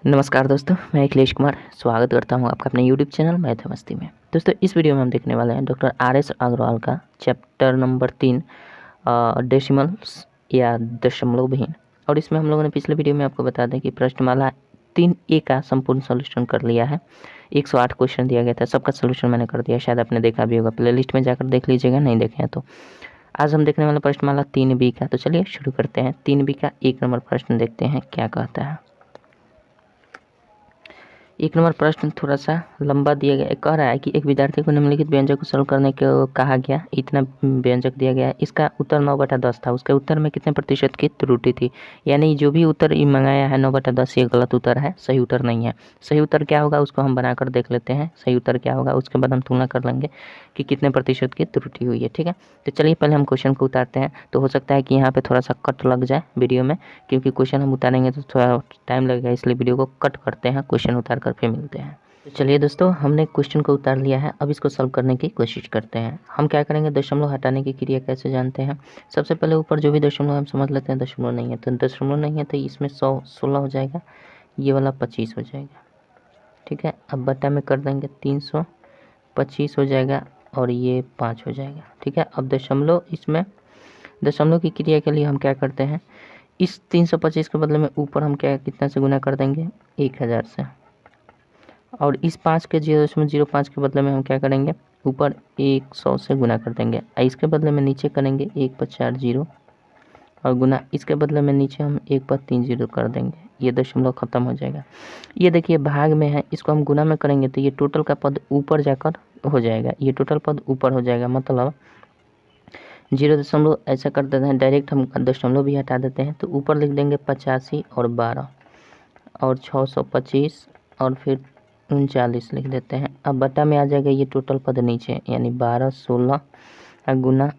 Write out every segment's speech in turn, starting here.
नमस्कार दोस्तों, मैं अखिलेश कुमार स्वागत करता हूं आपका अपने YouTube चैनल मैथ मस्ती में। दोस्तों, इस वीडियो में हम देखने वाले हैं डॉक्टर RS अग्रवाल का चैप्टर नंबर 3 डेसिमल्स या दशमलवहीन। और इसमें हम लोगों ने पिछले वीडियो में आपको बता दें कि प्रश्नमाला 3A का संपूर्ण सोल्यूशन कर लिया है। 108 क्वेश्चन दिया गया था, सबका सोल्यूशन मैंने कर दिया। शायद आपने देखा भी होगा, प्लेलिस्ट में जाकर देख लीजिएगा, नहीं देखे हैं तो। आज हम देखने वाले प्रश्नमाला 3B का। तो चलिए शुरू करते हैं। 3B का 1 नंबर प्रश्न देखते हैं क्या कहता है। 1 नंबर प्रश्न थोड़ा सा लंबा दिया गया है। कह रहा है कि एक विद्यार्थी को निम्नलिखित व्यंजक को सॉल्व करने को कहा गया, इतना व्यंजक दिया गया है। इसका उत्तर 9/10 था। उसके उत्तर में कितने प्रतिशत की त्रुटि थी? यानी जो भी उत्तर मंगाया है 9/10 ये गलत उत्तर है, सही उत्तर नहीं है। सही उत्तर क्या होगा उसको हम बनाकर देख लेते हैं। सही उत्तर क्या होगा उसके बाद हम तुलना कर लेंगे कि कितने प्रतिशत की त्रुटि हुई है। ठीक है, तो चलिए पहले हम क्वेश्चन को उतारते हैं। तो हो सकता है कि यहाँ पे थोड़ा सा कट लग जाए वीडियो में, क्योंकि क्वेश्चन हम उतारेंगे तो थोड़ा टाइम लगेगा, इसलिए वीडियो को कट करते हैं, क्वेश्चन उतार कर फिर मिलते हैं। तो चलिए दोस्तों, हमने क्वेश्चन को उतार लिया है। अब इसको सॉल्व करने की कोशिश करते हैं। हम क्या करेंगे, दशमलव हटाने की क्रिया कैसे जानते हैं। सबसे पहले ऊपर जो भी दशमलव हम समझ लेते हैं दशमलव नहीं है, तो दशमलव नहीं है तो इसमें 100 16 हो जाएगा, ये वाला 25 हो जाएगा। ठीक है, अब बटा में कर देंगे 325 हो जाएगा और ये 5 हो जाएगा। ठीक है, अब दशमलव, इसमें दशमलव की क्रिया के लिए हम क्या करते हैं, इस 325 के बदले में ऊपर हम क्या कितना से गुना कर देंगे, 1000 से। और इस 5 के 0.05 के बदले में हम क्या करेंगे, ऊपर 100 से गुना कर देंगे। इसके बदले में नीचे करेंगे 1 पर 4 0 और गुना इसके बदले में नीचे हम 1 पर 3 0 कर देंगे। ये दशमलव खत्म हो जाएगा। ये देखिए भाग में है, इसको हम गुना में करेंगे तो ये टोटल का पद ऊपर जाकर हो जाएगा, ये टोटल पद ऊपर हो जाएगा। मतलब 0 ऐसा कर देते हैं, डायरेक्ट हम दशमलव भी हटा देते हैं। तो ऊपर लिख देंगे 85 और 12 और 625 और फिर 39 लिख देते हैं। अब बटा में आ जाएगा ये टोटल पद नीचे, यानी 12 16 गुना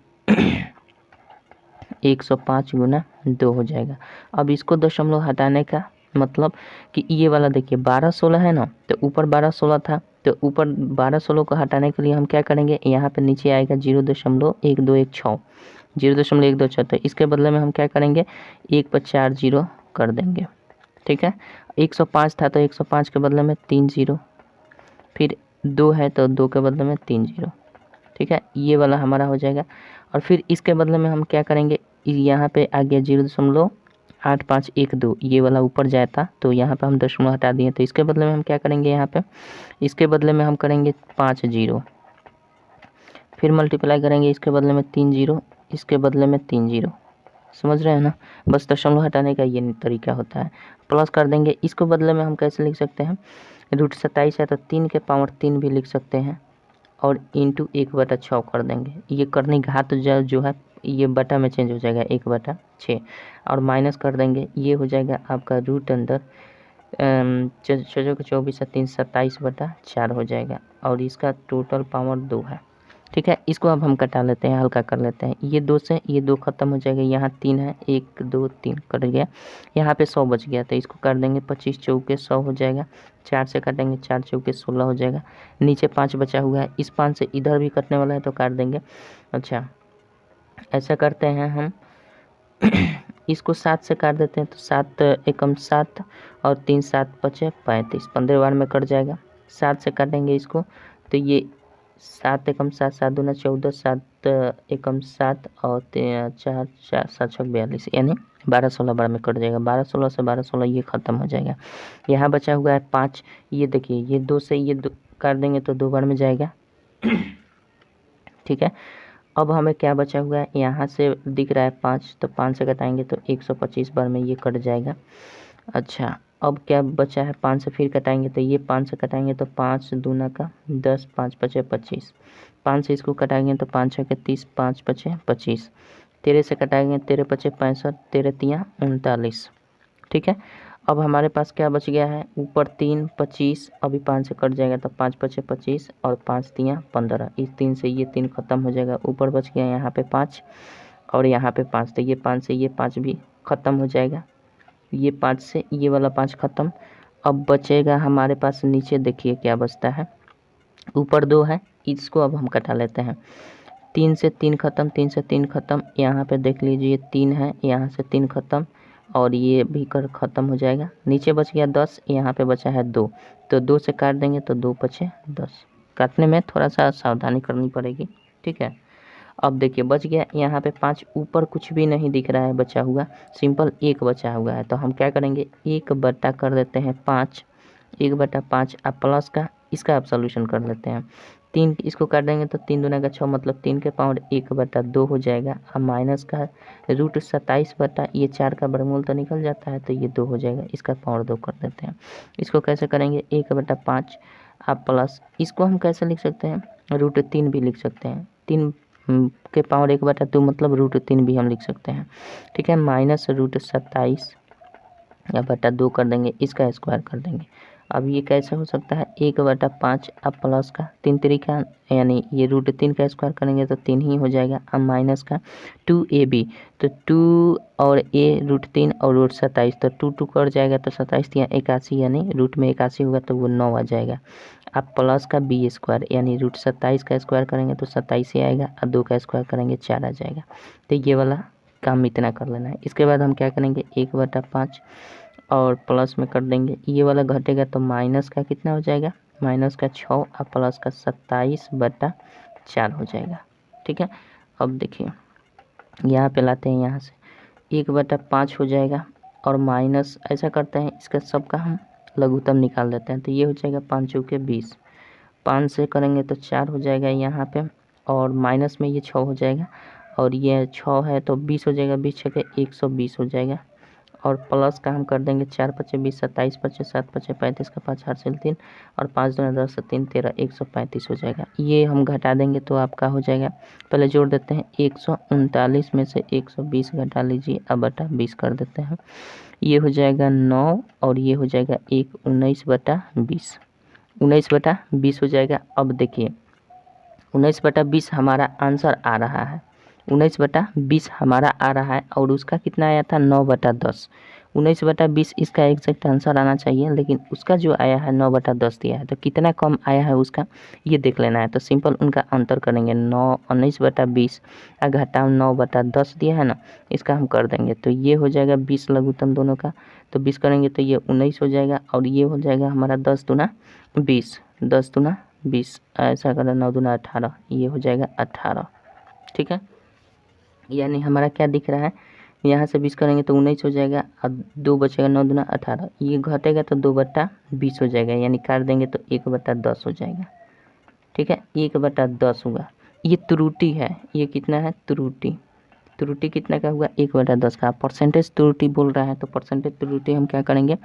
105 गुना 2 हो जाएगा। अब इसको दशमलव हटाने का मतलब कि ये वाला देखिए 12 16 है ना, तो ऊपर 12 16 था, तो ऊपर 12 16 को हटाने के लिए हम क्या करेंगे, यहाँ पे नीचे आएगा 0.1216 0.126। तो इसके बदले में हम क्या करेंगे, 1 पर 4 0 कर देंगे। ठीक है, 105 था तो 105 के बदले में 3 0, फिर 2 है तो 2 के बदले में 3 0। ठीक है, ये वाला हमारा हो जाएगा। और फिर इसके बदले में हम क्या करेंगे, यहाँ पे आ गया 0.8512, ये वाला ऊपर जाए था तो यहाँ पे हम दशमलव हटा दिए। तो इसके बदले में हम क्या करेंगे, यहाँ पे इसके बदले में हम करेंगे 5 0, फिर मल्टीप्लाई करेंगे इसके बदले में 3 0, इसके बदले में 3 0। समझ रहे हैं ना, बस दशमलव हटाने का ये तरीका होता है। प्लस कर देंगे, इसको बदले में हम कैसे लिख सकते हैं, √27 है तो 3 के पावर 3 भी लिख सकते हैं और इंटू 1/6 कर देंगे। ये करनी घात जो है ये बटा में चेंज हो जाएगा 1/6 और माइनस कर देंगे, ये हो जाएगा आपका रूट अंदर 24 3 27/4 हो जाएगा और इसका टोटल पावर 2 है। ठीक है, इसको अब हम कटा लेते हैं, हल्का कर लेते हैं। ये 2 से ये 2 खत्म हो जाएगा, यहाँ 3 है, 1 2 3 कट गया, यहाँ पे 100 बच गया तो इसको कर देंगे 25 चौके 100 हो जाएगा। 4 से काटेंगे 4 चौके 16 हो जाएगा। नीचे 5 बचा हुआ है, इस 5 से इधर भी कटने वाला है तो काट देंगे। अच्छा, ऐसा करते हैं हम इसको 7 से काट देते हैं तो 7 एकम 7 और 3 7 5 35, 15 बार में कट जाएगा। 7 से काटेंगे इसको तो ये 7 एकम 7 7 दूना 14 7 एकम 7 और 4 4 7 6 42, यानी 12 16 बार में कट जाएगा। 12 16 से 12 16 ये ख़त्म हो जाएगा। यहाँ बचा हुआ है 5, ये देखिए ये 2 से ये 2 काट देंगे तो 2 बार में जाएगा। ठीक है, अब हमें क्या बचा हुआ है, यहाँ से दिख रहा है 5, तो 5 से घटाएंगे तो 125 बार में ये कट जाएगा। अच्छा, अब क्या बचा है, 5 से फिर कटाएंगे तो ये 5 से कटाएंगे तो 5 दूना का 10 5 5 25, 5 से इसको कटाएंगे तो 5 6 के 30 5 5 25, 13 से कटाएंगे 13 5 65, 13 3 39। ठीक है, अब हमारे पास क्या बच गया है, ऊपर 3 25, अभी 5 से कट जाएगा तो 5 5 25 और 5 3 15, इस 3 से ये 3 खत्म हो जाएगा। ऊपर बच गया यहाँ पे 5 और यहाँ पे 5, तो ये 5 से ये 5 भी ख़त्म हो जाएगा। ये 5 से ये वाला 5 ख़त्म। अब बचेगा हमारे पास नीचे, देखिए क्या बचता है, ऊपर 2 है, इसको अब हम कटा लेते हैं। 3 से 3 ख़त्म, 3 से 3 ख़त्म, यहाँ पे देख लीजिए 3 है, यहाँ से 3 ख़त्म, और ये भी कर ख़त्म हो जाएगा। नीचे बच गया 10, यहाँ पे बचा है 2, तो 2 से काट देंगे तो 2 बचे 10। काटने में थोड़ा सा सावधानी करनी पड़ेगी, ठीक है। अब देखिए बच गया यहाँ पे 5, ऊपर कुछ भी नहीं दिख रहा है बचा हुआ, सिंपल 1 बचा हुआ है। तो हम क्या करेंगे, 1 बटा कर देते हैं 5, 1 बटा 5। अब प्लस का इसका आप सोल्यूशन कर लेते हैं। 3 इसको काट देंगे तो 3 दूना का 6, मतलब 3 के पावर 1 बटा 2 हो जाएगा। अब माइनस का रूट 27 बटा ये 4 का वर्गमूल तो निकल जाता है, तो ये 2 हो जाएगा, इसका पावर 2 कर देते हैं। इसको कैसे करेंगे, 1 बटा 5 अब प्लस इसको हम कैसे लिख सकते हैं, रूट 3 भी लिख सकते हैं। 3 के पावर 1 बटा 2 मतलब रूट 3 भी हम लिख सकते हैं, ठीक है। माइनस रूट 27 या बटा 2 कर देंगे, इसका स्क्वायर कर देंगे। अब ये कैसे हो सकता है, 1 बटा 5 अब प्लस का 3 तरीका यानी ये रूट 3 का स्क्वायर करेंगे तो 3 ही हो जाएगा। अब माइनस का 2ab, तो 2 और a रूट 3 और रूट 27, तो 2 2 कर जाएगा तो 27 या 81, यानी रूट में 81 होगा तो वो 9 आ जाएगा। अब प्लस का b स्क्वायर यानी रूट 27 का स्क्वायर करेंगे तो 27 ही आएगा, और 2 का स्क्वायर करेंगे 4 आ जाएगा। तो ये वाला काम इतना कर लेना है। इसके बाद हम क्या करेंगे, 1 बटा 5 और प्लस में कर देंगे, ये वाला घटेगा तो माइनस का कितना हो जाएगा, माइनस का 6 और प्लस का 27 बटा 4 हो जाएगा, ठीक है। अब देखिए यहाँ पे लाते हैं, यहाँ से 1 बटा 5 हो जाएगा और माइनस ऐसा करते हैं, इसका सबका हम लघुत्तम निकाल देते हैं। तो ये हो जाएगा 5 चौके 20, 5 से करेंगे तो 4 हो जाएगा यहाँ पे, और माइनस में ये 6 हो जाएगा, और ये 6 है तो 20 हो जाएगा, 20 छके 120 हो जाएगा। और प्लस का हम कर देंगे 4 पचे 20, 27 पचे 7 पचे 35 का 5 हार 3 और 5 दूना 10 3 13 135 हो जाएगा। ये हम घटा देंगे तो आपका हो जाएगा, पहले जोड़ देते हैं, 139 में से 120 घटा लीजिए, अब बटा 20 कर देते हैं। ये हो जाएगा 9 और ये हो जाएगा 1, 19 बटा 20, 19 बटा 20 हो जाएगा। अब देखिए 19 बटा 20 हमारा आंसर आ रहा है, 19 बटा 20 हमारा आ रहा है, और उसका कितना आया था, 9 बटा 10। 19 बटा 20 इसका एग्जैक्ट आंसर आना चाहिए, लेकिन उसका जो आया है 9 बटा 10 दिया है, तो कितना कम आया है उसका ये देख लेना है। तो सिंपल उनका अंतर करेंगे, 19 बटा 20 घटाव 9 बटा 10 दिया है ना, इसका हम कर देंगे तो ये हो जाएगा 20 लघुत्तम दोनों का, तो 20 करेंगे तो ये 19 हो जाएगा, और ये हो जाएगा हमारा 10 दूना 20, 10 दूना 20, ऐसा करें 9 दूना 18, ये हो जाएगा 18, ठीक है। यानी हमारा क्या दिख रहा है, यहाँ से 20 करेंगे तो 19 हो जाएगा, और 2 बचेगा 9 दूना 18, ये घटेगा तो 2 बटा 20 हो जाएगा, यानी काट देंगे तो 1 बटा 10 हो जाएगा, ठीक है। 1 बटा 10 होगा, ये त्रुटि है, ये कितना है, त्रुटि, त्रुटि कितना का हुआ, 1 बटा 10 का। परसेंटेज त्रुटि बोल रहा है तो परसेंटेज त्रुटि हम क्या करेंगे,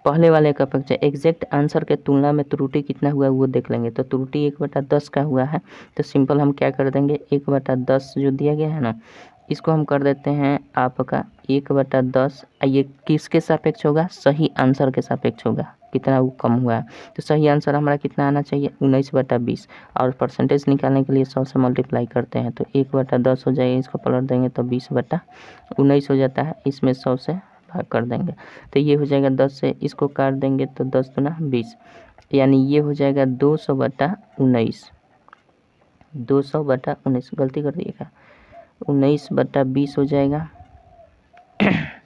पहले वाले का अपेक्षा एग्जैक्ट आंसर के तुलना में त्रुटि कितना हुआ वो देख लेंगे। तो त्रुटि 1 बटा 10 का हुआ है, तो सिंपल हम क्या कर देंगे, 1 बटा 10 जो दिया गया है ना, इसको हम कर देते हैं आपका 1 बटा 10, ये किसके सापेक्ष होगा, सही आंसर के सापेक्ष होगा, कितना वो कम हुआ है। तो सही आंसर हमारा कितना आना चाहिए, 19 बटा 20, और परसेंटेज निकालने के लिए 100 से मल्टीप्लाई करते हैं तो 1 बटा 10 हो जाएगा, इसको पलट देंगे तो 20 बटा 19 हो जाता है, इसमें 100 से भाग कर देंगे तो ये हो जाएगा 10 से इसको काट देंगे तो 10 दूना 20, यानी ये हो जाएगा 200 बटा 19, 200 बटा 19, गलती कर दिएगा, 19 बटा 20 हो जाएगा।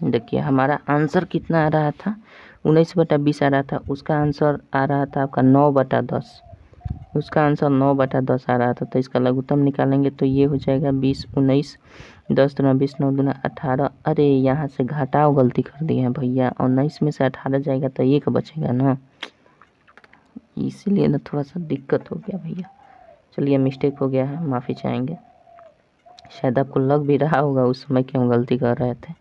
देखिए हमारा आंसर कितना आ रहा था, 19 बटा 20 आ रहा था, उसका आंसर आ रहा था आपका 9 बटा 10, उसका आंसर 9 बटा 10 आ रहा था। तो इसका लघुत्तम निकालेंगे तो ये हो जाएगा 20, 19, 10 दूना 20, 9 दूना 18, अरे यहाँ से घटाव गलती कर दिए हैं भैया, 19 में से 18 जाएगा तो 1 बचेगा ना, इसीलिए ना थोड़ा सा दिक्कत हो गया भैया। चलिए मिस्टेक हो गया है, माफ़ी चाहेंगे, शायद आपको लग भी रहा होगा उस समय कि हम गलती कर रहे थे।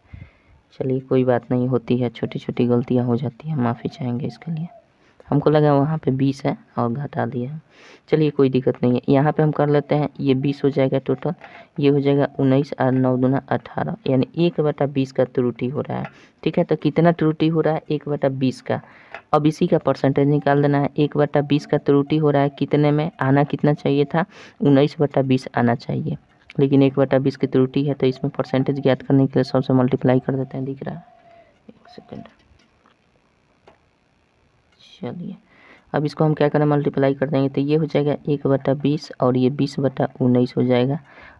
चलिए कोई बात नहीं, होती है, छोटी छोटी गलतियाँ हो जाती हैं, माफ़ी चाहेंगे इसके लिए। हमको लगा वहाँ पे 20 है और घटा दिया है, चलिए कोई दिक्कत नहीं है। यहाँ पे हम कर लेते हैं, ये 20 हो जाएगा टोटल, ये हो जाएगा 19 और 9 दूना 18, यानी 1 बटा 20 का त्रुटि हो रहा है, ठीक है। तो कितना त्रुटि हो रहा है, 1 बटा 20 का। अब इसी का परसेंटेज निकाल देना है, 1 बटा 20 का त्रुटि हो रहा है, कितने में आना कितना चाहिए था, 19 बटा 20 आना चाहिए, लेकिन 1 बटा 20 की त्रुटि है, तो इसमें परसेंटेज ज्ञात करने के लिए 100 से मल्टीप्लाई कर देते हैं, दिख रहा है, 1 सेकेंड। चलिए अब इसको हम क्या करें, मल्टीप्लाई कर देंगे तो ये हो जाएगा 1 बटा 20 और ये 20 बटा 19 हो जाएगा,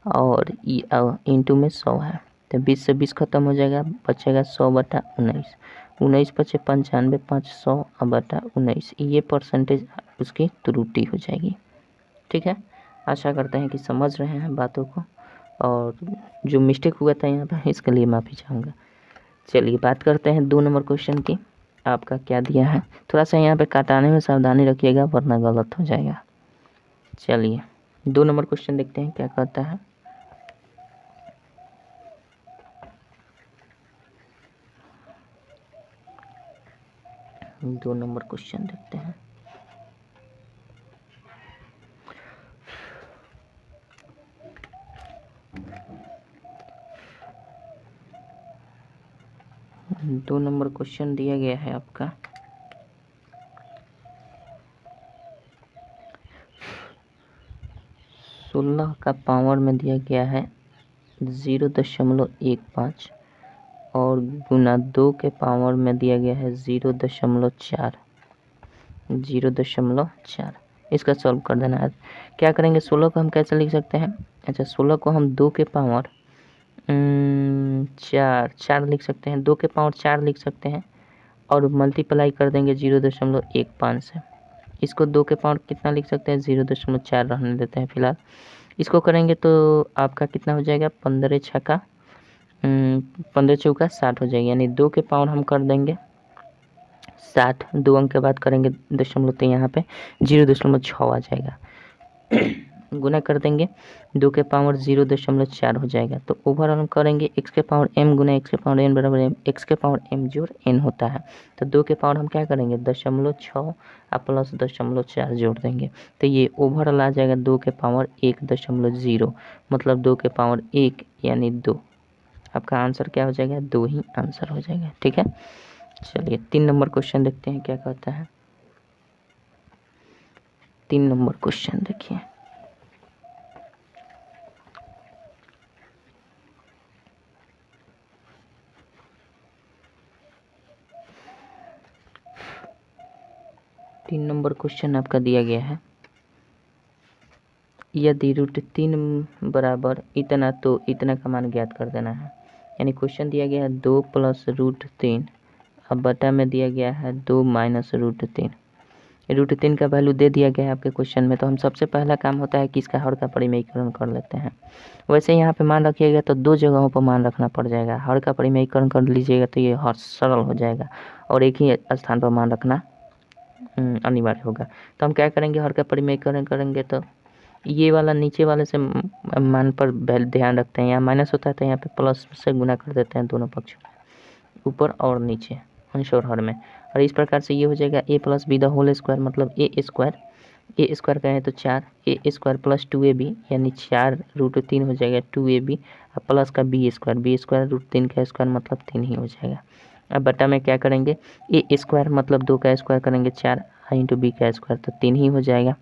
और ये इंटू में 100 है, तो 20 से 20 खत्म हो जाएगा, बचेगा 100/19। 19 बचे 95, 500/19, ये परसेंटेज उसकी त्रुटि हो जाएगी। ठीक है, आशा करते हैं कि समझ रहे हैं बातों को, और जो मिस्टेक हुआ था यहाँ पर इसके लिए माफ़ी चाहूँगा। चलिए बात करते हैं 2 नंबर क्वेश्चन की। आपका क्या दिया है, थोड़ा सा यहाँ पे काटाने में सावधानी रखिएगा वरना गलत हो जाएगा। चलिए 2 नंबर क्वेश्चन देखते हैं क्या कहता है। दो नंबर क्वेश्चन देखते हैं। दो नंबर क्वेश्चन दिया गया है आपका 16 का पावर में दिया गया है 0.15 और गुना 2 के पावर में दिया गया है 0.4। इसका सॉल्व कर देना है। क्या करेंगे, 16 को हम कैसे लिख सकते हैं, अच्छा 16 को हम 2 के पावर 4 लिख सकते हैं, 2 के पावर 4 लिख सकते हैं और मल्टीप्लाई कर देंगे 0.15 से। इसको 2 के पावर कितना लिख सकते हैं, 0.4 रहने देते हैं फिलहाल। इसको करेंगे तो आपका कितना हो जाएगा, 15 छक्का 15 चौका 60 हो जाएगा, यानी 2 के पावर हम कर देंगे 60, 2 अंक के बाद करेंगे दशमलव तो यहाँ पे 0.6 आ जाएगा। गुना कर देंगे 2 के पावर 0.4 हो जाएगा। तो ओवरऑल हम करेंगे x के पावर m गुना x के पावर n बराबर m, x के पावर m जोड़ n होता है। तो 2 के पावर हम क्या करेंगे 0.6 प्लस 0.4 जोड़ देंगे, तो ये ओवरऑल आ जाएगा 2 के पावर 1.0, मतलब 2 के पावर 1 यानी 2। आपका आंसर क्या हो जाएगा, 2 ही आंसर हो जाएगा। ठीक है, चलिए 3 नंबर क्वेश्चन देखते हैं क्या कहता है। 3 नंबर क्वेश्चन देखिए। तीन नंबर क्वेश्चन आपका दिया गया है, यदि √3 बराबर इतना तो इतना का मान ज्ञात कर देना है। यानी क्वेश्चन दिया गया है 2 + √3, अब बटा में दिया गया है 2 - √3। √3 का वैल्यू दे दिया गया है आपके क्वेश्चन में, तो हम सबसे पहला काम होता है कि इसका हर का परिमेयीकरण कर लेते हैं। वैसे यहाँ पे मान रखिएगा तो 2 जगहों पर मान रखना पड़ जाएगा, हर का परिमेयीकरण कर लीजिएगा तो ये हर सरल हो जाएगा और एक ही स्थान पर मान रखना अनिवार्य होगा। तो हम क्या करेंगे, हर का परिमेयीकरण करेंगे तो ये वाला नीचे वाले से मान पर ध्यान रखते हैं, यहाँ माइनस होता है तो यहाँ पे प्लस से गुना कर देते हैं दोनों पक्षों में, ऊपर और नीचे अंश और हर में। और इस प्रकार से ये हो जाएगा a + b the whole square, मतलब a स्क्वायर कहें तो 4 a स्क्वायर प्लस 2ab, यानी 4√3 हो जाएगा 2ab, और प्लस का b स्क्वायर √3 का स्क्वायर मतलब 3 ही हो जाएगा। अब बटा में क्या करेंगे, a स्क्वायर मतलब 2 का स्क्वायर करेंगे 4 × b का स्क्वायर तो 3 ही हो जाएगा।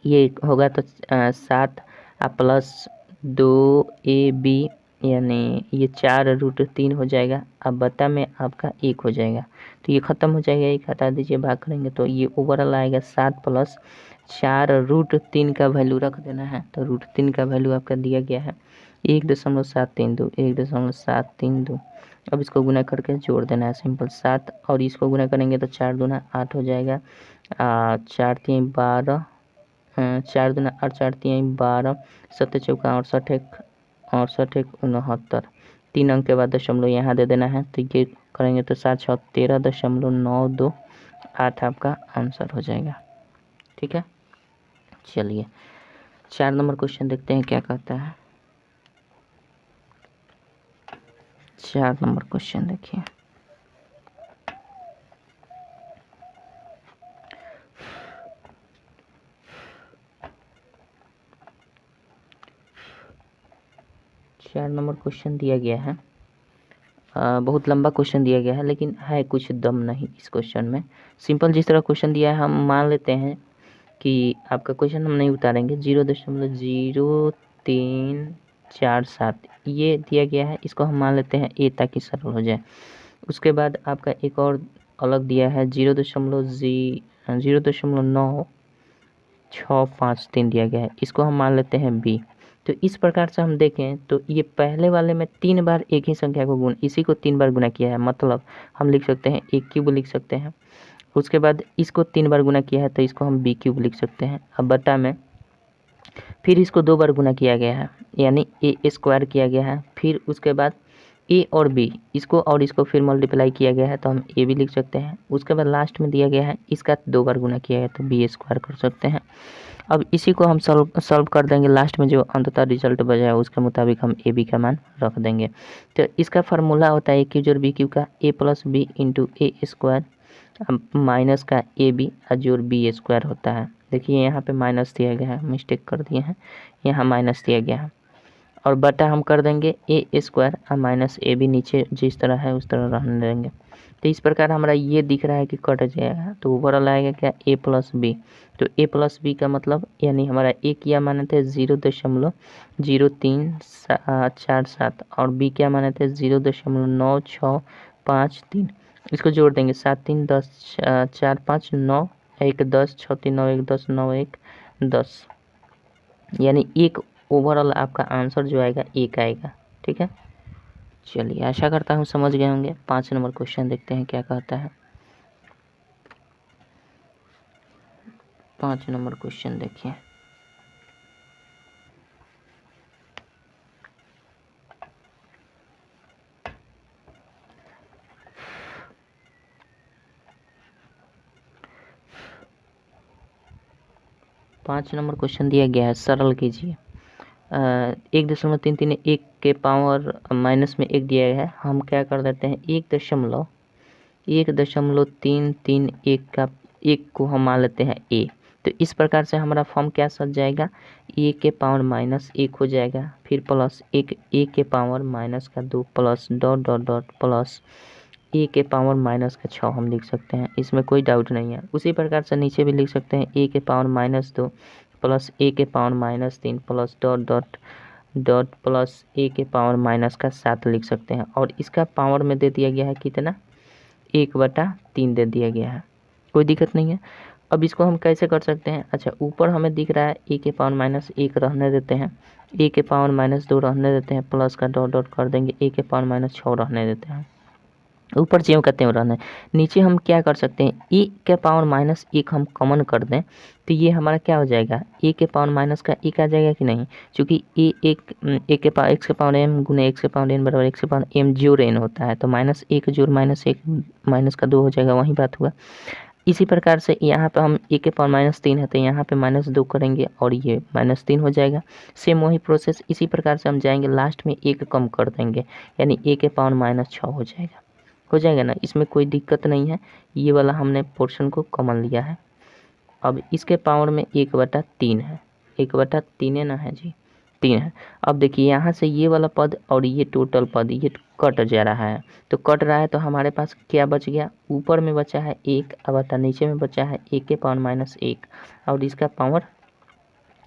ये होगा तो 7 प्लस 2ab, यानी ये 4√3 हो जाएगा। अब बटा में आपका 1 हो जाएगा, तो ये ख़त्म हो जाएगा, 1 हटा दीजिए, भाग करेंगे तो ये ओवरऑल आएगा 7 + 4√3 का वैल्यू रख देना है। तो √3 का वैल्यू आपका दिया गया है 1.732। अब इसको गुना करके जोड़ देना है सिंपल 7, और इसको गुना करेंगे तो 4 दूना 8 हो जाएगा, 4 × 3 = 12, 4 दूना 8, 4 × 3 = 12, 7 चौका 68, 68 × 69, 3 अंक के बाद दशमलव यहाँ दे देना है, तो ये करेंगे तो 7 × 6 = 13.928 आपका आंसर हो जाएगा। ठीक है, चलिए 4 नंबर क्वेश्चन देखते हैं क्या कहता है। 4 नंबर क्वेश्चन देखिए। चार नंबर क्वेश्चन दिया गया है, बहुत लंबा क्वेश्चन दिया गया है लेकिन है कुछ दम नहीं इस क्वेश्चन में। सिंपल जिस तरह क्वेश्चन दिया है हम मान लेते हैं कि आपका क्वेश्चन हम नहीं उतारेंगे, 0.0347 ये दिया गया है, इसको हम मान लेते हैं a ताकि सरल हो जाए। उसके बाद आपका एक और अलग दिया है 0.0653 दिया गया है, इसको हम मान लेते हैं b। तो इस प्रकार से हम देखें तो ये पहले वाले में 3 बार एक ही संख्या को गुण, इसी को 3 बार गुना किया है, मतलब हम लिख सकते हैं a क्यूब लिख सकते हैं। उसके बाद इसको 3 बार गुना किया है तो इसको हम b क्यूब लिख सकते हैं। अब बटा में फिर इसको 2 बार गुना किया गया है, यानी ए स्क्वायर किया गया है। फिर उसके बाद ए और बी, इसको और इसको फिर मल्टीप्लाई किया गया है तो हम ए भी लिख सकते हैं। उसके बाद लास्ट में दिया गया है इसका 2 बार गुना किया गया तो बी स्क्वायर कर सकते हैं। अब इसी को हम सॉल्व कर देंगे, लास्ट में जो अंततः रिजल्ट बचा उसके मुताबिक हम ए बी का मान रख देंगे। तो इसका फार्मूला होता है ए क्यू जोड़ बी क्यू का ए plus B into A square minus का ए बी जोड़ बी स्क्वायर होता है। देखिए यहाँ पे माइनस दिया गया है, मिस्टेक कर दिए हैं, यहाँ माइनस दिया गया है। और बटा हम कर देंगे ए स्क्वायर और माइनस ए बी नीचे जिस तरह है उस तरह रहने देंगे। तो इस प्रकार हमारा ये दिख रहा है कि कट जाएगा, तो ओवरऑल आएगा क्या ए प्लस बी। तो ए प्लस बी का मतलब यानी हमारा ए क्या माने थे 0.0347 और बी क्या माने थे 0.9653। इसको जोड़ देंगे 7 3 10 4 5 9 1 10 6 3 9 1 10 9 1 10, यानी एक ओवरऑल आपका आंसर जो आएगा एक आएगा। ठीक है, चलिए आशा करता हूँ समझ गए होंगे। 5 नंबर क्वेश्चन देखते हैं क्या कहता है। 5 नंबर क्वेश्चन देखिए। पाँच नंबर क्वेश्चन दिया गया है, सरल कीजिए। 1.33 1 के पावर माइनस में 1 दिया गया है, हम क्या कर देते हैं 1.331 का 1 को हम मान लेते हैं a। तो इस प्रकार से हमारा फॉर्म क्या सज जाएगा, a के पावर माइनस 1 हो जाएगा, फिर प्लस एक a के पावर माइनस का 2 plus dot dot dot plus a के पावर माइनस का 6 हम लिख सकते हैं, इसमें कोई डाउट नहीं है। उसी प्रकार से नीचे भी लिख सकते हैं a के पावर माइनस 2 प्लस a के power minus 3 plus dot dot dot plus a के पावर माइनस का 7 लिख सकते हैं। और इसका पावर में दे दिया गया है कितना 1/3 दे दिया गया है, कोई दिक्कत नहीं है। अब इसको हम कैसे कर सकते हैं, अच्छा ऊपर हमें दिख रहा है a के पावर माइनस 1 रहने देते हैं, a के पावर माइनस 2 रहने देते हैं, प्लस का डॉट डॉट कर देंगे a के पावर माइनस 6 रहने देते हैं, ऊपर ज्यों का त्यों रहना है। नीचे हम क्या कर सकते हैं ए के पावर माइनस 1 हम कॉमन कर दें तो ये हमारा क्या हो जाएगा ए के पावर माइनस का 1 आ जाएगा कि नहीं, क्योंकि ए के पावर एक्स के पावर एम गुने एक्स के पावर एन बराबर एक्स के पावर एम जोड़ एन होता है, तो -1 जोड़ -1 माइनस का 2 हो जाएगा, वही बात हुआ। इसी प्रकार से यहाँ पे हम ए के पावर -3 है तो यहाँ पे -2 करेंगे और ये -3 हो जाएगा। सेम वही प्रोसेस, इसी प्रकार से हम जाएंगे लास्ट में 1 कम कर देंगे, यानी ए के पावर -6 हो जाएगा ना, इसमें कोई दिक्कत नहीं है। ये वाला हमने पोर्शन को कॉमन लिया है। अब इसके पावर में 1/3 है, 1/3 है ना, है जी 3 है। अब देखिए यहाँ से ये वाला पद और ये टोटल पद ये कट जा रहा है, तो कट रहा है तो हमारे पास क्या बच गया, ऊपर में बचा है 1 बटा नीचे में बचा है 1 के पावर -1 और इसका पावर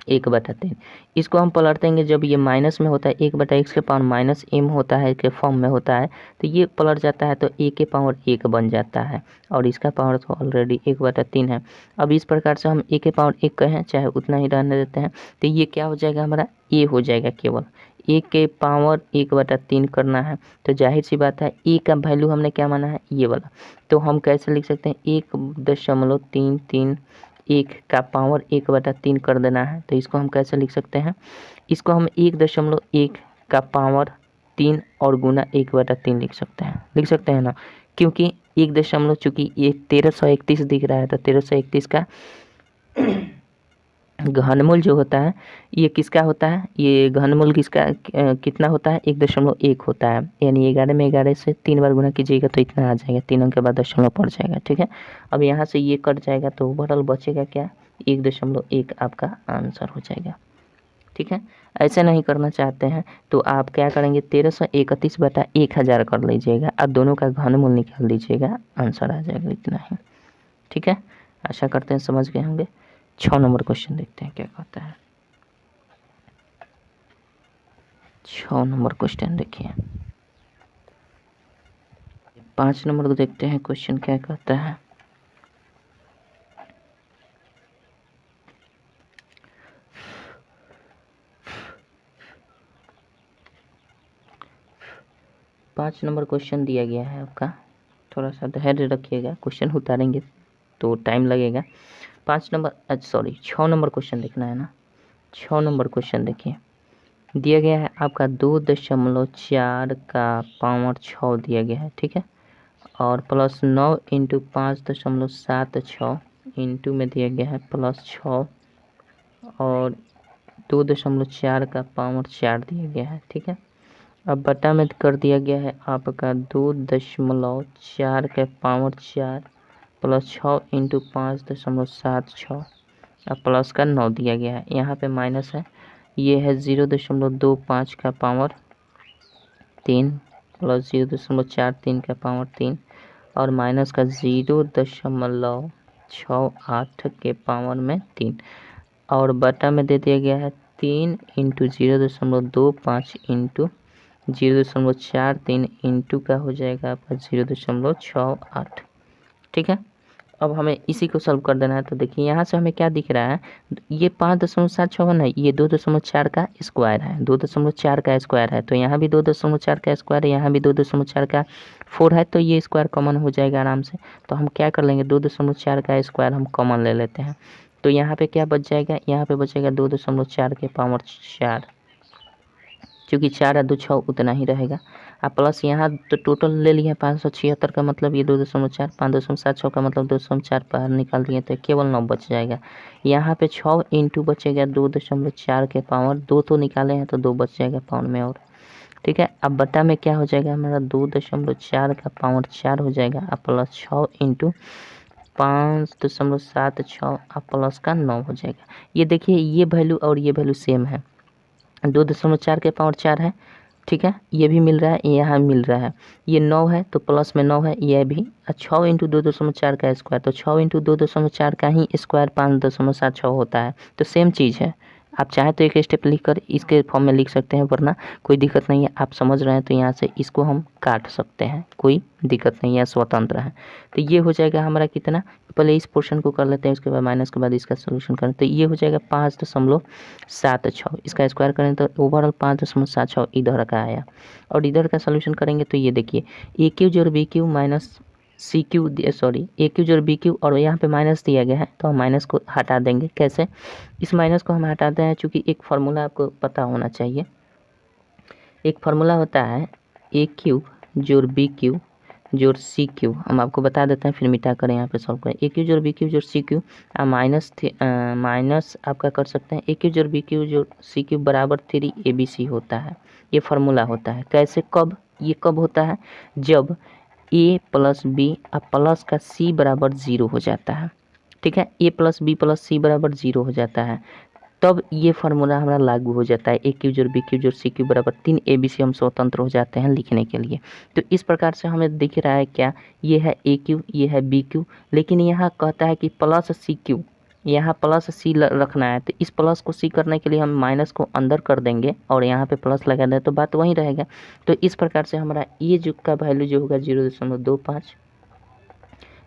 1/3। इसको हम पलट देंगे, जब ये माइनस में होता है 1/x के पावर -m होता है के फॉर्म में होता है तो ये पलट जाता है तो a के पावर 1 बन जाता है और इसका पावर तो ऑलरेडी 1/3 है। अब इस प्रकार से हम a के पावर 1 कहें चाहे उतना ही रहने देते हैं तो ये क्या हो जाएगा हमारा a हो जाएगा, केवल a के पावर 1/3 करना है तो जाहिर सी बात है a का वैल्यू हमने क्या माना है ये वाला, तो हम कैसे लिख सकते हैं 1.331 का पावर 1/3 कर देना है, तो इसको हम कैसे लिख सकते हैं, इसको हम 1.1 का पावर 3 और गुना 1/3 लिख सकते हैं ना, क्योंकि 1 चूँकि ये 1331 दिख रहा है तो 1331 का घनमूल जो होता है ये किसका होता है, ये घनमूल किसका कितना होता है 1.1 होता है, यानी 11 में 11 से 3 बार गुना कीजिएगा तो इतना आ जाएगा, 3 अंक के बाद दशमलव पड़ जाएगा। ठीक है, अब यहाँ से ये कट जाएगा तो ओवरऑल बचेगा क्या 1.1 आपका आंसर हो जाएगा। ठीक है, ऐसे नहीं करना चाहते हैं तो आप क्या करेंगे 1331/1000 कर लीजिएगा और दोनों का घनमूल निकाल लीजिएगा, आंसर आ जाएगा इतना ही। ठीक है, आशा करते हैं समझ गए होंगे। 6 नंबर क्वेश्चन देखते हैं क्या कहता है। 6 नंबर क्वेश्चन देखिए। 5 नंबर को देखते हैं क्वेश्चन क्या कहता है। 5 नंबर क्वेश्चन दिया गया है आपका, थोड़ा सा धैर्य रखिएगा, क्वेश्चन उतारेंगे तो टाइम लगेगा। 6 नंबर क्वेश्चन देखना है ना। 6 नंबर क्वेश्चन देखिए, दिया गया है आपका 2.4 का पावर 6 दिया गया है, ठीक है, और प्लस 9 इंटू 5.76 इंटू में दिया गया है प्लस 6 और 2.4 का पावर 4 दिया गया है, ठीक है। अब बटा में कर दिया गया है आपका 2.4 के पावर 4 प्लस 6 इंटू 5.76 अब प्लस का 9 दिया गया है, यहाँ पे माइनस है, ये है 0.25 का पावर 3 प्लस 0.43 का पावर 3 और माइनस का 0.68 के पावर में 3 और बटा में दे दिया गया है 3 इंटू 0.25 इंटू 0.43 इंटू का हो जाएगा आपका 0.68, ठीक है। अब हमें इसी को सॉल्व कर देना है। तो देखिए यहाँ से हमें क्या दिख रहा है, ये 5.76 है, ये 2.4 का स्क्वायर है, 2.4 का स्क्वायर है, तो यहाँ भी 2.4 का स्क्वायर है, यहाँ भी 2.4 का 4 है, तो ये स्क्वायर कॉमन हो जाएगा आराम से। तो हम क्या कर लेंगे, 2.4 का स्क्वायर हम कॉमन ले लेते हैं, तो यहाँ पे क्या बच जाएगा, यहाँ पे बचेगा 2.4 के पावर 4, क्योंकि 4 और 2 6 उतना ही रहेगा। अब प्लस यहाँ तो टोटल ले लिया 576 का मतलब ये 2.4, 5.76 का मतलब 2.4 बाहर निकाल दिए तो केवल 9 बच जाएगा। यहाँ पे 6 इंटू बचेगा 2.4 के पावर 2 तो निकाले हैं तो 2 बच जाएगा पावर में और, ठीक है। अब बटा में क्या हो जाएगा हमारा 2.4 का पावर 4 हो जाएगा अब प्लस 6 इंटू 5.76 अब प्लस का 9 हो जाएगा। ये देखिए ये वैल्यू और ये वैल्यू सेम है, 2.4 के पावर 4 है, ठीक है, ये भी मिल रहा है, यहाँ मिल रहा है, ये 9 है तो प्लस में 9 है, ये भी 6 इंटू 2.4 का स्क्वायर, तो 6 इंटू 2.4 का ही स्क्वायर 5.76 होता है, तो सेम चीज़ है। आप चाहे तो एक स्टेप लिख कर इसके फॉर्म में लिख सकते हैं, वरना कोई दिक्कत नहीं है, आप समझ रहे हैं तो यहाँ से इसको हम काट सकते हैं, कोई दिक्कत नहीं है, स्वतंत्र है। तो ये हो जाएगा हमारा कितना, पहले इस पोर्शन को कर लेते हैं, उसके बाद माइनस के बाद इसका सोल्यूशन करें, तो ये हो जाएगा 5.76, इसका स्क्वायर करें तो ओवरऑल 5.76 इधर का आया। और इधर का सोल्यूशन करेंगे तो ये देखिए ए क्यू जोड़ B Q minus C Q, sorry A Q जोड़ बी क्यू और यहाँ पे माइनस दिया गया है तो हम माइनस को हटा देंगे। कैसे, इस माइनस को हम हटाते हैं, चूँकि एक फार्मूला आपको पता होना चाहिए, एक फार्मूला होता है ए क्यूब जोड़ बी क्यूब जोड़ सी क्यूब, हम आपको बता देते हैं फिर मिटा कर यहाँ पे सॉल्व करें। ए क्यू जोड़ बी क्यू जोड़ सी क्यू माइनस आपका कर सकते हैं ए क्यू जोड़ बी क्यू जोड़ सी क्यू बराबर 3 होता है, ये फार्मूला होता है। कैसे, कब, ये कब होता है, जब ए प्लस बी अब प्लस का सी बराबर 0 हो जाता है, ठीक है, ए प्लस बी प्लस सी बराबर 0 हो जाता है, तब ये फार्मूला हमारा लागू हो जाता है। ए क्यू जोड़ बी क्यू जोड़ सी क्यू बराबर 3 ABC हम स्वतंत्र हो जाते हैं लिखने के लिए। तो इस प्रकार से हमें दिख रहा है क्या, ये है ए क्यू, ये है बी क्यू, लेकिन यहाँ कहता है कि प्लस सी क्यू, यहाँ प्लस सी रखना है, तो इस प्लस को सी करने के लिए हम माइनस को अंदर कर देंगे और यहाँ पे प्लस लगा दें तो बात वहीं रहेगा। तो इस प्रकार से हमारा ए जो का वैल्यू जो होगा 0.25,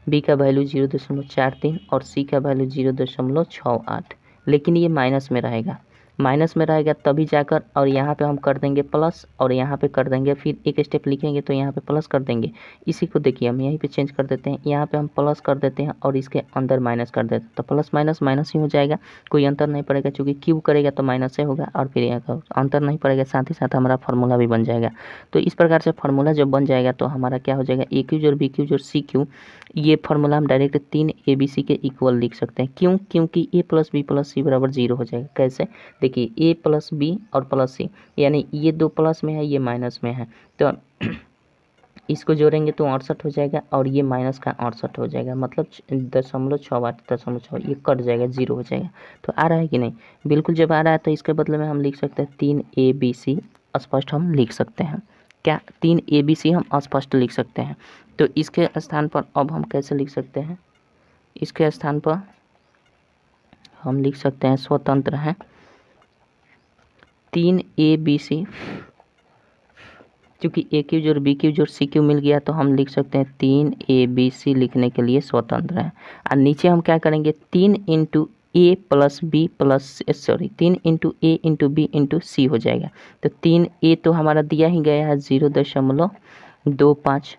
बी का वैल्यू 0.43 और सी का वैल्यू 0.68, लेकिन ये माइनस में रहेगा, माइनस में रहेगा तभी जाकर, और यहाँ पे हम कर देंगे प्लस और यहाँ पे कर देंगे, फिर एक स्टेप लिखेंगे तो यहाँ पे प्लस कर देंगे। इसी को देखिए हम यहीं पे चेंज कर देते हैं, यहाँ पे हम प्लस कर देते हैं और इसके अंदर माइनस कर देते हैं, तो प्लस माइनस माइनस ही हो जाएगा, कोई अंतर नहीं पड़ेगा, क्योंकि क्यूब करेगा तो माइनस से होगा और फिर यहाँ का अंतर नहीं पड़ेगा, साथ ही साथ हमारा फार्मूला भी बन जाएगा। तो इस प्रकार से फार्मूला जब बन जाएगा तो हमारा क्या हो जाएगा, ए क्यू जोड़ बी क्यू जोड़ सी क्यू, ये फार्मूला हम डायरेक्ट 3 ABC के इक्वल लिख सकते हैं। क्यों, क्योंकि ए प्लस बी प्लस सी बराबर 0 हो जाएगा। कैसे, देखिए ए प्लस बी और प्लस सी, यानी ये 2 प्लस में है ये माइनस में है, तो इसको जोड़ेंगे तो 68 हो जाएगा और ये माइनस का 68 हो जाएगा, मतलब 0.68 ये कट जाएगा, 0 हो जाएगा। तो आ रहा है कि नहीं, बिल्कुल जब आ रहा है तो इसके बदले में हम लिख सकते हैं 3 ABC स्पष्ट हम लिख सकते हैं। क्या, 3 ABC हम स्पष्ट लिख सकते हैं। तो इसके स्थान पर अब हम कैसे लिख सकते हैं, इसके स्थान पर हम लिख सकते हैं स्वतंत्र हैं 3 ABC, क्योंकि ए क्यू जोड़ बी क्यू जोड़ सी क्यू मिल गया तो हम लिख सकते हैं 3 ABC लिखने के लिए स्वतंत्र है। और नीचे हम क्या करेंगे, 3 इंटू ए प्लस बी प्लस 3 इंटू ए इंटू बी इंटू सी हो जाएगा। तो 3 ए तो हमारा दिया ही गया है 0.25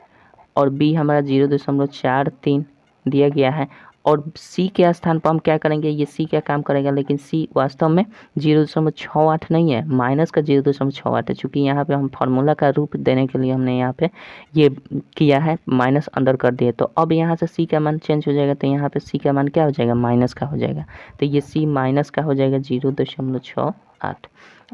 और बी हमारा 0.43 दिया गया है। और सी के स्थान पर हम क्या करेंगे, ये सी क्या काम करेगा, लेकिन सी वास्तव में 0.68 नहीं है, माइनस का 0.68 है। चूँकि यहाँ पे हम फार्मूला का रूप देने के लिए हमने यहाँ पे ये किया है, माइनस अंदर कर दिए। तो अब यहाँ से सी का मान चेंज हो जाएगा, तो यहाँ पे सी का मान क्या हो जाएगा, माइनस का हो जाएगा। तो ये सी माइनस का हो जाएगा 0.68।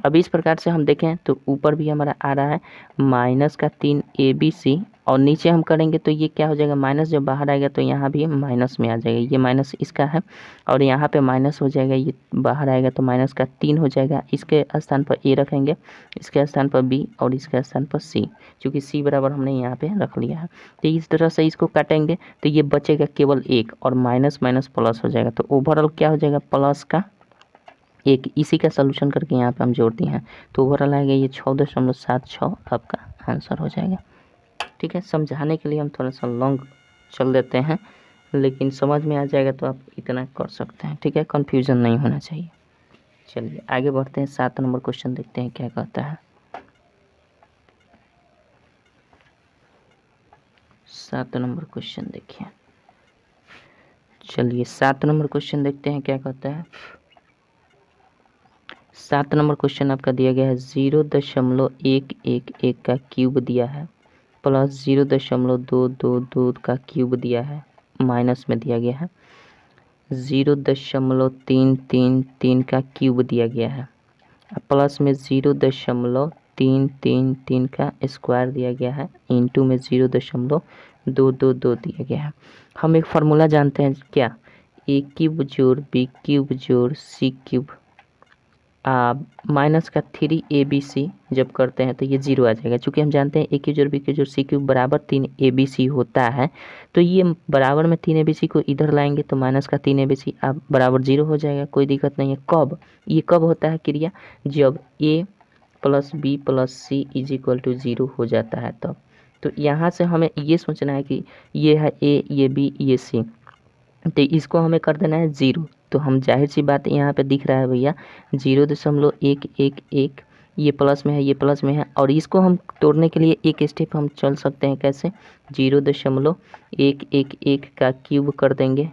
अब इस प्रकार से हम देखें तो ऊपर भी हमारा आ रहा है माइनस का 3ABC और नीचे हम करेंगे तो ये क्या हो जाएगा, माइनस जब बाहर आएगा तो यहाँ भी माइनस में आ जाएगा। ये माइनस इसका है और यहाँ पे माइनस हो जाएगा, ये बाहर आएगा तो माइनस का 3 हो जाएगा। इसके स्थान पर ए रखेंगे, इसके स्थान पर बी और इसके स्थान पर सी, क्योंकि सी बराबर हमने यहाँ पे रख लिया है। तो इस तरह से इसको काटेंगे तो ये बचेगा केवल 1 और माइनस माइनस प्लस हो जाएगा। तो ओवरऑल क्या हो जाएगा, प्लस का 1। इसी का सलूशन करके यहाँ पे हम जोड़ दिए हैं तो ओवरऑल आएगा ये 6.76 आपका आंसर हो जाएगा। ठीक है, समझाने के लिए हम थोड़ा सा लॉन्ग चल देते हैं, लेकिन समझ में आ जाएगा तो आप इतना कर सकते हैं। ठीक है, कन्फ्यूज़न नहीं होना चाहिए। चलिए आगे बढ़ते हैं, 7 नंबर क्वेश्चन देखते हैं क्या कहता है। 7 नंबर क्वेश्चन देखिए। चलिए 7 नंबर क्वेश्चन देखते हैं क्या कहता है। 7 नंबर क्वेश्चन आपका दिया गया है 0.111 का क्यूब दिया है प्लस 0.222 का क्यूब दिया है, माइनस में दिया गया है 0.333 का क्यूब दिया गया है, प्लस में 0.333 का स्क्वायर दिया गया है, इंटू में 0.222 दिया गया है। हम एक फार्मूला जानते हैं क्या, ए क्यूब जोड़ बी क्यूब जोड़ सी क्यूब माइनस का 3ABC जब करते हैं तो ये 0 आ जाएगा। चूँकि हम जानते हैं ए क्यूब जोड़ बी क्यूब जोड़ सी क्यूब बराबर 3ABC होता है, तो ये बराबर में 3ABC को इधर लाएंगे तो माइनस का 3ABC आप बराबर 0 हो जाएगा, कोई दिक्कत नहीं है। कब ये कब होता है क्रिया, जब a plus B plus C is equal to 0 हो जाता है तब। तो यहाँ से हमें ये सोचना है कि ये है a, ये b, ये c, तो इसको हमें कर देना है 0। तो हम जाहिर सी बात यहाँ पे दिख रहा है भैया 0.111, ये प्लस में है ये प्लस में है, और इसको हम तोड़ने के लिए एक स्टेप हम चल सकते हैं। कैसे, 0.111 का क्यूब कर देंगे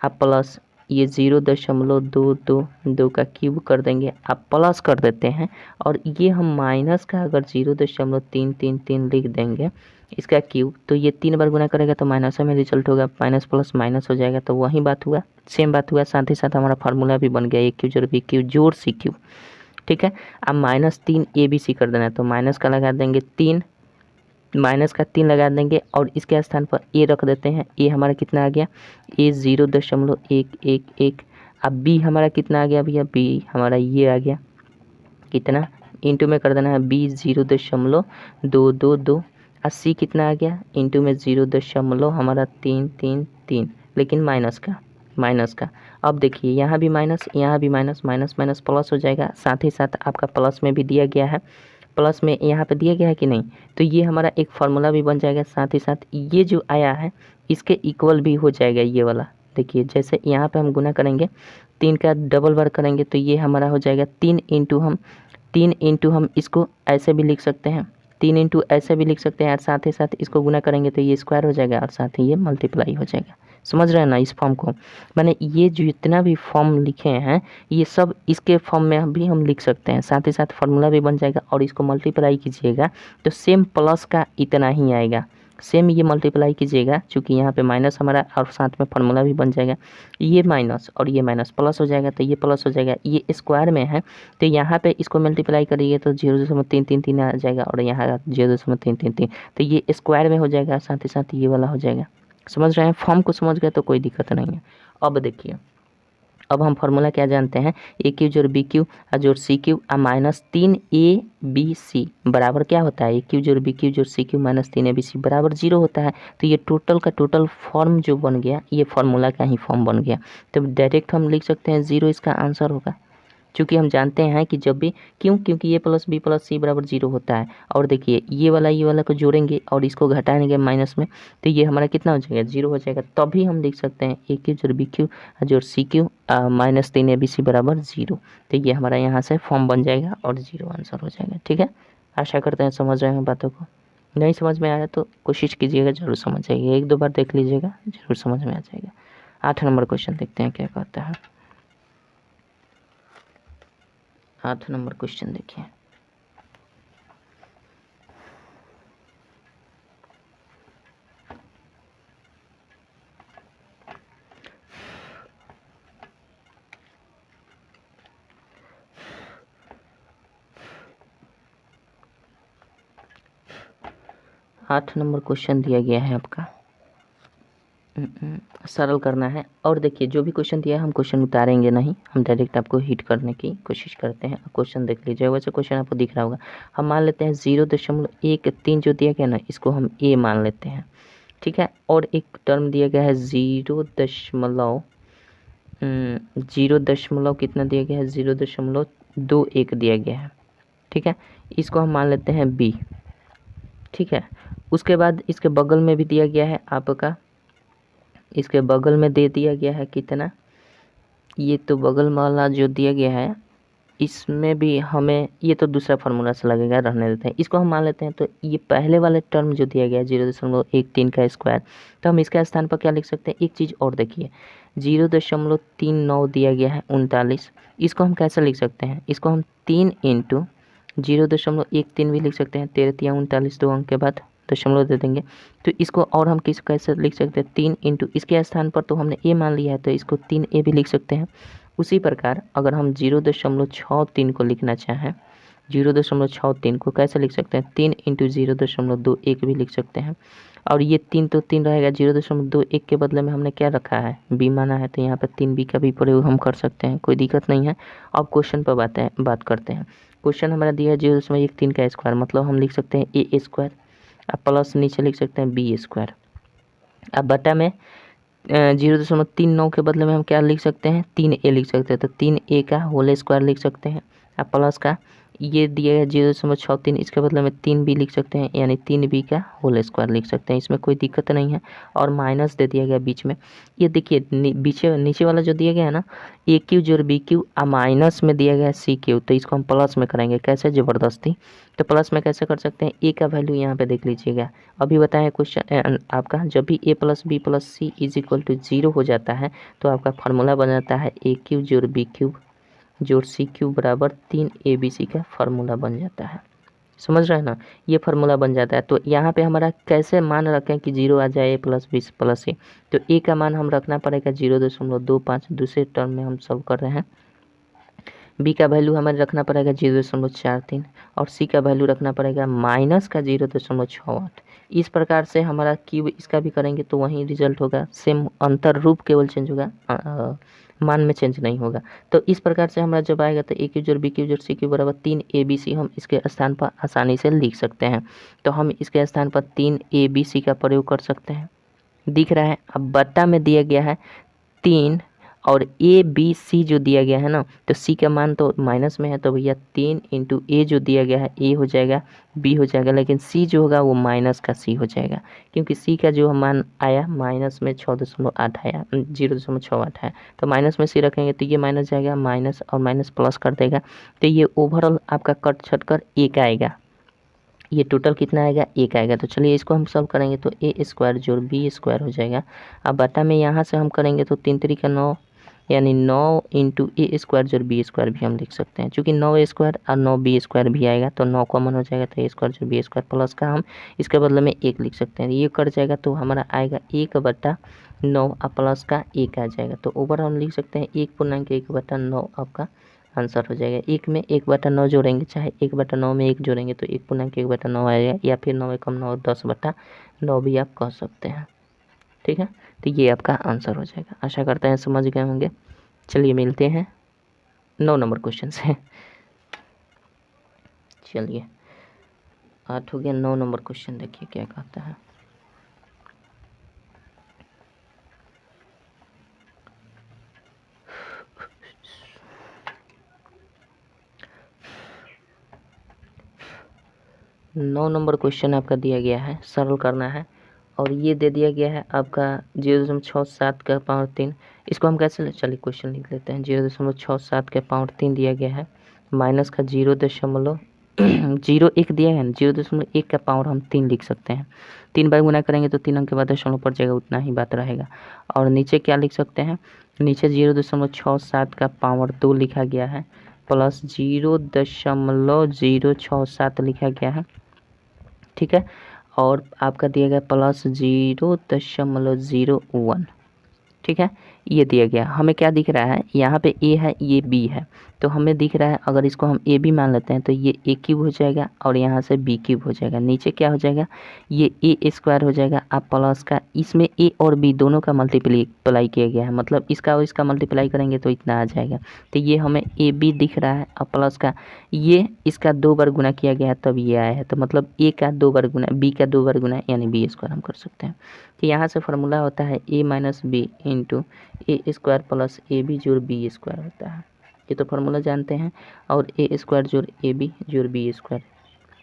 आप, प्लस ये 0.222 का क्यूब कर देंगे आप, प्लस कर देते हैं, और ये हम माइनस का अगर 0.333 लिख देंगे इसका क्यूब, तो ये 3 बार गुना करेगा तो माइनस में रिजल्ट होगा, माइनस प्लस माइनस हो जाएगा। तो वही बात हुआ, सेम बात हुआ, साथ ही साथ हमारा फार्मूला भी बन गया, ए क्यूब जोड़ बी क्यूब जोड़ सी क्यूब। ठीक है, अब माइनस 3ABC कर देना है तो माइनस का लगा देंगे 3, माइनस का 3 लगा देंगे और इसके स्थान पर ए रख देते हैं। ए हमारा कितना आ गया, ए 0.111। अब बी हमारा कितना आ गया भैया, बी हमारा ये आ गया कितना, इंटू में कर देना है बी 0.222, और सी कितना आ गया, इंटू में 0.333, लेकिन माइनस का। अब देखिए यहाँ भी माइनस, यहाँ भी माइनस, माइनस माइनस प्लस हो जाएगा, साथ ही साथ आपका प्लस में भी दिया गया है, प्लस में यहाँ पे दिया गया है कि नहीं, तो ये हमारा एक फार्मूला भी बन जाएगा। साथ ही साथ ये जो आया है इसके इक्वल भी हो जाएगा ये वाला। देखिए जैसे यहाँ पे हम गुना करेंगे 3 का डबल बार करेंगे तो ये हमारा हो जाएगा 3 इंटू हम इसको ऐसे भी लिख सकते हैं, 3 इंटू ऐसे भी लिख सकते हैं, और साथ ही साथ इसको गुना करेंगे तो ये स्क्वायर हो जाएगा और साथ ही ये मल्टीप्लाई हो जाएगा। समझ रहे हैं ना इस फॉर्म को, मैंने ये जितना भी फॉर्म लिखे हैं ये सब इसके फॉर्म में भी हम लिख सकते हैं, साथ ही साथ फार्मूला भी बन जाएगा, और इसको मल्टीप्लाई कीजिएगा तो सेम प्लस का इतना ही आएगा, सेम ये मल्टीप्लाई कीजिएगा, चूँकि यहाँ पे माइनस हमारा और साथ में फार्मूला भी बन जाएगा, ये माइनस और ये माइनस प्लस हो जाएगा, तो ये प्लस हो जाएगा, ये स्क्वायर में है तो यहाँ पे इसको मल्टीप्लाई करिए तो 0.333 आ जाएगा, और यहाँ 0.333, तो ये स्क्वायर में हो जाएगा, साथ ही साथ ये वाला हो जाएगा। समझ रहे हैं, फॉर्म को समझ गए तो कोई दिक्कत नहीं है। अब देखिए, अब हम फार्मूला क्या जानते हैं, ए क्यू जोड़ बी क्यू जोड़ सी क्यू माइनस 3ABC बराबर क्या होता है, ए क्यू जोड़ बी क्यू जोड़ सी क्यू माइनस 3ABC बराबर 0 होता है। तो ये टोटल का टोटल फॉर्म जो बन गया ये फार्मूला का ही फॉर्म बन गया, तो डायरेक्ट हम लिख सकते हैं 0 इसका आंसर होगा। क्योंकि हम जानते हैं कि जब भी क्योंकि ये प्लस बी प्लस सी बराबर 0 होता है। और देखिए ये वाला को जोड़ेंगे और इसको घटाएंगे माइनस में, तो ये हमारा कितना हो जाएगा 0 हो जाएगा। तभी हम लिख सकते हैं ए क्यू जोड़ बी क्यू जोड़ सी क्यू माइनस 3 ABC बराबर 0। तो ये हमारा यहाँ से फॉर्म बन जाएगा और 0 आंसर हो जाएगा। ठीक है, आशा करते हैं समझ रहे हैं बातों को। नहीं समझ में आया तो कोशिश कीजिएगा, जरूर समझ जाइए, 1-2 बार देख लीजिएगा, जरूर समझ में आ जाएगा। 8 नंबर क्वेश्चन देखते हैं क्या कहता है। 8 नंबर क्वेश्चन देखिए। आठ नंबर क्वेश्चन दिया गया है आपका, सरल करना है। और देखिए जो भी क्वेश्चन दिया है हम क्वेश्चन उतारेंगे नहीं, हम डायरेक्ट आपको हिट करने की कोशिश करते हैं। क्वेश्चन देख लीजिए, वैसे क्वेश्चन आपको दिख रहा होगा। हम मान लेते हैं 0.13 जो दिया गया ना, इसको हम ए मान लेते हैं। ठीक है, और एक टर्म दिया गया है 0 दशमलव कितना दिया गया है 0.21 दिया गया है। ठीक है, इसको हम मान लेते हैं बी। ठीक है, उसके बाद इसके बगल में भी दिया गया है आपका, इसके बगल में दे दिया गया है कितना, ये तो बगल वाला जो दिया गया है इसमें भी हमें, ये तो दूसरा फार्मूला से लगेगा, रहने देते हैं, इसको हम मान लेते हैं। तो ये पहले वाले टर्म जो दिया गया है 0.13 का स्क्वायर, तो हम इसके स्थान पर क्या लिख सकते हैं। एक चीज़ और देखिए, 0.39 दिया गया है 39, इसको हम कैसे लिख सकते हैं, इसको हम 3 इंटू 0.13 भी लिख सकते हैं, 13 39 2 अंक के बाद दशमलव दे देंगे। तो इसको और हम कैसे लिख सकते हैं, 3 इंटू इसके स्थान पर तो हमने ए मान लिया है, तो इसको 3A भी लिख सकते हैं। उसी प्रकार अगर हम 0.63 को लिखना चाहें, 0.63 को कैसे लिख सकते हैं, 3 इंटू 0.21 भी लिख सकते हैं। और ये 3 तो 3 रहेगा, 0.21 के बदले में हमने क्या रखा है, बी माना है, तो यहाँ पर 3B का भी प्रयोग हम कर सकते हैं, कोई दिक्कत नहीं है। अब क्वेश्चन पर बात करते हैं। क्वेश्चन हमारा दिया है 0.13 का स्क्वायर, मतलब हम लिख सकते हैं ए स्क्वायर, अब प्लस नीचे लिख सकते हैं बी स्क्वायर। अब बटा में 0.39 के बदले में हम क्या लिख सकते हैं, 3A लिख सकते हैं, तो 3A का होल स्क्वायर लिख सकते हैं। अब प्लस का ये दिया है 0.63, इसके बदले में 3B लिख सकते हैं, यानी 3B का होल स्क्वायर लिख सकते हैं, इसमें कोई दिक्कत नहीं है। और माइनस दे दिया गया बीच में, ये देखिए नीचे वाला जो दिया गया है ना, ए क्यू जोड़ बी क्यू, माइनस में दिया गया है सी क्यू, तो इसको हम प्लस में करेंगे, कैसे, ज़बरदस्ती। तो प्लस में कैसे कर सकते हैं, ए का वैल्यू यहाँ पे देख लीजिएगा, अभी बताया क्वेश्चन आपका, जब भी a plus B plus C is equal to 0 हो जाता है तो आपका फार्मूला बन जाता है ए क्यूब जोड़ बी क्यूब जोड़ सी क्यूब बराबर 3ABC का फार्मूला बन जाता है। समझ रहे हैं ना, ये फार्मूला बन जाता है। तो यहाँ पे हमारा कैसे मान रखें कि 0 आ जाए a प्लस बी प्लस सी, तो a का मान हम रखना पड़ेगा 0.25, दूसरे टर्म में हम सब कर रहे हैं। बी का वैल्यू हमें रखना पड़ेगा 0.43 और सी का वैल्यू रखना पड़ेगा माइनस का 0.68। इस प्रकार से हमारा क्यूब इसका भी करेंगे तो वही रिजल्ट होगा, सेम, अंतर रूप केवल चेंज होगा, मान में चेंज नहीं होगा। तो इस प्रकार से हमारा जब आएगा तो ए क्यू जोड़ बी क्यू जोड़ सी क्यू बराबर 3ABC हम इसके स्थान पर आसानी से लिख सकते हैं। तो हम इसके स्थान पर 3ABC का प्रयोग कर सकते हैं, दिख रहा है। अब बट्टा में दिया गया है 3 और ABC जो दिया गया है ना, तो C का मान तो माइनस में है, तो भैया 3 इंटू A जो दिया गया है A हो जाएगा, B हो जाएगा, लेकिन C जो होगा वो माइनस का C हो जाएगा, क्योंकि C का जो मान आया माइनस में 6.8 आया, 0.68 है, तो माइनस में C रखेंगे तो ये माइनस जाएगा, माइनस और माइनस प्लस कर देगा, तो ये ओवरऑल आपका कट छट कर 1 आएगा। ये टोटल कितना आएगा, 1 आएगा। तो चलिए इसको हम सॉल्व करेंगे तो ए स्क्वायर जोड़ बी स्क्वायर हो जाएगा। अब बटा में यहाँ से हम करेंगे तो 3 3 का 9, यानी 9 इंटू ए स्क्वायर जोड़ बी स्क्वायर भी हम लिख सकते हैं, चूँकि 9 ए स्क्वायर और 9 बी स्क्वायर भी आएगा तो 9 कॉमन हो जाएगा, तो ए स्क्वायर जोड़ बी स्क्वायर प्लस का हम इसके बदले में 1 लिख सकते हैं, ये कट जाएगा तो हमारा आएगा 1/9 और प्लस का 1 आ जाएगा। तो ओवर हम लिख सकते हैं 1.1/9 आपका आंसर हो जाएगा। 1 में 1/9 जोड़ेंगे, चाहे 1/9 में 1 जोड़ेंगे तो 1.1/9 आएगा, या फिर 9 एकम 9 10/9 भी आप कह सकते हैं। ठीक है, तो ये आपका आंसर हो जाएगा। आशा करते हैं समझ गए होंगे। चलिए मिलते हैं 9 नंबर क्वेश्चन से। चलिए 8 हो गया, 9 नंबर क्वेश्चन देखिए क्या कहता है। 9 नंबर क्वेश्चन आपका दिया गया है, सरल करना है और ये दे दिया गया है आपका 0.67 का पावर 3। इसको हम कैसे, चलिए क्वेश्चन लिख लेते हैं। 0.67 का पावर 3 दिया गया है, माइनस का 0.01 दिया है ना, 0.1 का पावर हम 3 लिख सकते हैं। 3 बार गुना करेंगे तो 3 अंक के बाद दशमलव पड़ जाएगा, उतना ही बात रहेगा। और नीचे क्या लिख सकते हैं, नीचे 0.67 का पावर 2 लिखा गया है प्लस 0.067 लिखा गया है, ठीक है। और आपका दिया गया प्लस 0.01, ठीक है। ये दिया गया, हमें क्या दिख रहा है, यहाँ पे ए है, ये बी है, तो हमें दिख रहा है अगर इसको हम ए बी मान लेते हैं तो ये ए क्यूब हो जाएगा और यहाँ से बी क्यूब हो जाएगा। नीचे क्या हो जाएगा, ये ए स्क्वायर हो जाएगा। आप प्लस का, इसमें ए और बी दोनों का मल्टीप्लाई किया गया है, मतलब इसका और इसका मल्टीप्लाई करेंगे तो इतना आ जाएगा। तो ये हमें ए बी दिख रहा है और प्लस का ये इसका 2 बार गुना किया गया है तब ये आया है, तो मतलब ए का 2 बार गुना, बी का 2 बार गुना, यानी बी स्क्वायर हम कर सकते हैं। तो यहाँ से फार्मूला होता है A minus B into A square plus A B जोड़ बी स्क्वायर होता है। ये तो फार्मूला जानते हैं। और ए स्क्वायर जोड़ ए बी जोड़ बी स्क्वायर,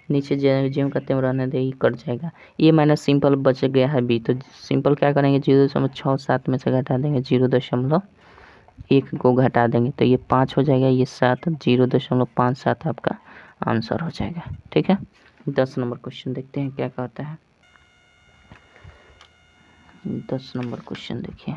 नीचे ज्यों का त्यों रहने दे, कट जाएगा। ए माइनस सिंपल बच गया है बी, तो सिंपल क्या करेंगे, 0.67 में से घटा देंगे 0.1 को घटा देंगे तो ये 5 हो जाएगा, ये 7, 0.57 आपका आंसर हो जाएगा, ठीक है। 10 नंबर क्वेश्चन देखते हैं क्या कहता है। 10 नंबर क्वेश्चन देखिए,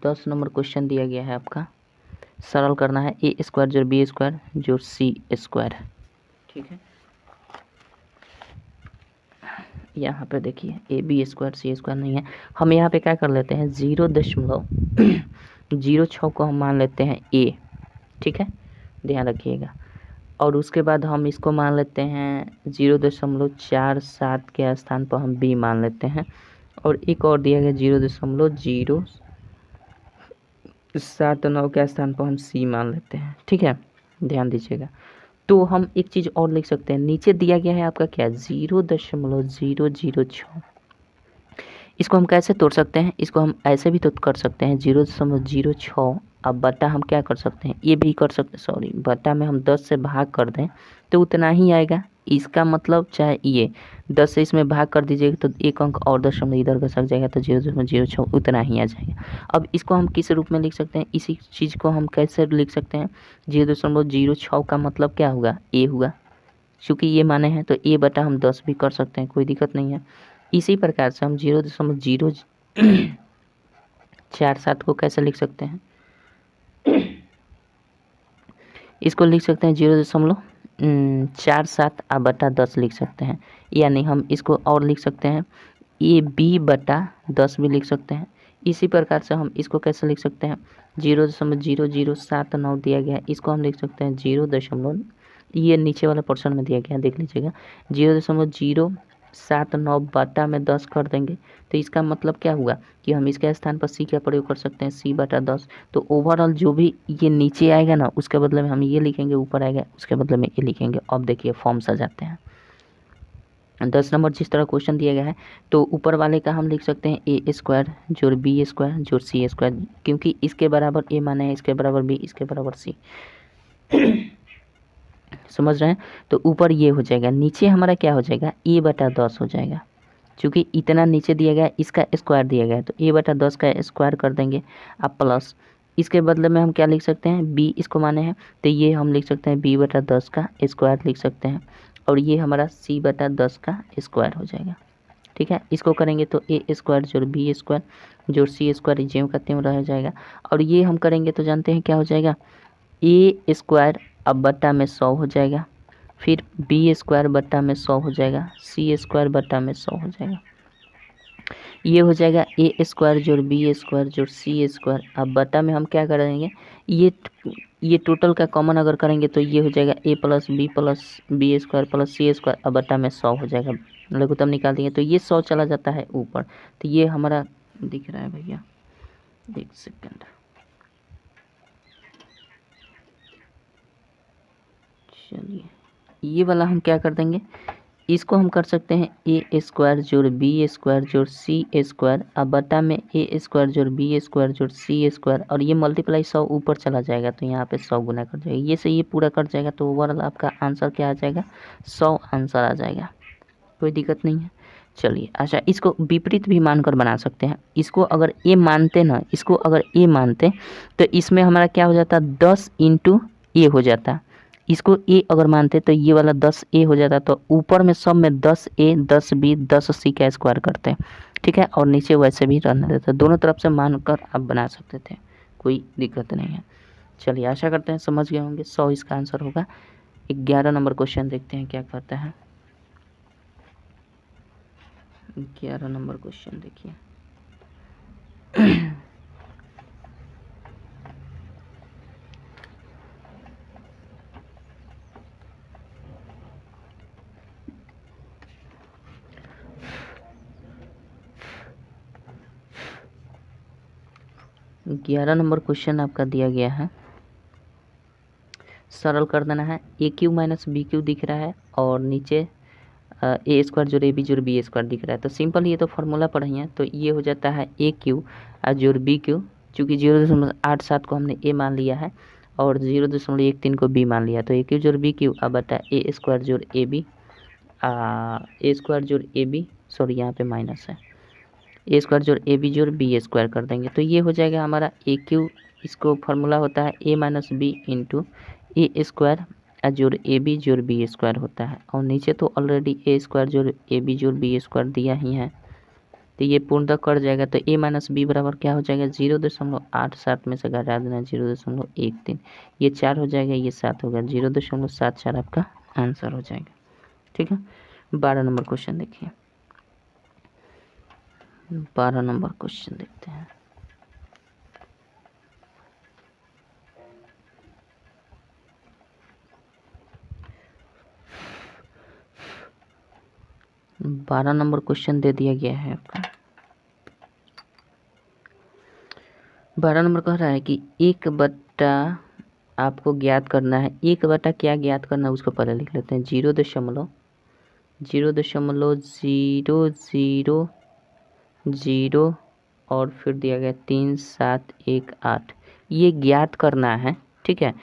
दस नंबर क्वेश्चन दिया गया है आपका, सरल करना है। ए स्क्वायर जोड़ बी स्क्वायर जोड़ सी स्क्वायर, ठीक है। यहाँ पे देखिए A B square C square नहीं है, हम यहाँ पे क्या कर लेते हैं, 0.06 को हम मान लेते हैं ए, ठीक है, ध्यान रखिएगा। और उसके बाद हम इसको मान लेते हैं 0.47 के स्थान पर हम बी मान लेते हैं। और एक और दिया गया 0.079 के स्थान पर हम सी मान लेते हैं, ठीक है, ध्यान दीजिएगा। तो हम एक चीज़ और लिख सकते हैं, नीचे दिया गया है आपका क्या, 0.006। इसको हम कैसे तोड़ सकते हैं, इसको हम ऐसे भी तो कर सकते हैं 0.06। अब बटा हम क्या कर सकते हैं, ये भी कर सकते, सॉरी, बटा में हम 10 से भाग कर दें तो उतना ही आएगा। इसका मतलब चाहे ये 10 से इसमें भाग कर दीजिएगा तो एक अंक और दशमलव इधर का सक जाएगा, तो 0.06 उतना ही आ जाएगा। अब इसको हम किस रूप में लिख सकते हैं, इसी चीज़ को हम कैसे लिख सकते हैं, 0.06 का मतलब क्या होगा, ए हुआ, चूँकि ये माने हैं तो ए बटा हम 10 भी कर सकते हैं, कोई दिक्कत नहीं है। इसी प्रकार से हम 0.047 को कैसे लिख सकते हैं, इसको लिख सकते हैं 0.47 बटा 10 लिख सकते हैं, यानी हम इसको और लिख सकते हैं ए बी बटा 10 भी लिख सकते हैं। इसी प्रकार से हम इसको कैसे लिख सकते हैं, 0.0079 दिया गया है, इसको हम लिख सकते हैं 0. ये नीचे वाला पोर्शन में दिया गया है, देख लीजिएगा, 0.079 बटा में 10 कर देंगे तो इसका मतलब क्या हुआ कि हम इसके स्थान पर सी का प्रयोग कर सकते हैं, सी बटा 10। तो ओवरऑल जो भी ये नीचे आएगा ना, उसके बदले में हम ये लिखेंगे, ऊपर आएगा उसके बदले में ये लिखेंगे। अब देखिए फॉर्म सजाते हैं। 10 नंबर जिस तरह क्वेश्चन दिया गया है, तो ऊपर वाले का हम लिख सकते हैं ए स्क्वायर जोड़ बी स्क्वायर जोड़ सी स्क्वायर, क्योंकि इसके बराबर ए माने हैं, इसके बराबर बी, इसके बराबर सी। समझ रहे हैं, तो ऊपर ये हो जाएगा, नीचे हमारा क्या हो जाएगा, ए बटा 10 हो जाएगा, क्योंकि इतना नीचे दिया गया है, इसका स्क्वायर दिया गया है, तो ए बटा 10 का स्क्वायर कर देंगे। अब प्लस इसके बदले में हम क्या लिख सकते हैं, बी इसको माने हैं तो ये हम लिख सकते हैं बी बटा 10 का स्क्वायर लिख सकते हैं, और ये हमारा सी बटा 10 का स्क्वायर हो जाएगा, ठीक है। इसको करेंगे तो ए स्क्वायर जोड़ बी स्क्वायर जोड़ सी स्क्वायर ज्यों का त्यों रह जाएगा। और ये हम करेंगे तो जानते हैं क्या हो जाएगा, ए स्क्वायर अब बट्टा में 100 हो जाएगा, फिर बी स्क्वायर बट्टा में 100 हो जाएगा, सी स्क्वायर बट्टा में 100 हो जाएगा। ये हो जाएगा ए स्क्वायर जोड़ बी स्क्वायर जोड़ सी स्क्वायर। अब बट्टा में हम क्या करेंगे, ये टोटल का कॉमन अगर करेंगे तो ये हो जाएगा ए प्लस बी स्क्वायर प्लस सी स्क्वायर, अब बट्टा में 100 हो जाएगा, लघुत्तम निकाल देंगे तो ये 100 चला जाता है ऊपर, तो ये हमारा दिख रहा है भैया, एक सेकेंड, चलिए ये वाला हम क्या कर देंगे, इसको हम कर सकते हैं ए स्क्वायर जोड़ बी स्क्वायर जोड़ सी स्क्वायर, अब बटा में ए स्क्वायर जोड़ बी स्क्वायर जोड़ सी स्क्वायर, और ये मल्टीप्लाई 100 ऊपर चला जाएगा तो यहाँ पे 100 गुना कर जाएगा, ये से ये पूरा कट जाएगा तो ओवरऑल आपका आंसर क्या आ जाएगा, 100 आंसर आ जाएगा। कोई दिक्कत नहीं है। चलिए अच्छा, इसको विपरीत भी मानकर बना सकते हैं। इसको अगर ए मानते ना, इसको अगर ए मानते तो इसमें हमारा क्या हो जाता, 10 इंटू ए हो जाता। इसको ए अगर मानते तो ये वाला 10 ए हो जाता, तो ऊपर में सब में 10 ए 10 बी 10 सी का स्क्वायर करते हैं, ठीक है, और नीचे वैसे भी रहने देते, दोनों तरफ से मानकर आप बना सकते थे, कोई दिक्कत नहीं है। चलिए आशा करते हैं समझ गए होंगे, 100 इसका आंसर होगा। 11 नंबर क्वेश्चन देखते हैं क्या कहता है। 11 नंबर क्वेश्चन देखिए। 11 नंबर क्वेश्चन आपका दिया गया है, सरल कर देना है। ए क्यू माइनस बी क्यू दिख रहा है और नीचे ए स्क्वायर जोड़ ए बी जोड़ बी स्क्वायर दिख रहा है, तो सिंपल ये तो फार्मूला पढ़े हैं, तो ये हो जाता है ए क्यू जोड़ बी क्यू, चूँकि 0.87 को हमने ए मान लिया है और 0.13 को बी मान लिया, तो ए क्यू जोड़ बी क्यू अब बटा ए स्क्वायर जोड़ ए बी, ए स्क्वायर जोड़ ए बी, सॉरी यहाँ पे माइनस है, ए स्क्वायर जोड़ ए बी जोड़ बी स्क्वायर कर देंगे, तो ये हो जाएगा हमारा ए क्यू, इसको फार्मूला होता है A minus B into A square जोड़ ए बी जोड़ बी स्क्वायर होता है, और नीचे तो ऑलरेडी ए स्क्वायर जोड़ ए बी जोड़ बी स्क्वायर दिया ही है, तो ये पूर्णतः कट जाएगा, तो ए माइनस बी बराबर क्या हो जाएगा, 0.87 में से घटा देना 0.13, ये 4 हो जाएगा, ये 7 होगा, 0.74 आपका आंसर हो जाएगा, ठीक है। 12 नंबर क्वेश्चन देखिए। 12 नंबर क्वेश्चन देखते हैं। बारह नंबर क्वेश्चन दे दिया गया है आपका। 12 नंबर कह रहा है कि 1/, आपको ज्ञात करना है, 1/, क्या ज्ञात करना है उसको पहले लिख लेते हैं, 0.0000 और फिर दिया गया 3718, ये ज्ञात करना है, ठीक है,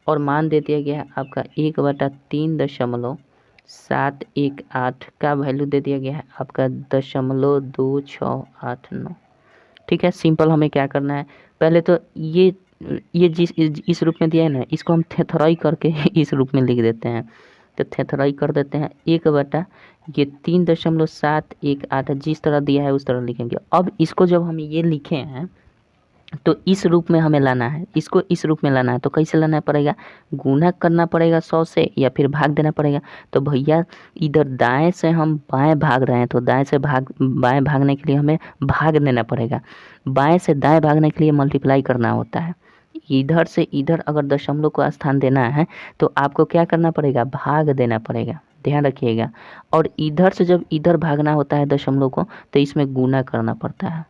और मान दे दिया गया है आपका 1/3.718 का वैल्यू दे दिया गया है आपका 0.2689, ठीक है। सिंपल हमें क्या करना है, पहले तो ये इस रूप में दिया है ना, इसको हम थेथराई करके इस रूप में लिख देते हैं, तो थेथराई कर देते हैं, 1/, ये 3.718 जिस तरह दिया है उस तरह लिखेंगे। अब इसको जब हम ये लिखे हैं तो इस रूप में हमें लाना है, इसको इस रूप में लाना है, तो कैसे लाना पड़ेगा, गुना करना पड़ेगा 100 से या फिर भाग देना पड़ेगा। तो भैया इधर दाएं से हम बाएं भाग रहे हैं, तो दाएं से बाएं भागने के लिए हमें भाग देना पड़ेगा, बाएं से दाएं भागने के लिए मल्टीप्लाई करना होता है। इधर से इधर अगर दशमलव को स्थान देना है तो आपको क्या करना पड़ेगा, भाग देना पड़ेगा, ध्यान रखिएगा। और इधर से जब इधर भागना होता है दशमलव को, तो इसमें गुना करना पड़ता है।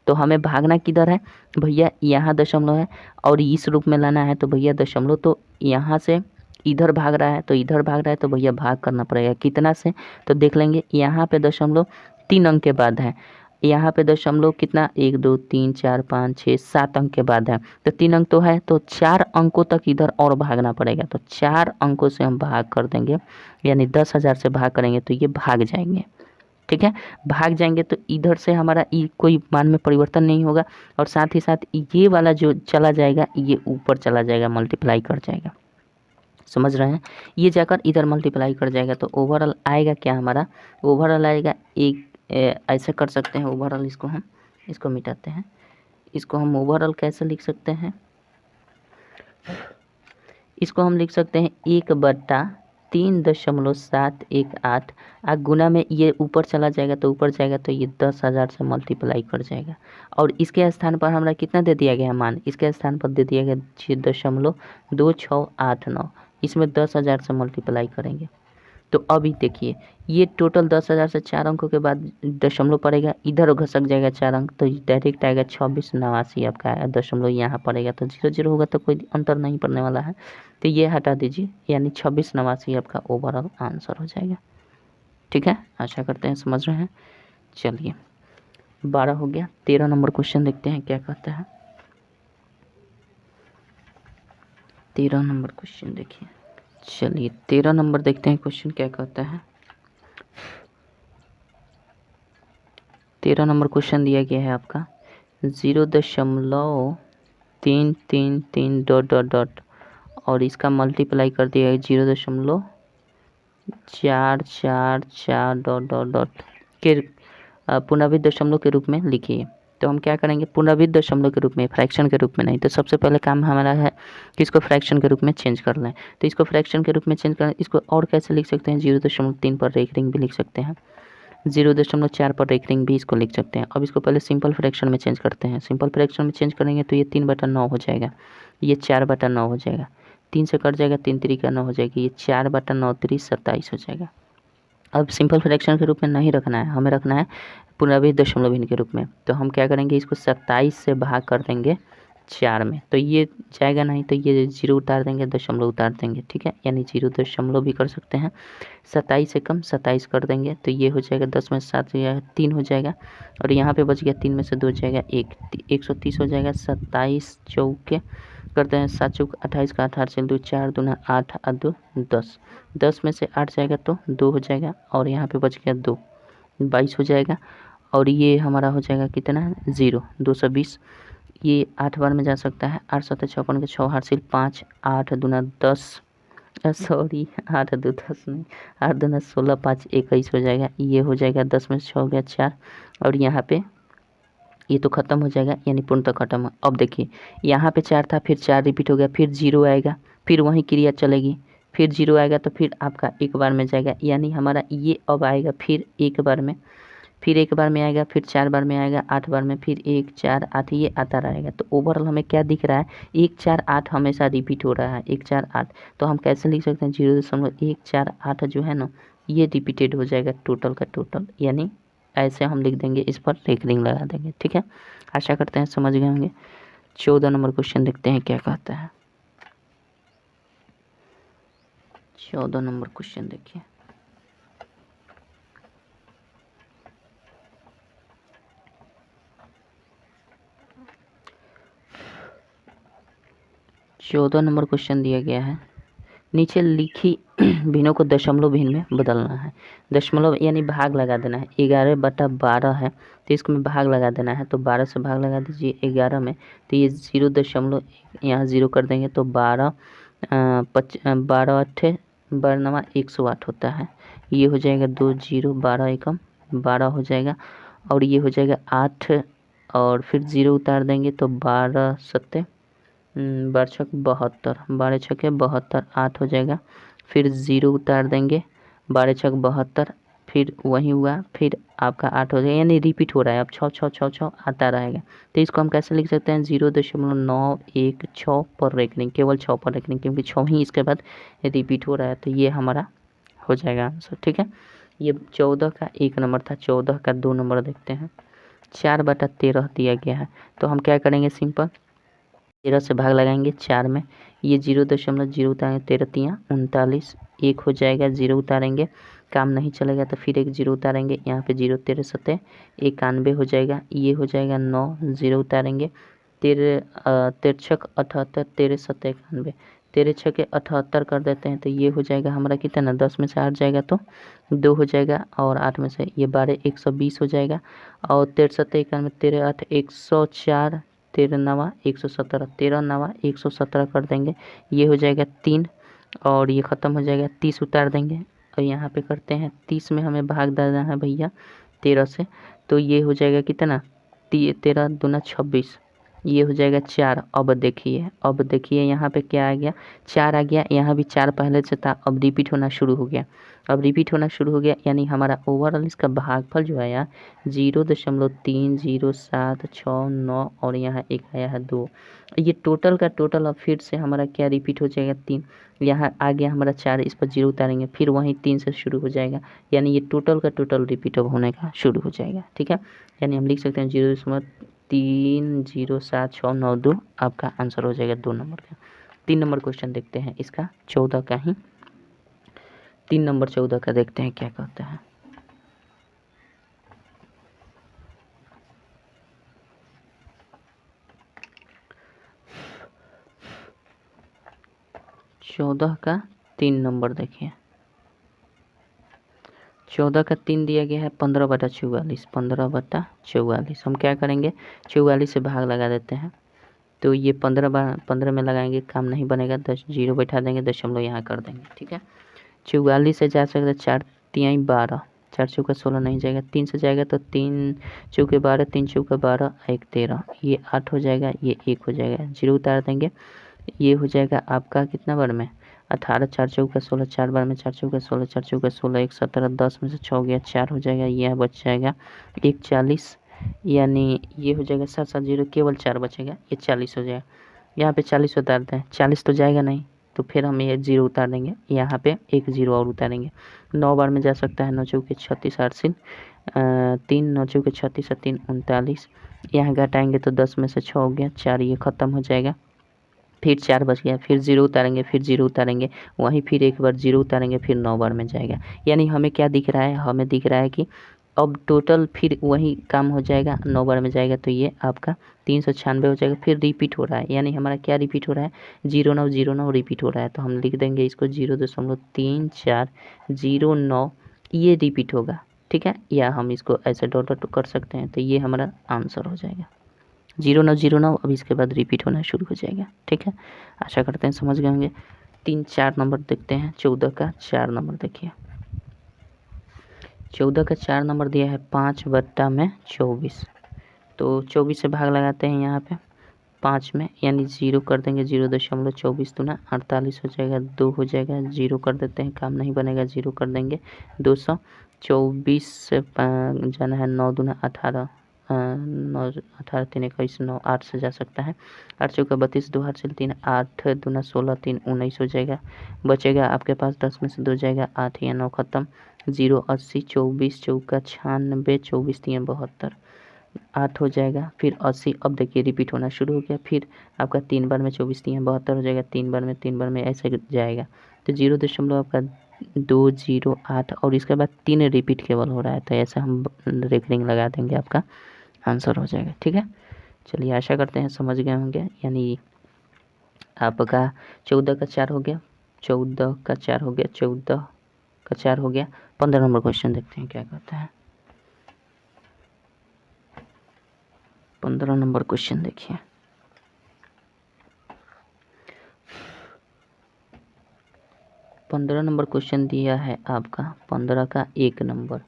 तो हमें भागना किधर है भैया, यहाँ दशमलव है, और इस रूप में लाना है तो भैया दशमलव तो यहाँ से इधर भाग रहा है, तो इधर भाग रहा है, तो भैया भाग करना पड़ेगा कितना से, तो देख लेंगे यहाँ पे दशमलव 3 अंक के बाद है, यहाँ पे दशमलव कितना 1 2 3 4 5 6 7 अंक के बाद है, तो 3 अंक तो है, तो 4 अंकों तक इधर और भागना पड़ेगा, तो 4 अंकों से हम भाग कर देंगे, यानी 10,000 से भाग करेंगे तो ये भाग जाएंगे, ठीक है। भाग जाएंगे तो इधर से हमारा कोई मान में परिवर्तन नहीं होगा, और साथ ही साथ ये वाला जो चला जाएगा ये ऊपर चला जाएगा, मल्टीप्लाई कर जाएगा, समझ रहे हैं, ये जाकर इधर मल्टीप्लाई कर जाएगा, तो ओवरऑल आएगा क्या हमारा, ओवरऑल आएगा एक, ऐसे कर सकते हैं ओवरऑल, इसको मिटाते हैं, इसको हम ओवरऑल कैसे लिख सकते हैं, इसको हम लिख सकते हैं 1/3.718, गुना में ये ऊपर चला जाएगा तो ऊपर जाएगा, तो ये 10,000 से मल्टीप्लाई कर जाएगा, और इसके स्थान पर हमारा कितना दे दिया गया मान, इसके स्थान पर दे दिया गया 0.2689, इसमें 10,000 से मल्टीप्लाई करेंगे, तो अभी देखिए ये टोटल 10,000 से 4 अंकों के बाद दशमलव पड़ेगा, इधर घसक जाएगा 4 अंक, तो डायरेक्ट आएगा 2689 आपका आएगा, दशमलव यहाँ पड़ेगा, तो 0 0 होगा तो कोई अंतर नहीं पड़ने वाला है, तो ये हटा दीजिए, यानी 2689 आपका ओवरऑल आंसर हो जाएगा। ठीक है, आशा करते हैं समझ रहे हैं। चलिए 12 हो गया। 13 नंबर क्वेश्चन देखते हैं क्या कहता है। 13 नंबर क्वेश्चन देखिए। चलिए 13 नंबर देखते हैं क्वेश्चन क्या कहता है। 13 नंबर क्वेश्चन दिया गया है आपका 0.333 डॉट डॉट डॉट और इसका मल्टीप्लाई कर दिया है 0.444 डॉट डॉट डॉट के पुनर्वित दशमलव के रूप में लिखिए। तो हम क्या करेंगे, पुनर्वित दशमलव के रूप में, फ्रैक्शन के रूप में नहीं। तो सबसे पहले काम हमारा है कि इसको फ्रैक्शन के रूप में चेंज कर लें। तो इसको फ्रैक्शन के रूप में चेंज करें, इसको और कैसे लिख सकते हैं, 0.3 पर रेकरिंग भी लिख सकते हैं, 0.4 पर रेकरिंग भी इसको लिख सकते हैं। अब इसको पहले सिंपल फ्रैक्शन में चेंज करते हैं। सिंपल फ्रैक्शन में चेंज करेंगे तो ये 3/9 हो जाएगा, ये 4/9 हो जाएगा, 3 से कट जाएगा, 3 3 9 हो जाएगी, ये 4/9 3 27 हो जाएगा। अब सिंपल फ्रैक्शन के रूप में नहीं रखना है, हमें रखना है पुनर्वित दशमलव भिन्न के रूप में। तो हम क्या करेंगे, इसको 27 से भाग कर देंगे 4 में, तो ये जाएगा नहीं, तो ये 0 उतार देंगे, दशमलव उतार देंगे, ठीक है, यानी 0 भी कर सकते हैं। 27 से कम 27 कर देंगे तो ये हो जाएगा 10 में 7 हो जाएगा 3 हो जाएगा, और यहाँ पे बच गया 3 में से 2 जाएगा 1, 130 हो जाएगा। 27 चौके करते हैं, 7 चौक 28 का 8 से 2 4 दूना 8 और 2 10, 10 में से 8 जाएगा तो 2 हो जाएगा, और यहाँ पे बच गया 2, 22 हो जाएगा। और ये हमारा हो जाएगा कितना, 0, 220, ये 8 बार में जा सकता है, 8 7 56 के 6 हासिल 5, 8 दूना 10, सॉरी 8 2 10 नहीं, 8 दूना 16, 5 21 हो जाएगा, ये हो जाएगा 10 में से 6 हो गया 4, और यहाँ पे ये तो ख़त्म हो जाएगा, यानी पूर्णतः खत्म। अब देखिए यहाँ पे 4 था, फिर 4 रिपीट हो गया, फिर 0 आएगा, फिर वही क्रिया चलेगी, फिर 0 आएगा तो फिर आपका एक बार में जाएगा, यानी हमारा ये अब आएगा फिर एक बार में, फिर एक बार में आएगा, फिर 4 बार में आएगा, 8 बार में, फिर 1 4 8 ये आता रहेगा। तो ओवरऑल हमें क्या दिख रहा है, 1 4 8 हमेशा रिपीट हो रहा है, 1 4 8। तो हम कैसे लिख सकते हैं, 0.148 जो है ना, ये रिपीटेड हो जाएगा टोटल का टोटल, यानी ऐसे हम लिख देंगे, इस पर रेकरिंग लगा देंगे, ठीक है। आशा करते हैं समझ गए होंगे। 14 नंबर क्वेश्चन देखते हैं क्या कहता है। 14 नंबर क्वेश्चन देखिए। चौदह नंबर क्वेश्चन दिया गया है, नीचे लिखी भिन्नों को दशमलव भिन्न में बदलना है। दशमलव यानी भाग लगा देना है, 11/12 है तो इसको में भाग लगा देना है, तो 12 से भाग लगा दीजिए 11 में, तो ये 0.1 यहाँ 0 कर देंगे तो 12 12 8 12 108 होता है, ये हो जाएगा 2 0, 12 एकम 12 हो जाएगा, और ये हो जाएगा 8, और फिर 0 उतार देंगे तो 12 7 12 छक 72, 12 छके 72, 8 हो जाएगा, फिर 0 उतार देंगे, 12 छक 72, फिर वही हुआ, फिर आपका 8 हो जाएगा, यानी रिपीट हो रहा है, अब 6 6 6 6 आता रहेगा। तो इसको हम कैसे लिख सकते हैं, 0.916 पर रेकरिंग, केवल 6 पर रेकरिंग, क्योंकि 6 ही इसके बाद रिपीट हो रहा है, तो ये हमारा हो जाएगा आंसर, ठीक है। ये 14 का 1 नंबर था। 14 का 2 नंबर देखते हैं। 4/13 दिया गया है, तो हम क्या करेंगे, सिंपल 13 से भाग लगाएंगे 4 में, ये 0.0 उतारेंगे, 13 3 39, 1 हो जाएगा, 0 उतारेंगे, काम नहीं चलेगा तो फिर एक 0 उतारेंगे, यहाँ पे 0 13 7 91 हो जाएगा, ये हो जाएगा 9, 0 उतारेंगे, 13 छक 78, 13 7 91, 13 छके 78 कर देते हैं, तो ये हो जाएगा हमारा कितना, 10 में से 8 जाएगा तो 2 हो जाएगा, और 8 में से ये 12 120 हो जाएगा, और 13 7 91, 13 8 104, 13 9 117, 13 9 117 कर देंगे, ये हो जाएगा 3, और ये ख़त्म हो जाएगा, 30 उतार देंगे, और यहाँ पे करते हैं 30 में हमें भाग देना है भैया 13 से, तो ये हो जाएगा कितना, 13 दूना 26, ये हो जाएगा 4। अब देखिए यहाँ पे क्या आ गया, 4 आ गया, यहाँ भी 4 पहले से था, अब रिपीट होना शुरू हो गया, यानी हमारा ओवरऑल इसका भागफल जो आया 0.307669, और यहाँ एक आया है 2, ये टोटल का टोटल। अब फिर से हमारा क्या रिपीट हो जाएगा, 3, यहाँ आ गया हमारा 4, इस पर 0 उतारेंगे, फिर वहीं 3 से शुरू हो जाएगा, यानी ये टोटल का टोटल रिपीट अब होने का शुरू हो जाएगा, ठीक है। यानी हम लिख सकते हैं 0.307692 आपका आंसर हो जाएगा 2 नंबर का। 3 नंबर क्वेश्चन देखते हैं इसका, 14 का ही 3 नंबर 14 का देखते हैं क्या कहता है। 14 का 3 नंबर देखिए, 14 का 3 दिया गया है 15/44, 15/44। हम क्या करेंगे, 44 से भाग लगा देते हैं, तो ये 15 में लगाएंगे, काम नहीं बनेगा, 10 जीरो बैठा देंगे, दशमलव यहाँ कर देंगे, ठीक है। 44 से जा सकता है 4 तिहाई 12, 4 चौका 16 नहीं जाएगा, 3 से जाएगा तो 3 चौके 12, 3 चौका 12, 1 13, ये 8 हो जाएगा, ये 1 हो जाएगा, जीरो उतार देंगे, ये हो जाएगा आपका कितना बार में 18, 4 चौका 16, 4 बार में 4 चौका 16, 4 चौका 16, 1 17, 10 में से 6 गया 4 हो जाएगा, यह बच जाएगा 1 40, यानी ये हो जाएगा 7 7 जीरो, केवल 4 बचेगा, ये 40 हो जाएगा। यहाँ पे 40 उतारते हैं, 40 तो जाएगा नहीं, तो फिर हम ये जीरो उतार देंगे, यहाँ पे एक जीरो और उतारेंगे। 9 बार में जा सकता है, 9 चौके 36, 8 सिल 3, 9 चौके 36 3 39, यहाँ घटाएंगे तो 10 में से 6 हो गया, 4 ये ख़त्म हो जाएगा, फिर 4 बच गया, फिर जीरो उतारेंगे, फिर जीरो उतारेंगे, वहीं फिर एक बार जीरो उतारेंगे, फिर 9 बार में जाएगा। यानी हमें क्या दिख रहा है, हमें दिख रहा है कि अब टोटल फिर वही काम हो जाएगा, 9 बार में जाएगा तो ये आपका 396 हो जाएगा, फिर रिपीट हो रहा है, यानी हमारा क्या रिपीट हो रहा है, 0909 रिपीट हो रहा है, तो हम लिख देंगे इसको 0.3409 ये रिपीट होगा, ठीक है, या हम इसको ऐसे डॉट डॉट कर सकते हैं, तो ये हमारा आंसर हो जाएगा 0909। अब इसके बाद रिपीट होना शुरू हो जाएगा, ठीक है। आशा करते हैं समझ गए होंगे। 3 4 नंबर देखते हैं, 14 का 4 नंबर देखिए, 14 का 4 नंबर दिया है 5/24, तो 24 से भाग लगाते हैं यहाँ पे 5 में, यानी जीरो कर देंगे, 0.24 दूना 48 हो जाएगा, 2 हो जाएगा, जीरो कर देते हैं, काम नहीं बनेगा, जीरो कर देंगे, 224 से जाना है, 9 दूना 18, 9 18 3 21 9, 8 से जा सकता है, 8 चौका 32, 2 8 से 3, 8 दूना 16 3 19 हो जाएगा, बचेगा आपके पास 10 में से 2 जाएगा, 8 या 9 खत्म, 0 80, 24 चौका 96, 24 3 72, 8 हो जाएगा, फिर 80। अब देखिए रिपीट होना शुरू हो गया, फिर आपका 3 बार में 24 3 72 हो जाएगा, 3 बार में ऐसे जाएगा, तो 0 आपका 208, और इसके बाद 3 रिपीट केवल हो रहा है, तो ऐसे हम रेकरिंग लगा देंगे, आपका आंसर हो जाएगा, ठीक है। चलिए आशा करते हैं समझ गए होंगे, यानी आपका 14 का 4 हो गया, 14 का 4 हो गया, 14 का 4 हो गया। 15 नंबर क्वेश्चन देखते हैं क्या कहता है। 15 नंबर क्वेश्चन देखिए, 15 नंबर क्वेश्चन दिया है आपका 15 का 1 नंबर,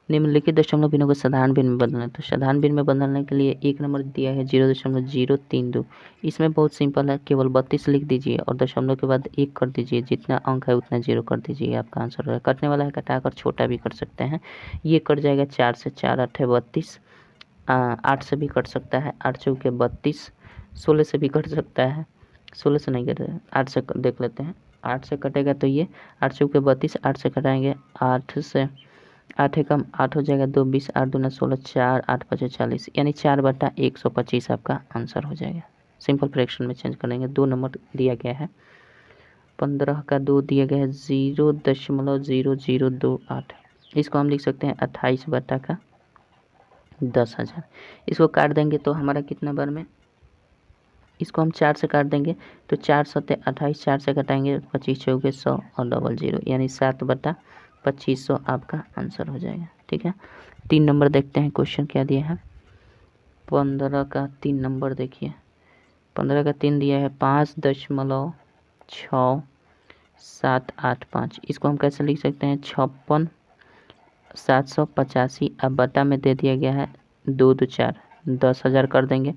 निम्नलिखित दशमलव भिन्नों को साधारण भिन्न में बदलना है। तो साधारण भिन्न में बदलने के लिए 1 नंबर दिया है 0.032, इसमें बहुत सिंपल है, केवल 32 लिख दीजिए और दशमलव के बाद 1 कर दीजिए, जितना अंक है उतना 0 कर दीजिए, आपका आंसर है। कटने वाला है, कटाकर छोटा भी कर सकते हैं, ये कट जाएगा 4 से, 4 8 है 32, 8 से भी कट सकता है, 8 चौके 32, 16 से भी कट सकता है, 16 से नहीं कटेगा, 8 से देख लेते हैं, 8 से कटेगा तो ये 8 चौके 32, 8 से कटाएंगे, 8 से 8 है कम, 8 हो जाएगा, 2 20, 8 दूना 16, 4 8 5 40, यानी 4/125 आपका आंसर हो जाएगा। सिंपल फ्रैक्शन में चेंज करेंगे। 2 नंबर दिया गया है, 15 का 2 दिया गया है 0.0028, इसको हम लिख सकते हैं 28/10,000। इसको काट देंगे तो हमारा कितना बार में, इसको हम 4 से काट देंगे तो 4 7 28, 4 से कटाएंगे 25 चौके 100 और डबल 0, यानी 7/2500 आपका आंसर हो जाएगा, ठीक है। 3 नंबर देखते हैं, क्वेश्चन क्या दिया है। 15 का 3 नंबर देखिए, 15 का 3 दिया है 5.6785, इसको हम कैसे लिख सकते हैं, 56,785, अब बटा में दे दिया गया है 2 2 4, 10,000 कर देंगे।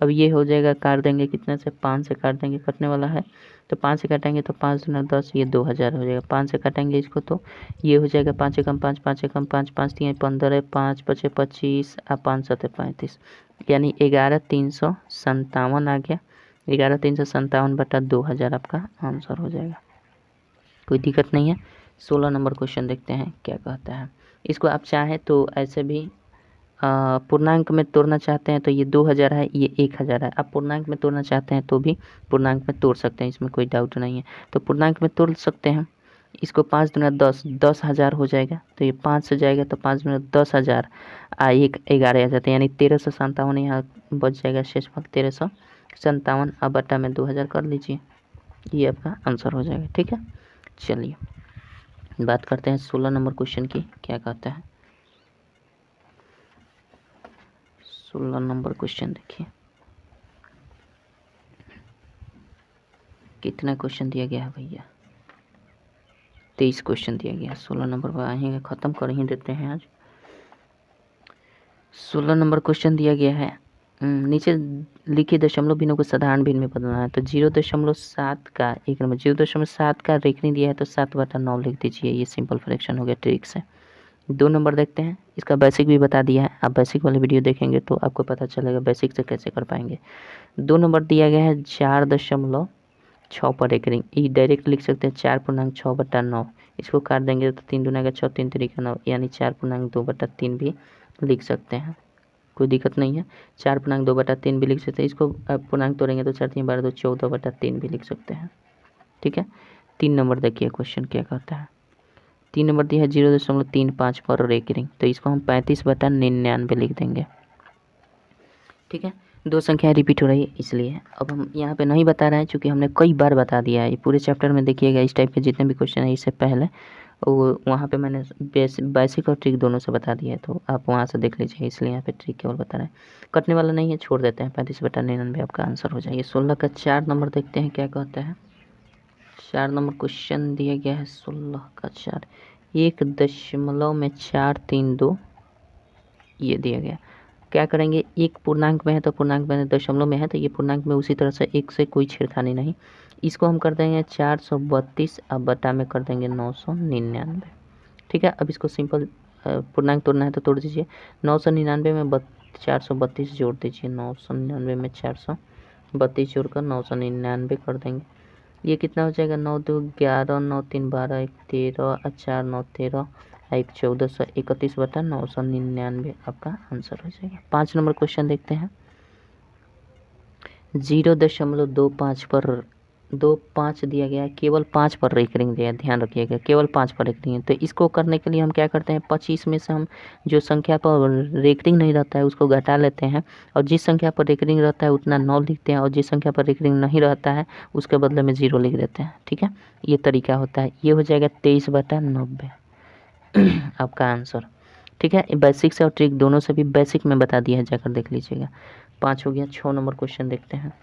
अब ये हो जाएगा, काट देंगे कितने से, 5 से काट देंगे, कटने वाला है तो 5 से काटेंगे तो 5 दूना 10, ये 2,000 हो जाएगा। 5 से काटेंगे इसको तो ये हो जाएगा 5 एकम 5, 5 एकम 5, 5 3 15, 5 5 25 और 5 7 35, यानी 11,357 आ गया। 11,357/2000 आपका आंसर हो जाएगा, कोई दिक्कत नहीं है। 16 नंबर क्वेश्चन देखते हैं क्या कहता है। इसको आप चाहें तो ऐसे भी पूर्णांक में तोड़ना चाहते हैं तो ये 2000 है, ये 1000 है। आप पूर्णांक में तोड़ना चाहते हैं तो भी पूर्णांक में तोड़ सकते हैं, इसमें कोई डाउट नहीं है। तो पूर्णांक में तोड़ सकते हैं, इसको 5 दूना 10, 10,000 हो जाएगा, तो ये 5 से जाएगा तो 5 दूना 10,000, 11 आ जाते हैं, यानी 1357 यहाँ बच जाएगा, शेषफल 1357। अब बटा में 2000 कर लीजिए, ये आपका आंसर हो जाएगा। ठीक है, चलिए बात करते हैं 16 नंबर क्वेश्चन की। क्या कहता है 16 नंबर क्वेश्चन? देखिए कितना क्वेश्चन दिया गया है भैया, 23 क्वेश्चन दिया गया है। 16 नंबर पर आएंगे, ख़त्म कर ही देते हैं आज। 16 नंबर क्वेश्चन दिया गया है, नीचे लिखिए दशमलव भिन्नों को साधारण भिन्न में बदलना है। तो 0.7 का एक नंबर 0.7 का रेखनी दिया है तो 7/9 लिख दीजिए। ये सिंपल फ्रैक्शन हो गया, ट्रिक से। 2 नंबर देखते हैं, इसका बेसिक भी बता दिया है। आप बेसिक वाली वीडियो देखेंगे तो आपको पता चलेगा बेसिक से कैसे कर पाएंगे। 2 नंबर दिया गया है 4.6 पर एक रिंग, ये डायरेक्ट लिख सकते हैं 4.6/9। इसको काट देंगे तो 3 दूना का 6, 3 3 का 9, यानी 4.2/3 भी लिख सकते हैं, कोई दिक्कत नहीं है। 4.2/3 भी लिख सकते हैं। इसको पूर्णांक तोड़ेंगे तो 4 3 12 2 14/3 भी लिख सकते हैं। ठीक है, 3 नंबर देखिए क्वेश्चन क्या कहता है। 3 नंबर दिया है 0.35 पर एक रिंग, तो इसको हम 35/99 लिख देंगे। ठीक है, 2 संख्याएं रिपीट हो रही है इसलिए अब हम यहाँ पे नहीं बता रहे हैं, क्योंकि हमने कई बार बता दिया है। ये पूरे चैप्टर में देखिएगा इस टाइप के जितने भी क्वेश्चन है इससे पहले वो वहाँ पे मैंने बेसिक और ट्रिक दोनों से बता दिया है, तो आप वहाँ से देख लीजिए, इसलिए यहाँ पे ट्रिक केवल बता रहे हैं। कटने वाला नहीं है, छोड़ देते हैं। 35/99 आपका आंसर हो जाएगा। 16 का 4 नंबर देखते हैं क्या कहता है। 4 नंबर क्वेश्चन दिया गया है 16 का 4, 1.432 ये दिया गया। क्या करेंगे, एक पूर्णांक में है तो पूर्णांक में, दशमलव में है तो ये पूर्णांक में उसी तरह से एक से कोई छेड़खानी नहीं। इसको हम कर देंगे 432, अब बटा में कर देंगे 999। ठीक है, अब इसको सिंपल पूर्णांक तोड़ना है तो तोड़ दीजिए। 999 में 432 जोड़ दीजिए। 999 में 432 जोड़कर 999 कर देंगे। ये कितना हो जाएगा, 9 2 11, 9 3 12, 1 13, 4 9 13, 1 1431/999 आपका आंसर हो जाएगा। 5 नंबर क्वेश्चन देखते हैं। 0.25 पर 25 दिया गया है, केवल 5 पर एक रिंग दिया है, ध्यान रखिएगा केवल 5 पर एक रिंग है। तो इसको करने के लिए हम क्या करते हैं, 25 में से हम जो संख्या पर रेकरिंग नहीं रहता है उसको घटा लेते हैं, और जिस संख्या पर रेकरिंग रहता है उतना 9 लिखते हैं, और जिस संख्या पर रेकरिंग नहीं रहता है उसके बदले में 0 लिख देते हैं। ठीक है, ये तरीका होता है। ये हो जाएगा 23/90 आपका आंसर। ठीक है, बेसिक से और ट्रिक दोनों से भी बेसिक में बता दिया है, जाकर देख लीजिएगा। 5 हो गया। 6 नंबर क्वेश्चन देखते हैं।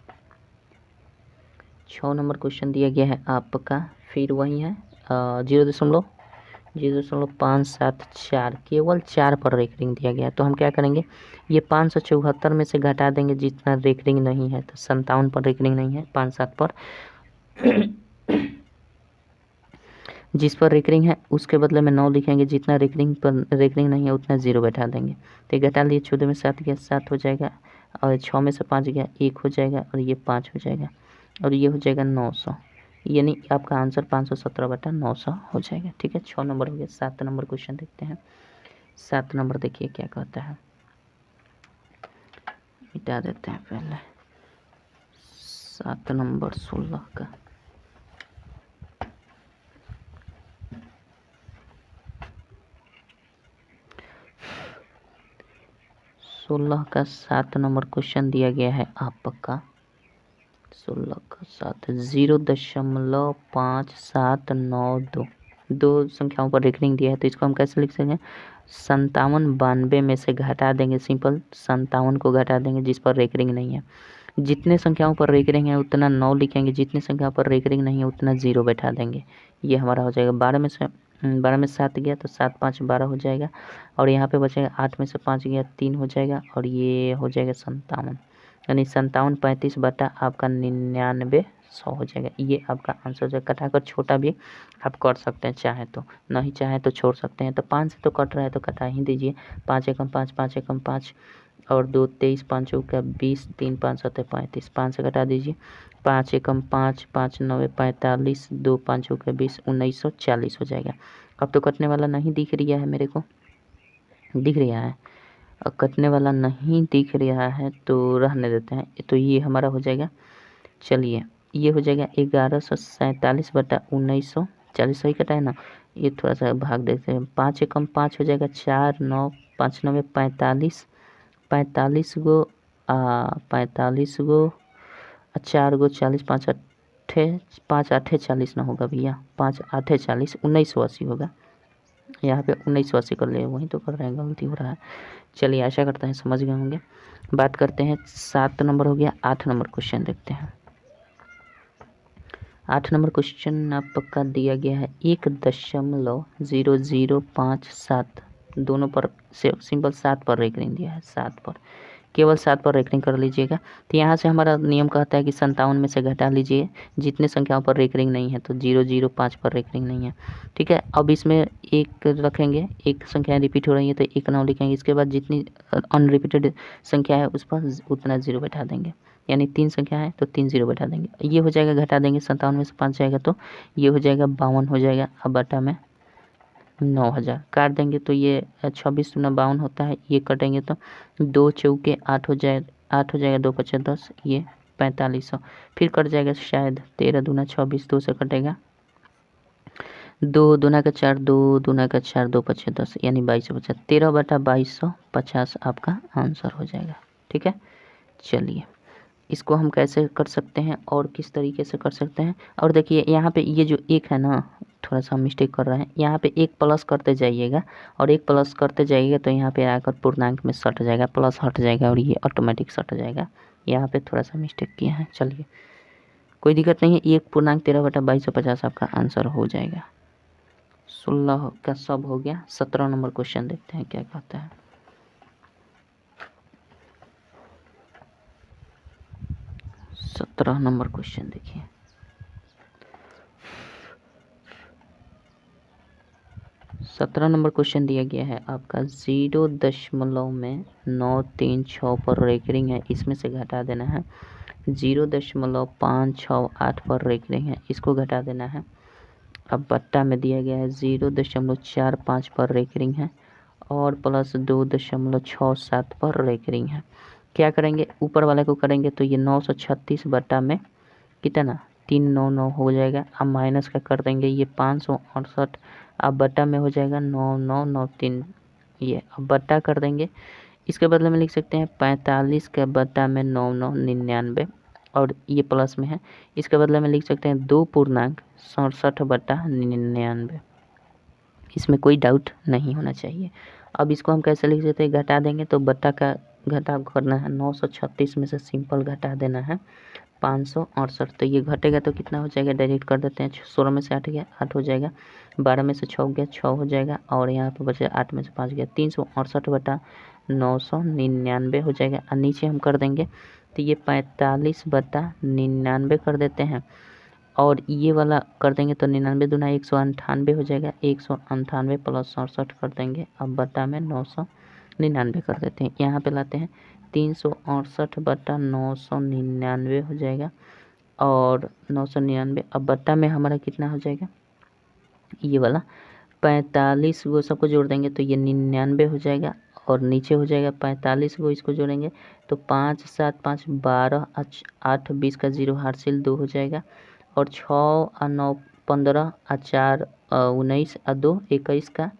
6 नंबर क्वेश्चन दिया गया है आपका, फिर वही है 0.0574, केवल 4 पर रेकरिंग दिया गया है। तो हम क्या करेंगे, ये 574 में से घटा देंगे जितना रेकरिंग नहीं है, तो 57 पर रेकरिंग नहीं है। 5 7 पर जिस पर रेकरिंग है उसके बदले में 9 लिखेंगे, जितना रेकरिंग पर रेकरिंग नहीं है उतना 0 बैठा देंगे। तो घटा लिए, 14 में 7 गया 7 हो जाएगा, और 6 में से 5 गया 1 हो जाएगा, और ये 5 हो जाएगा, और ये हो जाएगा 900, यानी आपका आंसर 517/900 हो जाएगा। ठीक है, 6 नंबर हो गया। 7 नंबर क्वेश्चन देखते हैं। 7 नंबर देखिए क्या कहता है, मिटा देते हैं पहले। 7 नंबर 16 का, सोलह का 7 नंबर क्वेश्चन दिया गया है आपका। 16 का 7, 0.5792, दो संख्याओं पर रेकरिंग दिया है, तो इसको हम कैसे लिख सकते हैं, 57 में से घटा देंगे। सिंपल 57 को घटा देंगे जिस पर रेकरिंग नहीं है। जितने संख्याओं पर रेकरिंग है उतना 9 लिखेंगे, जितने संख्या पर रेकरिंग नहीं है उतना 0 बैठा देंगे। ये हमारा हो जाएगा। 12 में 7 गया तो 7 5 12 हो जाएगा, और यहाँ पे बचेगा 8 में से 5 गया 3 हो जाएगा, और ये हो जाएगा 57, यानी 57 35 बटा आपका 99 100 हो जाएगा। ये आपका आंसर जो कटाकर छोटा भी आप कर सकते हैं, चाहे तो, नहीं चाहे तो छोड़ सकते हैं। तो 5 से तो कट रहा है तो कटा ही दीजिए। 5 एकम 5, 5 एकम 5, और 2 23, 5 का 20, 3 5 7 35, 5 से घटा दीजिए। 5 एकम 5, 5 9 45, 2 5 का 20, 1940 हो जाएगा। अब तो कटने वाला नहीं दिख रहा है मेरे को, दिख रहा है, कटने वाला नहीं दिख रहा है तो रहने देते हैं। तो ये हमारा हो जाएगा, चलिए ये हो जाएगा 1147/1940, सही कटा है ना। ये थोड़ा सा भाग देते हैं। 5 एकम 5 हो जाएगा 4 9, 5 9 45, 45 गो 45 गो 4 गो 40, 5 पाँच आठे 40 ना होगा भैया, 5 आठे 40, 1980 होगा। यहाँ पे 1980 कर ले, वहीं तो कर रहे हैं, गलती हो रहा है। चलिए आशा करते हैं समझ गए होंगे। बात करते हैं 7 नंबर हो गया। 8 नंबर क्वेश्चन देखते हैं। 8 नंबर क्वेश्चन आपका दिया गया है 1.0057, दोनों पर सिंपल 7 पर रेकरिंग दिया है, 7 पर, केवल 7 पर रेकरिंग कर लीजिएगा। तो यहाँ से हमारा नियम कहता है कि 57 में से घटा लीजिए जितने संख्याओं पर रेकरिंग नहीं है, तो 005 पर रेकरिंग नहीं है, ठीक है। अब इसमें एक रखेंगे, एक संख्या रिपीट हो रही है तो एक 9 लिखेंगे, इसके बाद जितनी अनरिपीटेड संख्या है उस पर उतना 0 बैठा देंगे, यानी 3 संख्या है तो 3 0 बैठा देंगे। ये हो जाएगा, घटा देंगे 57 में से 5 जाएगा तो ये हो जाएगा 52 हो जाएगा। अब बटा में 9000 काट देंगे तो ये 26 दूना 52 होता है, ये कटेंगे तो 2 चौके 8 हो जाएगा, 8 हो जाएगा, 2 पचे 10, ये 4500। फिर कट जाएगा शायद 13 दूना 26, 2 से कटेगा, 2 दूना का 4, 2 दूना का 4, 2 पचे 10, यानी 2250, 13 बटा 2250 आपका आंसर हो जाएगा, ठीक है। चलिए इसको हम कैसे कर सकते हैं और किस तरीके से कर सकते हैं, और देखिए यहाँ पे ये जो एक है ना, थोड़ा सा मिस्टेक कर रहे हैं, यहाँ पे एक प्लस करते जाइएगा, और एक प्लस करते जाइएगा तो यहाँ पे आकर पूर्णांक में सट जाएगा, प्लस हट जाएगा और ये ऑटोमेटिक सट जाएगा। यहाँ पे थोड़ा सा मिस्टेक किया है, चलिए कोई दिक्कत नहीं है। एक पूर्णांक 13 बटा 2250 आपका आंसर हो जाएगा। 16 का सब हो गया। 17 नंबर क्वेश्चन देखते हैं क्या कहता है। 17 नंबर क्वेश्चन देखिए। सत्रह नंबर क्वेश्चन दिया गया है आपका 0.936 पर रेकरिंग है, इसमें से घटा देना है। 0.568 पर रेकरिंग है, इसको घटा देना है। अब बट्टा में दिया गया है 0.45 पर रेकरिंग है और प्लस 2.67 पर रेकरिंग है। क्या करेंगे, ऊपर वाले को करेंगे तो ये 936 बट्टा में कितना 399 हो जाएगा। अब माइनस का कर देंगे, ये 568, अब बट्टा में हो जाएगा 9993, ये अब बट्टा कर देंगे। इसके बदले में लिख सकते हैं 45 के बट्टा में 9999, और ये प्लस में है, इसके बदले में लिख सकते हैं 2.67 बट्टा 99। इसमें कोई डाउट नहीं होना चाहिए। अब इसको हम कैसे लिख सकते हैं, घटा देंगे तो बट्टा का घटा करना है, 936 में से सिंपल घटा देना है 568, तो ये घटेगा तो कितना हो जाएगा, डायरेक्ट कर देते हैं। 16 में से 8 गया 8 हो जाएगा, 12 में से 6 गया 6 हो जाएगा, और यहाँ पर बचे 8 में से 5 गया 368 बटा 999 हो जाएगा। और नीचे हम कर देंगे तो ये 45 बटा 99 कर देते हैं, और ये वाला कर देंगे तो 99 दूना 198 हो जाएगा, 198 प्लस 67 कर देंगे, अब बटा में 999 कर देते हैं। यहाँ पे लाते हैं 368 बटा 999 हो जाएगा, और 999 अब बट्टा में हमारा कितना हो जाएगा, ये वाला 45 वो सबको जोड़ देंगे तो ये 99 हो जाएगा, और नीचे हो जाएगा 45 को इसको जोड़ेंगे तो 5 7 5 12 8 20 का 0 हासिल 2 हो जाएगा, और 6 और 9 15 और 4 19 और 2 21 का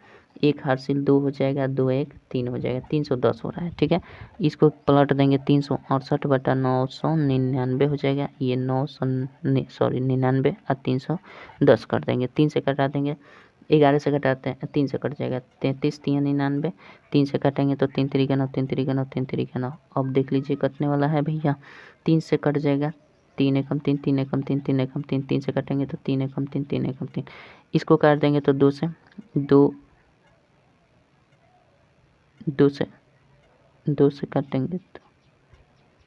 1 हासिल 2 हो जाएगा, 2 1 3 हो जाएगा, 310 हो रहा है, ठीक है। इसको पलट देंगे 368 बटा 999 हो जाएगा, ये 99 और 310 कर देंगे, 3 से कटा देंगे, 11 से घटाते हैं 3 से कट जाएगा, 33 3 99, 3 से काटेंगे तो 3 3 9 3 3 9 3 3 9। अब देख लीजिए कटने वाला है भैया, 3 से कट जाएगा, 3 एकम 3 3 एकम 3 3 एकम 3, 3 से काटेंगे तो 3 एकम 3 3 एकम 3, इसको काट देंगे तो 2 से 2 से काटेंगे तो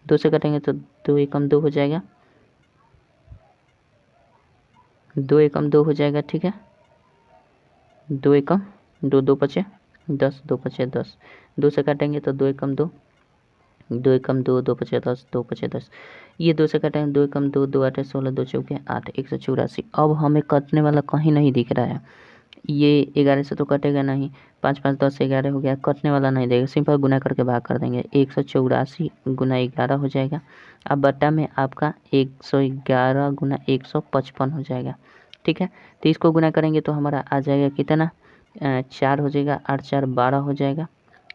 2 से काटेंगे तो 2 एकम 2 हो जाएगा, 2 एकम 2 हो जाएगा, ठीक है। 2 एकम 2 2 पचे 10 2 पचे 10, 2 से काटेंगे तो 2 एकम 2 2 एकम 2 2 पचे 10 2 पचे 10, ये 2 से काटेंगे 2 एकम 2 2 8 16 2 चौके 8 184। अब हमें कटने वाला कहीं नहीं दिख रहा है, ये 11 से तो कटेगा नहीं, 5 5 10 11 हो गया, कटने वाला नहीं देगा, सिंपल गुना करके भाग कर देंगे, 184 गुना 11 हो जाएगा। अब बट्टा में आपका 111 गुना 155 हो जाएगा, ठीक है। तो इसको गुना करेंगे तो हमारा आ जाएगा कितना, 4 हो जाएगा, 8 4 12 हो जाएगा,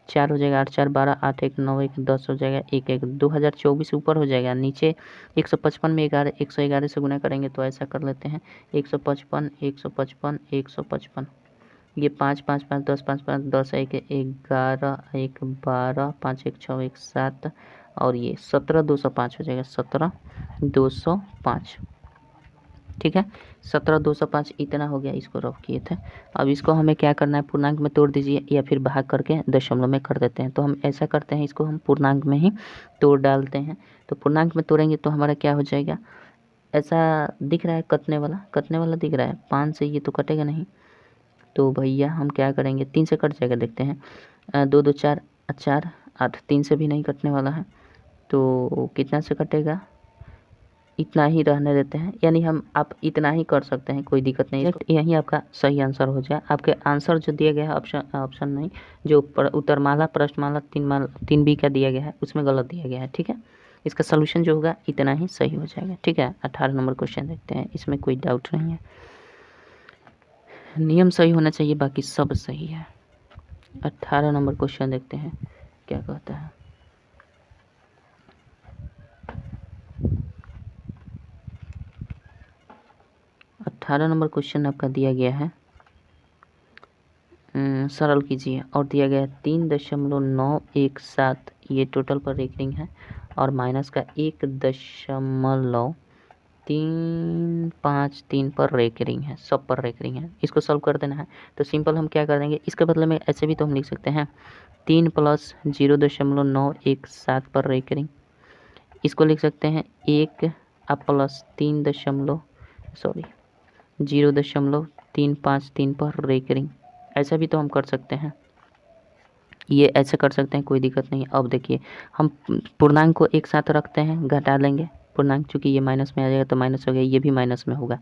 4 हो जाएगा, 8 4 12, 8 1 9 1 10 हो जाएगा, 1 1 2024 ऊपर हो जाएगा, नीचे 155 में 111 से गुना करेंगे तो ऐसा कर लेते हैं 155 155 155, ये 5 5 5 10 5 5 10 1 11 1 12 5 1 6 1 7 और ये 17 205 हो जाएगा, 17 205। ठीक है, 17 205 इतना हो गया, इसको रफ किए थे। अब इसको हमें क्या करना है, पूर्णांक में तोड़ दीजिए या फिर भाग करके दशमलव में कर देते हैं। तो हम ऐसा करते हैं, इसको हम पूर्णांक में ही तोड़ डालते हैं। तो पूर्णांक में तोड़ेंगे तो हमारा क्या हो जाएगा, ऐसा दिख रहा है कटने वाला दिख रहा है, 5 से ये तो कटेगा नहीं, तो भैया हम क्या करेंगे, 3 से कट जाएगा, देखते हैं 2 2 4 4 8, 3 से भी नहीं कटने वाला है, तो कितना से कटेगा, इतना ही रहने देते हैं, यानी आप इतना ही कर सकते हैं, कोई दिक्कत नहीं। यही आपका सही आंसर हो जाए। आपके आंसर जो दिया गया है ऑप्शन नहीं, जो उत्तरमाला प्रश्नमाला 3B का दिया गया है उसमें गलत दिया गया है। ठीक है, इसका सलूशन जो होगा इतना ही सही हो जाएगा। ठीक है, 18 नंबर क्वेश्चन देखते हैं, इसमें कोई डाउट नहीं है, नियम सही होना चाहिए, बाकी सब सही है। 18 नंबर क्वेश्चन देखते हैं क्या कहता है। 18 नंबर क्वेश्चन आपका दिया गया है, सरल कीजिए, और दिया गया है 3.917, ये टोटल पर रेकरिंग है, और माइनस का 1.353 पर रेकरिंग है, सब पर रेकरिंग है। इसको सॉल्व कर देना है, तो सिंपल हम क्या कर देंगे, इसके बदले में ऐसे भी तो हम लिख सकते हैं 3 + 0.917 पर रेकरिंग, इसको लिख सकते हैं 1 प्लस 0.353 पर रेकरिंग, ऐसा भी तो हम कर सकते हैं, ये ऐसे कर सकते हैं, कोई दिक्कत नहीं। अब देखिए, हम पूर्णांक को एक साथ रखते हैं, घटा लेंगे पूर्णांक, चूँकि ये माइनस में आ जाएगा तो माइनस हो गया, ये भी माइनस में होगा,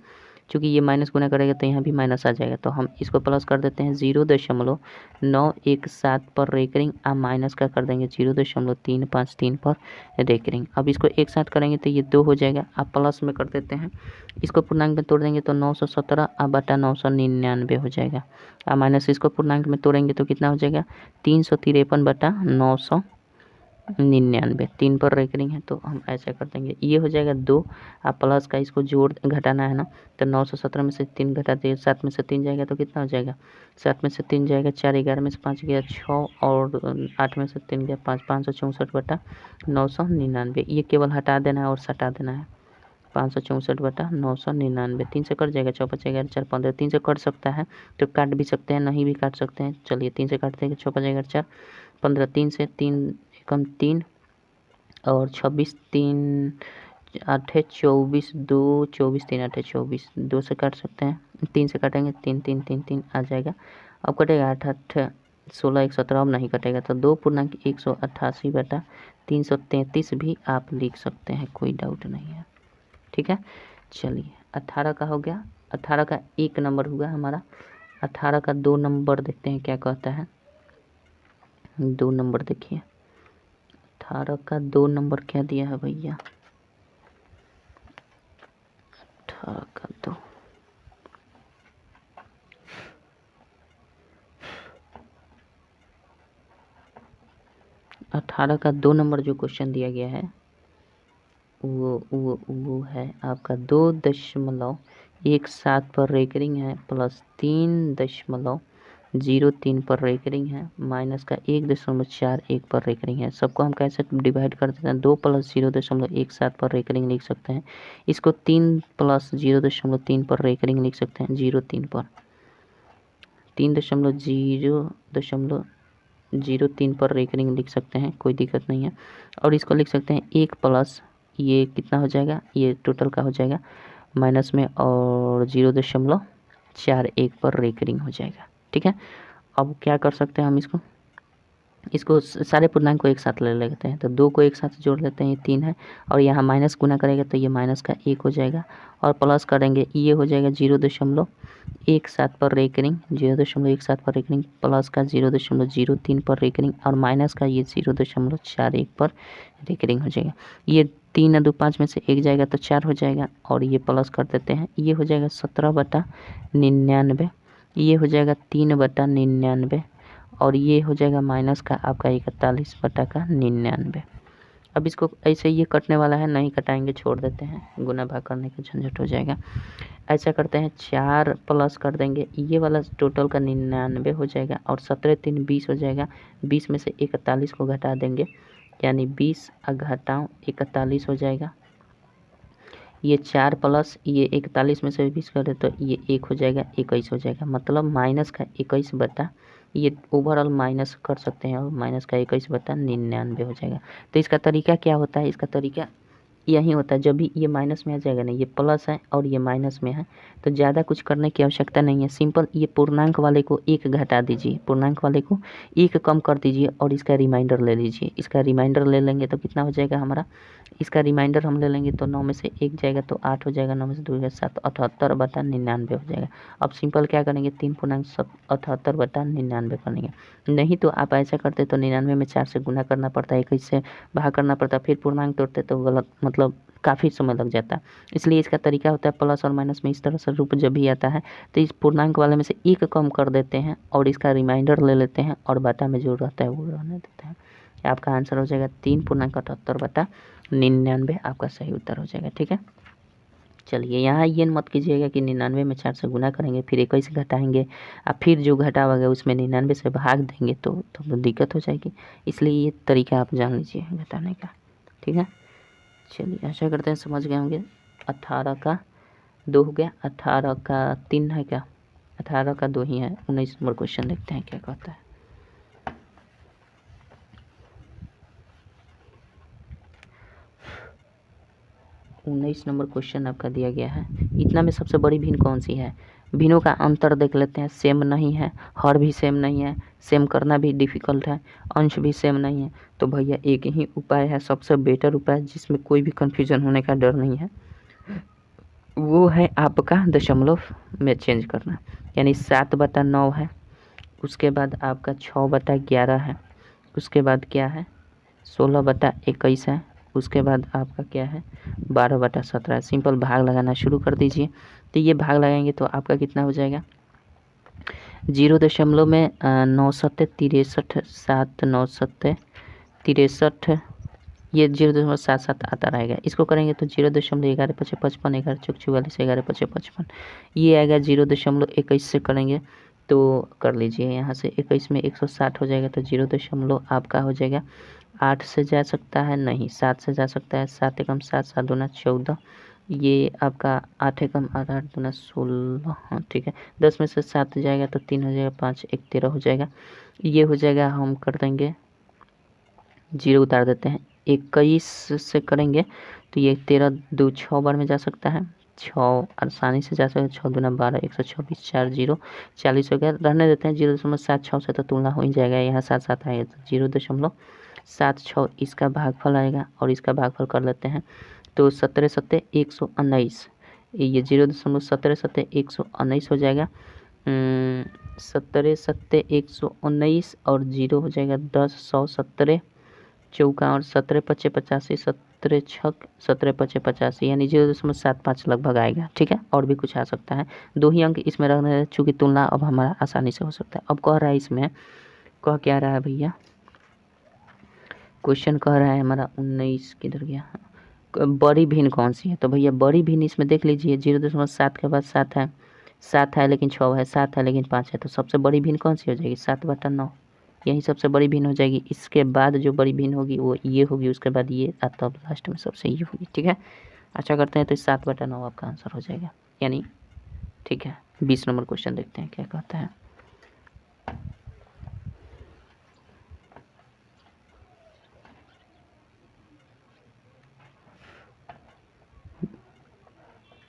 चूँकि ये माइनस गुना करेगा तो यहाँ भी माइनस आ जाएगा, तो हम इसको प्लस कर देते हैं 0.917 पर रेकरिंग, आप माइनस का कर देंगे 0.353 पर रेकरिंग। अब इसको एक साथ करेंगे तो ये 2 हो जाएगा, आप प्लस में कर देते हैं, इसको पूर्णांक में तोड़ देंगे तो 917 बटा 999 हो जाएगा, आप माइनस इसको पूर्णांक में तोड़ेंगे तो कितना हो जाएगा 353 बटा 999, 3 पर रेकरिंग है, तो हम ऐसा कर देंगे, ये हो जाएगा 2, आप प्लस का इसको जोड़ घटाना है ना, तो 917 में से 3 घटा दिए, 7 में से 3 जाएगा तो कितना हो जाएगा, 7 में से 3 जाएगा 4, 11 में से 5 गया 6, और 8 में से 3 गया 5, 564 बटा 999, ये केवल हटा देना है और सटा देना है, 564 बटा 999, 3 से कट जाएगा, 4 5 11 4 15, 3 से कट सकता है तो काट भी सकते हैं, नहीं भी काट सकते हैं, चलिए 3 से काट देंगे, 6 5 11 4 15, 3 से 3 कम 3 और 26 3 8 24 2 24 3 8 24, 2 से काट सकते हैं, 3 से काटेंगे 3 3 3 3 आ जाएगा, अब कटेगा 8 8 16 1 17, अब नहीं कटेगा, तो 2.188 बटा 333 भी आप लिख सकते हैं, कोई डाउट नहीं है। ठीक है, चलिए 18 का हो गया, 18 का 1 नंबर हुआ हमारा, 18 का 2 नंबर देखते हैं क्या कहता है। 2 नंबर देखिए, 18 का 2 नंबर क्या दिया है भैया, 18 का 2, अठारह का 2 नंबर जो क्वेश्चन दिया गया है वो है आपका 2.17 पर रेकरिंग है, प्लस 3.03 पर रेकरिंग है, माइनस का 1.41 पर रेकरिंग है। सबको हम कैसे डिवाइड कर देते हैं, 2 + 0.17 पर रेकरिंग लिख सकते हैं, इसको 3 + 0.3 पर रेकरिंग लिख सकते हैं, 0.3 पर 3.003 पर रेकरिंग लिख सकते हैं, कोई दिक्कत नहीं है। और इसको लिख सकते हैं 1 प्लस ये कितना हो जाएगा, ये टोटल का हो जाएगा माइनस में, और 0.41 पर रेकरिंग हो जाएगा। ठीक है, अब क्या कर सकते हैं हम, इसको सारे पूर्णांक को एक साथ ले लेते हैं, तो 2 को एक साथ जोड़ लेते हैं, ये 3 है, और यहाँ माइनस गुना करेगा तो ये माइनस का 1 हो जाएगा, और प्लस करेंगे ये हो जाएगा 0.17 पर रेकरिंग, 0.17 पर रेकरिंग, प्लस का 0.03 पर रेकरिंग, और माइनस का ये 0.41 पर रेकरिंग हो जाएगा। ये 3 और 2 5 में से 1 जाएगा तो 4 हो जाएगा, और ये प्लस कर देते हैं, ये हो जाएगा 17 बटा 99, ये हो जाएगा 3 बटा 99, और ये हो जाएगा माइनस का आपका 41/99। अब इसको ऐसे ये कटने वाला है, नहीं कटाएंगे, छोड़ देते हैं, गुना भाग करने का झंझट हो जाएगा। ऐसा करते हैं 4 प्लस कर देंगे, ये वाला टोटल का 99 हो जाएगा और 17 3 20 हो जाएगा। 20 में से 41 को घटा देंगे, यानी 20 घटाओ 41 हो जाएगा। ये 4 प्लस ये 41 में से 20 करें तो ये 1 हो जाएगा, 21 हो जाएगा। मतलब माइनस का 21 बटा, ये ओवरऑल माइनस कर सकते हैं और माइनस का 21/99 हो जाएगा। तो इसका तरीका क्या होता है? इसका तरीका यही होता है, जब भी ये माइनस में आ जाएगा ना, ये प्लस है और ये माइनस में है, तो ज़्यादा कुछ करने की आवश्यकता नहीं है। सिंपल ये पूर्णांक वाले को 1 घटा दीजिए, पूर्णांक वाले को 1 कम कर दीजिए और इसका रिमाइंडर ले लीजिए। इसका रिमाइंडर ले लेंगे तो कितना हो जाएगा हमारा? इसका रिमाइंडर हम ले लेंगे तो 9 में से 1 जाएगा तो 8 हो जाएगा, 9 में से 2 जाएगा 7, 78/99 हो जाएगा। अब सिंपल क्या करेंगे? 3 पूर्णांक 78/99 करेंगे। नहीं तो आप ऐसा करते तो 99 में 4 से गुना करना पड़ता है, 21 से भाग करना पड़ता, फिर पूर्णांक तोड़ते तो गलत, मतलब काफ़ी समय लग जाता है। इसलिए इसका तरीका होता है प्लस और माइनस में इस तरह से रूप जब भी आता है तो इस पूर्णांक वाले में से 1 कम कर देते हैं और इसका रिमाइंडर ले लेते हैं और बटा में जो रहता है वो रहने देते हैं। आपका आंसर हो जाएगा 3.78/99 आपका सही उत्तर हो जाएगा। ठीक है, चलिए यहाँ ये मत कीजिएगा कि 99 में 4 से गुना करेंगे फिर 21 घटाएंगे और फिर जो घटा होगा उसमें 99 से भाग देंगे तो दिक्कत हो जाएगी। इसलिए ये तरीका आप जान लीजिए घटाने का। ठीक है, चलिए आशा करते हैं समझ गए होंगे। 18 का 2 हो गया, 18 का 3 है क्या? 18 का 2 ही है। 19 नंबर क्वेश्चन देखते हैं क्या कहता है। 19 नंबर क्वेश्चन आपका दिया गया है। इतना में सबसे बड़ी भिन्न कौन सी है? भिन्नों का अंतर देख लेते हैं। सेम नहीं है, हर भी सेम नहीं है, सेम करना भी डिफ़िकल्ट है, अंश भी सेम नहीं है। तो भैया एक ही उपाय है, सबसे बेटर उपाय जिसमें कोई भी कन्फ्यूजन होने का डर नहीं है, वो है आपका दशमलव में चेंज करना। यानी 7/9 है, उसके बाद आपका 6/11 है, उसके बाद क्या है 16/21 है, उसके बाद आपका क्या है 12/17 है। सिंपल भाग लगाना शुरू कर दीजिए। तो ये भाग लगाएंगे तो आपका कितना हो जाएगा? 0 में 9 सत्ते 63, 7 9 सत्ते 63, ये 0.77 आता रहेगा। इसको करेंगे तो 0.1155, 11 चौक 44, 11 5 55, ये आएगा 0.21 से करेंगे तो कर लीजिए यहाँ से 21 में 160 हो जाएगा। तो 0. आपका हो जाएगा 8 से जा सकता है, नहीं 7 से जा सकता है। 7 एकम 7, 7 दूना 14, ये आपका 8 एकम 8, 8 दूना 16, हाँ ठीक है। 10 में से 7 जाएगा तो 3 हो जाएगा, 5 1 13 हो जाएगा। ये हो जाएगा, हम कर देंगे 0 उतार देते हैं। 21 से करेंगे तो ये 13 2 6 बार में जा सकता है, 6 आसानी से जा सकता है। 6 दूना 12, 126, 4 0 40 हो गया, रहने देते हैं। 0.76 से तो तुलना हो ही जाएगा, यहाँ 7 7 आएगा तो 0.76 इसका भागफल आएगा और इसका भागफल कर लेते हैं तो 17 सत्ते 119, ये 0.17 सत्ते 119 हो जाएगा। 17 सत्ते 119 और 0 हो जाएगा 10, 100 17 चौका और 17 पचे 85, 17 छक 17 पचे 85, यानी 0.75 लगभग आएगा। ठीक है, और भी कुछ आ सकता है। 2 ही अंक इसमें रखने, चूँकि तुलना अब हमारा आसानी से हो सकता है। अब कह रहा है इसमें, कह क्या रहा है भैया? क्वेश्चन कह रहा है हमारा 19 किधर गया, बड़ी भिन्न कौन सी है? तो भैया बड़ी भिन्न इसमें देख लीजिए, 0.7 के बाद 7 है, 7 है लेकिन 6 है, 7 है लेकिन 5 है, तो सबसे बड़ी भिन्न कौन सी हो जाएगी? 7/9, यही सबसे बड़ी भिन्न हो जाएगी। इसके बाद जो बड़ी भिन्न होगी वो ये होगी, उसके बाद ये, तब लास्ट में सबसे ये होगी। ठीक है, अच्छा करते हैं तो 7/9 आपका आंसर हो जाएगा, यानी ठीक है। 20 नंबर क्वेश्चन देखते हैं क्या कहता है।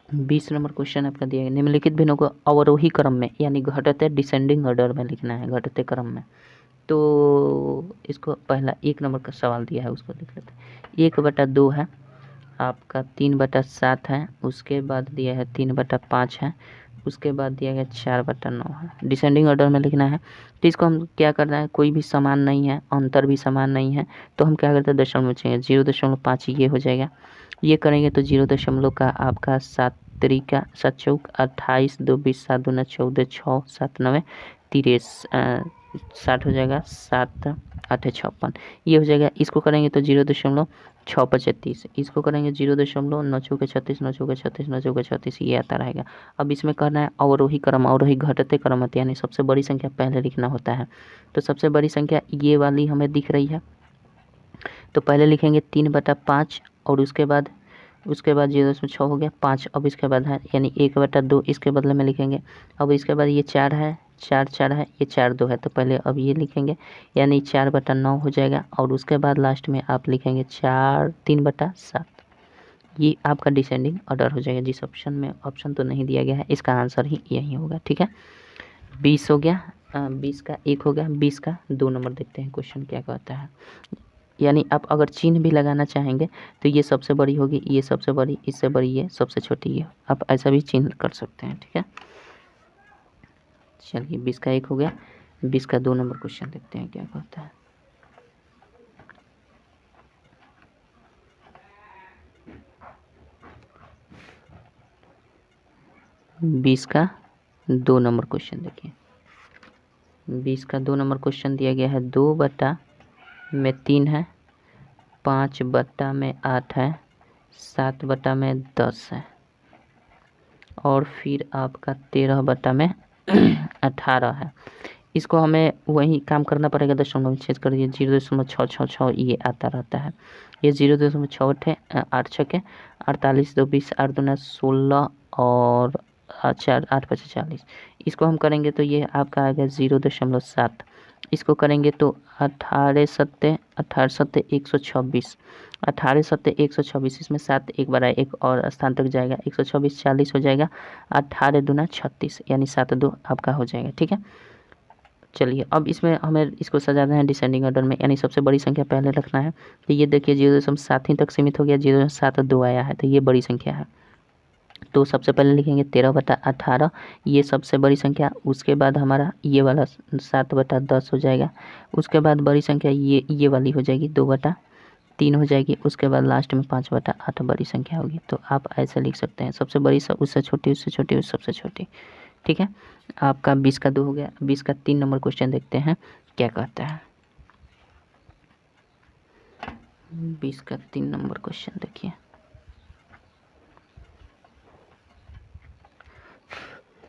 20 नंबर क्वेश्चन आपका दिया गया। निम्नलिखित भिन्नों को अवरोही क्रम में यानी घटते डिसेंडिंग ऑर्डर में लिखना है, घटते क्रम में। तो इसको पहला 1 नंबर का सवाल दिया है, उसको लिख लेते हैं। 1/2 है आपका, 3/7 है, उसके बाद दिया है 3/5 है, उसके बाद दिया गया 4/9 है। डिसेंडिंग ऑर्डर में लिखना है। तो इसको हम क्या करना है, कोई भी समान नहीं है, अंतर भी समान नहीं है, तो हम क्या करते हैं दशमलव चाहिए, 0.5 ये हो जाएगा। ये करेंगे तो 0 का आपका 7 तरीका 7 चौक 28, 2 20, 7 दूना 14, 6 7 9 30, 60 हो जाएगा, 7 8 56, ये हो जाएगा। इसको करेंगे तो 0.635, इसको करेंगे 0.9 36, 9 36, 9 36, ये आता रहेगा। अब इसमें करना है अवरोही क्रम, अवरोही घटते क्रमत, यानी सबसे बड़ी संख्या पहले लिखना होता है। तो सबसे बड़ी संख्या ये वाली हमें दिख रही है, तो पहले लिखेंगे 3/5 और उसके बाद 0.6 हो गया 5। अब इसके बाद है यानी 1/2 इसके बदले में लिखेंगे। अब इसके बाद ये 4 है, 4 है, ये 4 है, तो पहले अब ये लिखेंगे यानी 4/9 हो जाएगा। और उसके बाद लास्ट में आप लिखेंगे 3/7। ये आपका डिसेंडिंग ऑर्डर हो जाएगा। जिस ऑप्शन में ऑप्शन तो नहीं दिया गया है, इसका आंसर ही यही होगा। ठीक है, 20 हो गया, 20 का 1 हो गया, 20 का 2 नंबर देखते हैं क्वेश्चन क्या कहता है। यानी आप अगर चिन्ह भी लगाना चाहेंगे तो ये सबसे बड़ी होगी, ये सबसे बड़ी, इससे बड़ी ये, सबसे छोटी ये, आप ऐसा भी चिन्ह कर सकते हैं। ठीक है, चलिए 20 का 1 हो गया, 20 का 2 नंबर क्वेश्चन देखते हैं क्या कहता है। बीस का 2 नंबर क्वेश्चन देखिए, 20 का 2 नंबर क्वेश्चन दिया गया है 2/3 है, 5/8 है, 7/10 है, और फिर आपका 13/18 है। इसको हमें वही काम करना पड़ेगा, दशमलव छेद कर दिए, 0.666 ये आता रहता है। ये 0.6 8 छके 48, 2 20, 8 दूना 16 और 4 8 5 40। इसको हम करेंगे तो ये आपका आएगा 0.7। इसको करेंगे तो 18 सत्ते 126, 18 सत्ते 126, इसमें 7 एक बार आए, एक और स्थान तक जाएगा, 126 40 हो जाएगा, 18 दूना 36 यानी 7 2 आपका हो जाएगा। ठीक है, चलिए अब इसमें हमें इसको सजाना है डिसेंडिंग ऑर्डर में, यानी सबसे बड़ी संख्या पहले रखना है। तो ये देखिए 0.7 ही तक सीमित हो गया, 0.72 आया है, तो ये बड़ी संख्या है। तो सबसे पहले लिखेंगे 13/18, ये सबसे बड़ी संख्या। उसके बाद हमारा ये वाला 7/10 हो जाएगा। उसके बाद बड़ी संख्या ये वाली हो जाएगी 2/3 हो जाएगी। उसके बाद लास्ट में 5/8 बड़ी संख्या होगी। तो आप ऐसे लिख सकते हैं, सबसे बड़ी उससे छोटी, उससे छोटी, उससे सबसे छोटी। ठीक है, आपका 20 का 2 हो गया। 20 का 3 नंबर क्वेश्चन देखते हैं क्या कहता है। 20 का 3 नंबर क्वेश्चन देखिए,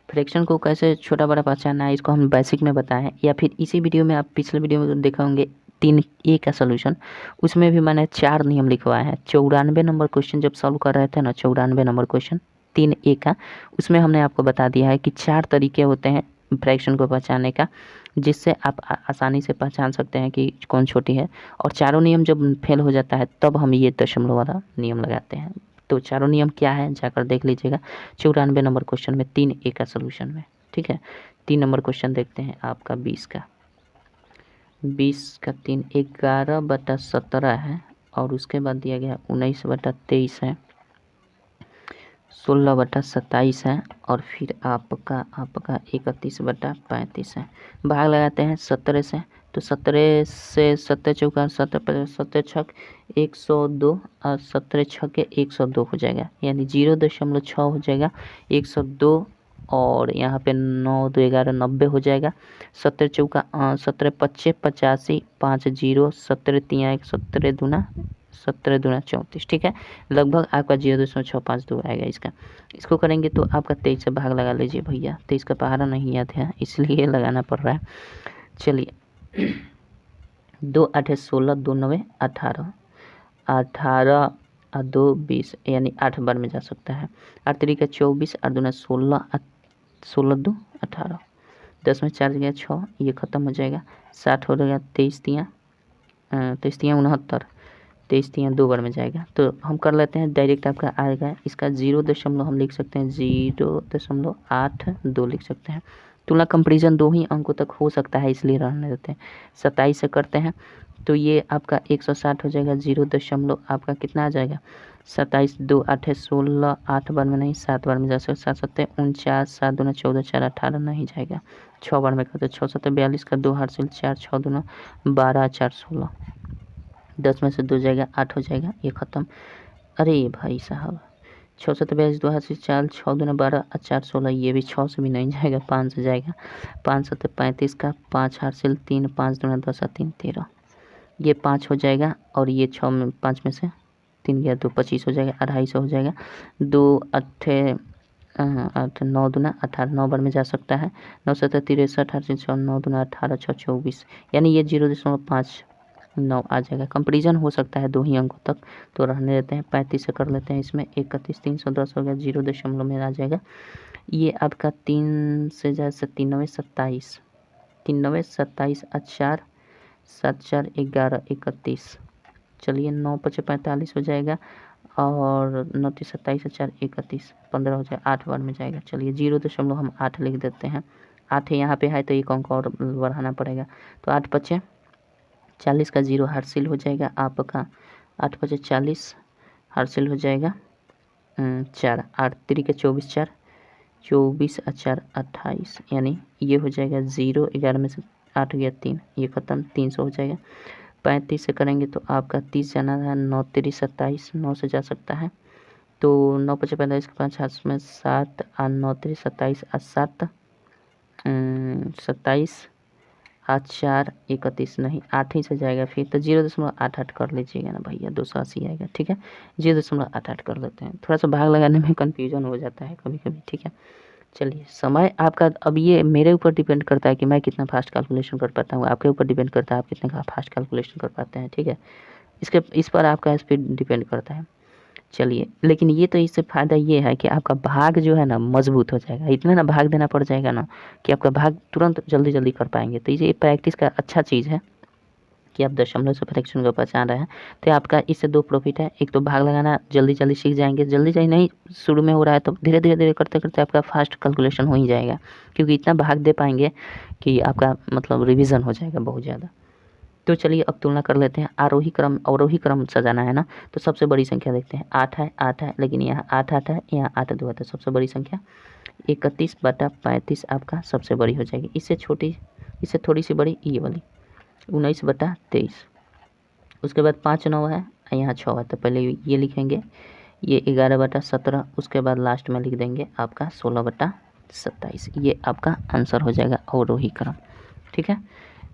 फ्रैक्शन को कैसे छोटा बड़ा पहचानना है, इसको हम बेसिक में बताएं, या फिर इसी वीडियो में आप पिछले वीडियो में देखे होंगे 3A का सोल्यूशन, उसमें भी मैंने 4 नियम लिखवाए हैं। 94 नंबर क्वेश्चन जब सॉल्व कर रहे थे ना, 94 नंबर क्वेश्चन 3A का, उसमें हमने आपको बता दिया है कि 4 तरीके होते हैं फ्रैक्शन को पहचानने का, जिससे आप आसानी से पहचान सकते हैं कि कौन छोटी है। और चारों नियम जब फेल हो जाता है तब हम ये दशमलव वाला नियम लगाते हैं। तो चारों नियम क्या है जाकर देख लीजिएगा 94 नंबर क्वेश्चन में 3A का सोल्यूशन में। ठीक है, 3 नंबर क्वेश्चन देखते हैं आपका 20 का। 20 का 3 11/17 है, और उसके बाद दिया गया 19/23 है, 16/27 है, और फिर आपका 31/35 है। भाग लगाते हैं 17 से, तो 17 से 17 चौका 17 छक 102 और 17 छके 102 हो जाएगा, यानी 0.6 हो जाएगा 102, और यहाँ पे 9 2 11 90 हो जाएगा। 17 चौका 17 पच्चे 85, 5 0, 17 तिया 1, 17 दूना 17 दूना 34। ठीक है, लगभग आपका 0.652 आएगा इसका। इसको करेंगे तो आपका 23 से भाग लगा लीजिए भैया, 23 का पहाड़ा नहीं याद है इसलिए लगाना पड़ रहा है। चलिए 2 8 16, 2 9 18, 18 और 2 20, यानी 8 बार में जा सकता है। 8 3 का 24, 8 दूना 16, 16 2 18, 10 में 4 गया 6, ये ख़त्म हो जाएगा। 60 हो गया 23 तियाँ 69, 23 तियाँ 2 बार में जाएगा। तो हम कर लेते हैं डायरेक्ट, आपका आएगा इसका 0. हम लिख सकते हैं 0.82 लिख सकते हैं। तुलना कंपेरिजन 2 ही अंकों तक हो सकता है, इसलिए रहने देते हैं। 27 से करते हैं तो ये आपका 160 हो जाएगा। 0. आपका कितना आ जाएगा 27 2 8 16, 8 बार में नहीं 7 बार में जा सकते। 7 7 49, 7 दूना 14, 4 18 नहीं जाएगा। 6 बार में करते 6 7 42 का 2 हासिल 4, 6 दूना 12, 4 16, 10 में से 2 जाएगा 8 हो जाएगा, ये ख़त्म। अरे भाई साहब 6 7 22 2 हाथ से 4, 6 दूना 12 और 4 16, ये भी 6 से भी नहीं जाएगा, 5 से जाएगा। 5 7 35 का, 5 हाथ से 3, 5 दूना 10 और 3 13, ये 5 हो जाएगा। और ये 6 में 5 में से 3 गया 2, 25 हो जाएगा, 250 हो जाएगा। 2 अट्ठे 8 9 दूना 18, 9 बार में जा सकता है। 9 7 63, 8 से 6, 9 दूना 18, 6 24, यानी ये 0.59 आ जाएगा। कंपेरिजन हो सकता है 2 ही अंकों तक, तो रहने देते हैं। 35 से कर लेते हैं इसमें, 31 310 हो गया, 0 में आ जाएगा। ये आपका 3 से जाए 93 27, 93 27 और 4 7 4 11 31, चलिए 9 5 45 हो जाएगा। और 9 3 27 4 31, 15 हो जाएगा, 8 बार में जाएगा। चलिए 0.8 लिख देते हैं। 8 यहाँ पे है तो एक अंक और बढ़ाना पड़ेगा, तो 8 5 40 का 0 हासिल हो जाएगा आपका। 8 5 40 हासिल हो जाएगा 4, 8 3 के 24, 4 24 और 4 28, यानी ये हो जाएगा 0, 11 में से 8 गया 3, ये ख़त्म, 300 हो जाएगा। 35 से करेंगे तो आपका 30 जाना है, 9 3 27, 9 से जा सकता है, तो 9 5 45 के 5 हाथ में 7 और 9 3 27 और 7 27 और 4 31, नहीं 8 ही से जाएगा फिर, तो 0.88 कर लीजिएगा ना भैया, 280 आएगा। ठीक है, 0.88 कर लेते हैं। थोड़ा सा भाग लगाने में कन्फ्यूजन हो जाता है कभी कभी। ठीक है, चलिए समय आपका, अब ये मेरे ऊपर डिपेंड करता है कि मैं कितना फास्ट कैलकुलेशन कर पाता हूँ, आपके ऊपर डिपेंड करता है आप कितने फास्ट कैलकुलेशन कर पाते हैं। ठीक है, इस पर आपका स्पीड डिपेंड करता है। चलिए, लेकिन ये तो इससे फ़ायदा ये है कि आपका भाग जो है ना मजबूत हो जाएगा, इतना ना भाग देना पड़ जाएगा ना कि आपका भाग तुरंत जल्दी जल्दी कर पाएंगे। तो ये प्रैक्टिस का अच्छा चीज़ है कि आप दशमलव से फ्रैक्शन को पहचान रहे हैं, तो आपका इससे 2 प्रॉफिट है। एक तो भाग लगाना जल्दी जल्दी सीख जाएंगे, जल्दी जल्दी नहीं शुरू में हो रहा है तो धीरे धीरे धीरे करते करते आपका फास्ट कैलकुलेशन हो ही जाएगा, क्योंकि इतना भाग दे पाएंगे कि आपका मतलब रिविज़न हो जाएगा बहुत ज़्यादा। तो चलिए अब तुलना कर लेते हैं। आरोही क्रम अवरोही क्रम सजाना है ना, तो सबसे बड़ी संख्या देखते हैं। 8 है, लेकिन यहाँ 8 है, यहाँ 8 2 है, तो सबसे बड़ी संख्या 31/35 आपका सबसे बड़ी हो जाएगी। इससे छोटी, इससे थोड़ी सी बड़ी ये वाली 19/23। उसके बाद 5 9 है, यहाँ 6 है, तो पहले ये लिखेंगे, ये 11/17। उसके बाद लास्ट में लिख देंगे आपका 16/27। ये आपका आंसर हो जाएगा अवरोही क्रम। ठीक है,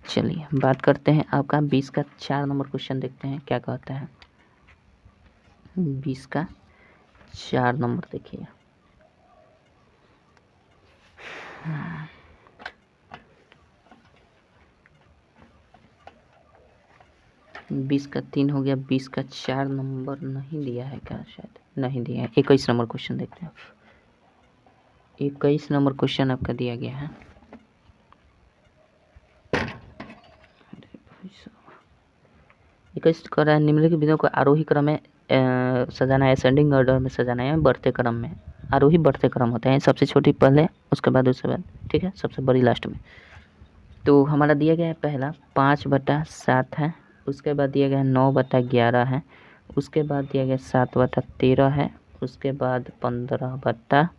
चलिए बात करते हैं आपका 20 का 4 नंबर क्वेश्चन, देखते हैं क्या कहता है। 20 का 4 नंबर देखिए, बीस का 3 हो गया। 20 का 4 नंबर नहीं दिया है क्या, शायद नहीं दिया है। 21 नंबर क्वेश्चन देखते हैं। 21 नंबर क्वेश्चन आपका दिया गया है। 21 कर रहा है, निम्नलिखित बिंदुओं को आरोही क्रम में सजाना है, असेंडिंग ऑर्डर में सजाना है, बढ़ते क्रम में। आरोही बढ़ते क्रम होते हैं, सबसे छोटी पहले, उसके बाद उसके बाद, ठीक है, सबसे बड़ी लास्ट में। तो हमारा दिया गया है पहला 5/7 है, उसके बाद दिया गया है 9/11 है, उसके बाद दिया गया 7/13 है, उसके बाद 15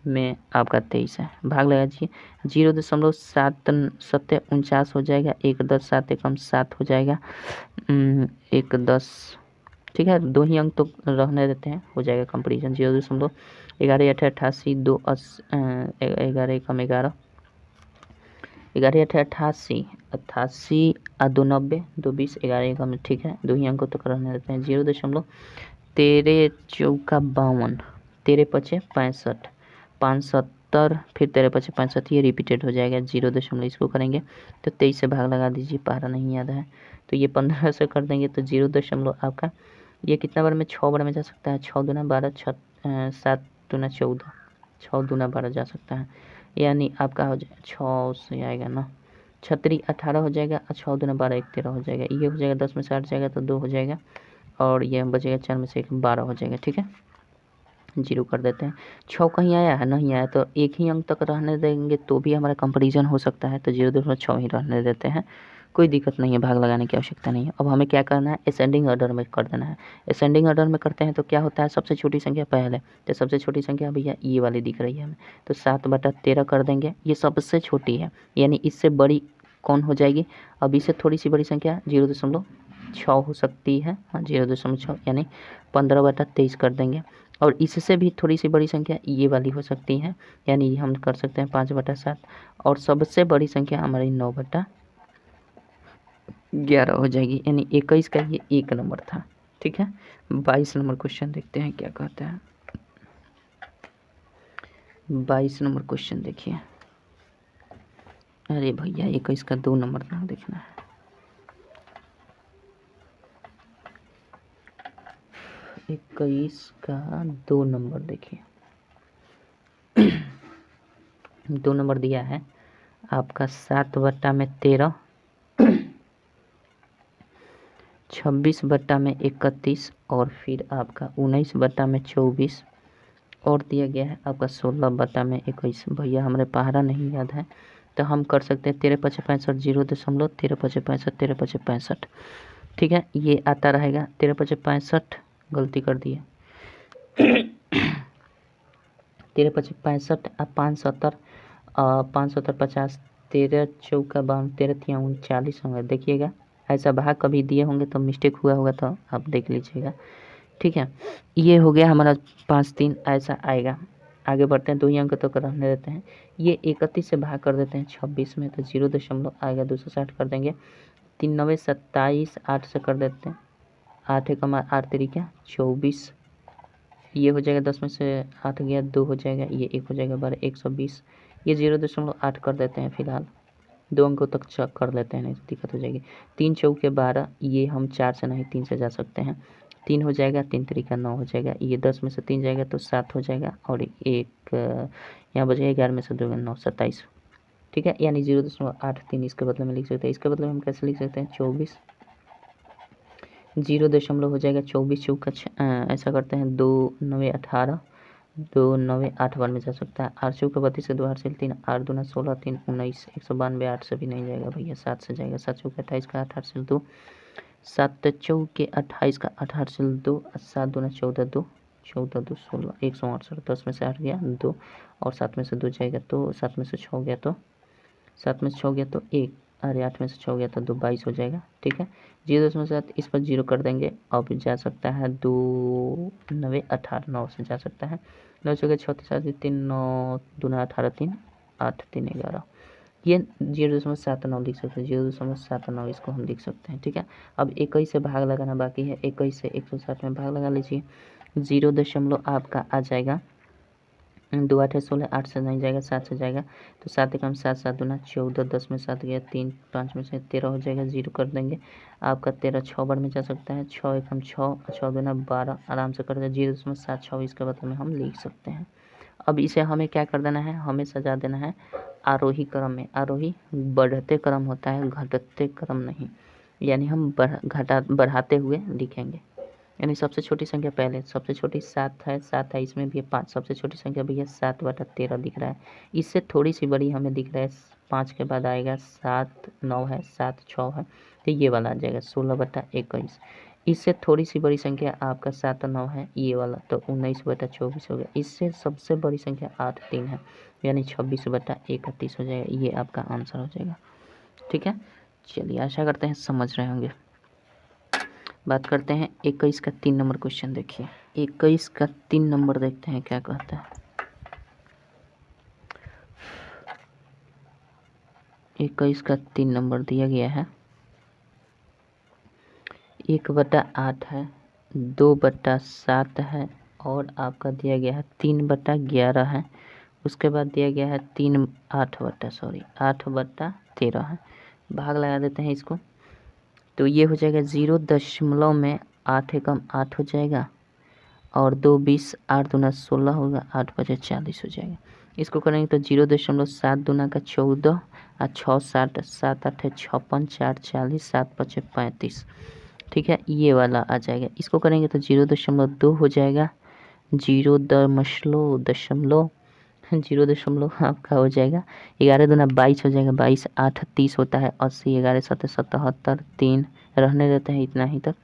में आपका 23 है। भाग लगा दीजिए, 0.749 हो जाएगा। 1 10 7 एकम 7 हो जाएगा। 1 10, ठीक है, 2 ही अंक तो रहने देते हैं, हो जाएगा कंपेरिजन। 0.11 8 88, 2 11 एकम 11, 11 8 88, 88 और 2 90, 2 20, 11 एकम, ठीक है, 2 ही अंक तो रहने देते हैं। 0.13 चौका 52, 13 पचे 65, 570, फिर 13 पचे 65, ये रिपीटेड हो जाएगा। 0. इसको करेंगे तो 23 से भाग लगा दीजिए, पारा नहीं याद है, तो ये 15 से कर देंगे तो 0. आपका ये कितना बार में, 6 बार में जा सकता है। 6 दूना 12, 7 दूना 14, 6 दूना 12 जा सकता है, यानी आपका हो जाएगा 6 से आएगा ना, 36 18 हो जाएगा, और 6 दूना 12 1 13 हो जाएगा। ये हो जाएगा 10 में से 8 जाएगा तो 2 हो जाएगा, और ये बचेगा 4 में से 1 12 हो जाएगा। ठीक है, 0 कर देते हैं। 6 कहीं आया है, नहीं आया, तो एक ही अंक तक रहने देंगे तो भी हमारा कंपैरिजन हो सकता है, तो 0.6 ही रहने देते हैं, कोई दिक्कत नहीं है, भाग लगाने की आवश्यकता नहीं है। अब हमें क्या करना है, असेंडिंग ऑर्डर में कर देना है। असेंडिंग ऑर्डर में करते हैं तो क्या होता है, सबसे छोटी संख्या पहले, तो सबसे छोटी संख्या भैया ये वाली दिख रही है हमें, तो 7/13 कर देंगे, ये सबसे छोटी है, यानी इससे बड़ी कौन हो जाएगी। अब इससे थोड़ी सी बड़ी संख्या 0.6 हो सकती है, हाँ 0.6, यानी 15/23 कर देंगे। और इससे भी थोड़ी सी बड़ी संख्या ये वाली हो सकती है, यानी हम कर सकते हैं 5/7, और सबसे बड़ी संख्या हमारी 9/11 हो जाएगी, यानी 21 का ये 1 नंबर था। ठीक है, 22 नंबर क्वेश्चन देखते हैं क्या कहता है। 22 नंबर क्वेश्चन देखिए। अरे भैया 21 का 2 नंबर ना देखना है। 21 का 2 नंबर देखिए। 2 नंबर दिया है आपका 7/13, 26/31, और फिर आपका 19/24, और दिया गया है आपका 16/21। भैया हमारे पहाड़ा नहीं याद है, तो हम कर सकते हैं 13×5=65, 0.13, 13×5=65, 13×5=65। ठीक है, ये आता रहेगा 13×5=65, गलती कर दिए 13×5=65, 5×70, 5×70 50, 13×4 52, 13×3 39 होंगे। देखिएगा, ऐसा भाग कभी दिए होंगे तो मिस्टेक हुआ होगा, तो आप देख लीजिएगा। ठीक है, ये हो गया हमारा 5×3 ऐसा आएगा। आगे बढ़ते हैं, 2 ही अंक तो रहने देते हैं। ये 31 से भाग कर देते हैं 26 में, तो 0 दशमलव आएगा, 260 कर देंगे। 3×9 = 27, 8 से कर देते हैं, 8 × 8 = 24, ये हो जाएगा, 10 में से 8 गया 2 हो जाएगा, ये 1 हो जाएगा 12, 120। ये 0.8 कर देते हैं फिलहाल, 2 अंकों तक चेक कर लेते हैं, नहीं तो दिक्कत हो जाएगी। 3×4 = 12, ये हम 4 से नहीं 3 से जा सकते हैं, 3 हो जाएगा, 3×3 = 9 हो जाएगा, ये 10 में से 3 जाएगा तो 7 हो जाएगा, और एक यहाँ बचेगा 11 में से 2 9, 27। ठीक है, यानी 0.83 इसके बदले में लिख सकते हैं। इसके बदले में हम कैसे लिख सकते हैं, 24, 0 दशमलव हो जाएगा 24×4 ऐसा करते हैं, 2×9 = 18, 2×9 = 8 बार में जा सकता है। 8×4 = 32, 2 8 से 3, 8 दूना 16, 3 19, 192, 8 से भी नहीं जाएगा भैया, 7 से जाएगा, 7×4 = 28 का 8 8 से 2, 7×4 = 28 का 8 8 से 2, 7 दूना 14, 2 14 2 16, 168, 10 में से 8 गया 2, और 7 में से 2 जाएगा तो 7 में से 6 गया तो 7 में से 6 गया तो 1, अरे 8 में से 6 गया तो 2, 22 हो जाएगा। ठीक है, 0.7 इस पर 0 कर देंगे, अब जा सकता है 2×9 = 18, 9 से जा सकता है, 9 से 34, 7 3 9 दूना 18, 3 8 3 11, ये 0.79 लिख सकते हैं, 0.79 इसको हम लिख सकते हैं। ठीक है, अब 21 से भाग लगाना बाकी है, 21 से 160 में भाग लगा लीजिए, 0 दशमलव आपका आ जाएगा 2 8 16, 8 से नहीं जाएगा, 7 से जाएगा, तो 7 × 7 7 दूना 14, 10 में 7 गया 3, 5 में से 13 हो जाएगा, 0 कर देंगे, आपका 13 6 बार में जा सकता है, 6 × 6, 6 दूना 12, आराम से कर दे, 0.726 के बदले में हम लिख सकते हैं। अब इसे हमें क्या कर देना है, हमें सजा देना है आरोही क्रम में। आरोही बढ़ते क्रम होता है, घटते क्रम नहीं, यानी हम बढ़ाते हुए लिखेंगे, यानी सबसे छोटी संख्या पहले, सबसे छोटी 7 है, 7 है, इसमें भी 5, सबसे छोटी संख्या भैया 7/13 दिख रहा है, इससे थोड़ी सी बड़ी हमें दिख रहा है 5 के बाद आएगा 7 9 है, 7 6 है, तो ये वाला आ जाएगा 16/21। इससे थोड़ी सी बड़ी संख्या आपका 7 9 है, ये वाला तो 19/24 हो गया। इससे सबसे बड़ी संख्या 8 3 है, यानी 26/31 हो जाएगा, ये आपका आंसर हो जाएगा। ठीक है, चलिए आशा करते हैं समझ रहे होंगे। बात करते हैं 21 का 3 नंबर क्वेश्चन देखिए। 21 का 3 नंबर देखते हैं क्या कहता है। 21 का 3 नंबर दिया गया है, 1/8 है, 2/7 है, और आपका दिया गया है 3/11 है, उसके बाद दिया गया है 8/13 है। भाग लगा देते हैं इसको, तो ये हो जाएगा 0 दशमलव में 8 × 8 हो जाएगा, और 2 20, 8 दूना 16 होगा, 8 × 5 = 40 हो जाएगा। इसको करेंगे तो 0.7 दूना का 14, 6 60, 7 8 56, 4 40, 7 5 35। ठीक है, ये वाला आ जाएगा। इसको करेंगे तो 0.2 हो जाएगा, 0 दशमलव आपका हो जाएगा 11 दूना 22 हो जाएगा, 22 8 30 होता है, 80 11 7 77, 3 रहने देते हैं इतना ही तक।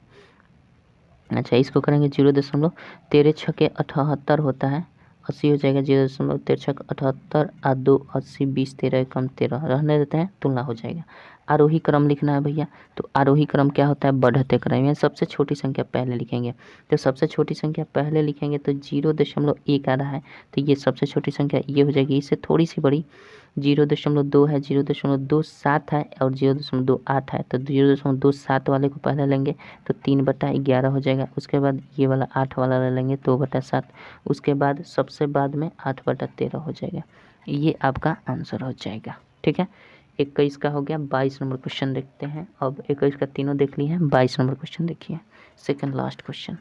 अच्छा, इसको करेंगे 0.13 × 78 होता है, 80 हो जाएगा, 0.13 × 78 और 2 80 20 13 × 13 रहने देते हैं, तुलना हो जाएगा। आरोही क्रम लिखना है भैया। तो आरोही क्रम क्या होता है, बढ़ते क्रम, यानी सबसे छोटी संख्या पहले लिखेंगे। तो सबसे छोटी संख्या पहले लिखेंगे तो 0.1 आ रहा है, तो ये सबसे छोटी संख्या ये हो जाएगी, इससे थोड़ी सी बड़ी 0.2 है, 0.27 है और 0.28 है। तो 0.27 वाले को पहले लेंगे तो 3/11 हो जाएगा। उसके बाद ये वाला 8 वाला ले लेंगे 2/7। उसके बाद सबसे बाद में 8/13 हो जाएगा। ये आपका आंसर हो जाएगा। ठीक है, 21 का हो गया। 22 नंबर क्वेश्चन देखते हैं। अब 21 का तीनों देख लिए हैं, 22 नंबर क्वेश्चन देखिए, second last question.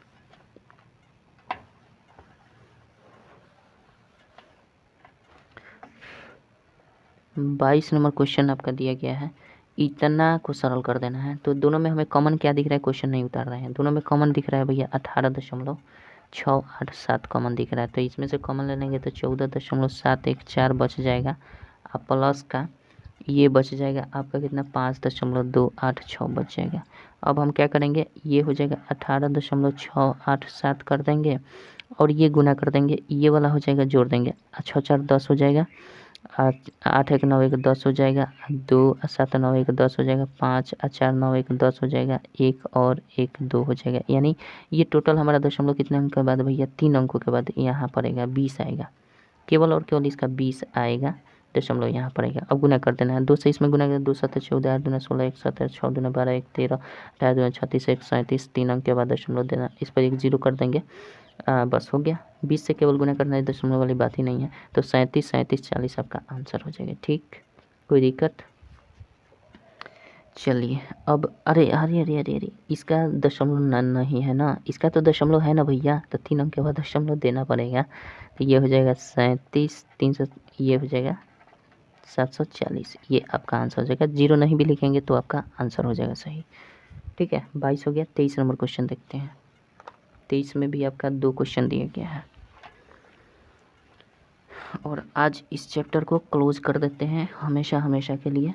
22 number question आपका दिया गया है, इतना को सरल कर देना है। तो दोनों में हमें कॉमन क्या दिख रहा है, क्वेश्चन नहीं उतार रहे हैं, दोनों में कॉमन दिख रहा है भैया 18.687 कॉमन दिख रहा है। तो इसमें से कॉमन ले लेंगे तो 14.714 बच जाएगा। अब प्लस का ये बच जाएगा आपका कितना, 5.286 बच जाएगा। अब हम क्या करेंगे, ये हो जाएगा 18.687 कर देंगे और ये गुना कर देंगे, ये वाला हो जाएगा जोड़ देंगे, 6 4 10 हो जाएगा, 8 1 9 1 10 हो जाएगा, 2 7 9 1 10 हो जाएगा, 5 4 9 1 10 हो जाएगा, 1 और 1 2 हो जाएगा। यानी ये टोटल हमारा दशमलव कितने अंक के बाद भैया, 3 अंकों के बाद यहाँ पड़ेगा 20 आएगा, केवल और केवल इसका 20 आएगा, दशमलव यहाँ पड़ेगा। अब गुना कर देना है, 2 से इसमें गुना कर, 2 7 14, 8 दूना 16, 1 7 6 दूना 12, 1 13, 18 दूना 36, 1 37, 3 अंक के बाद दशमलव देना, इस पर 1 0 कर देंगे। बस हो गया, 20 से केवल गुना करना है, दशमलव वाली बात ही नहीं है। तो 37 37 40 आपका आंसर हो जाएगा। ठीक, कोई दिक्कत? चलिए अब अरे अरे अरे अरे अरे इसका दशमलव नहीं है ना, इसका तो दशमलव है ना भैया, तो 3 अंक के बाद दशमलव देना पड़ेगा। तो ये हो जाएगा 37 300, ये हो जाएगा 740, ये आपका आंसर हो जाएगा। 0 नहीं भी लिखेंगे तो आपका आंसर हो जाएगा सही। ठीक है, 22 हो गया। 23 नंबर क्वेश्चन देखते हैं। 23 में भी आपका 2 क्वेश्चन दिया गया है और आज इस चैप्टर को क्लोज कर देते हैं हमेशा हमेशा के लिए।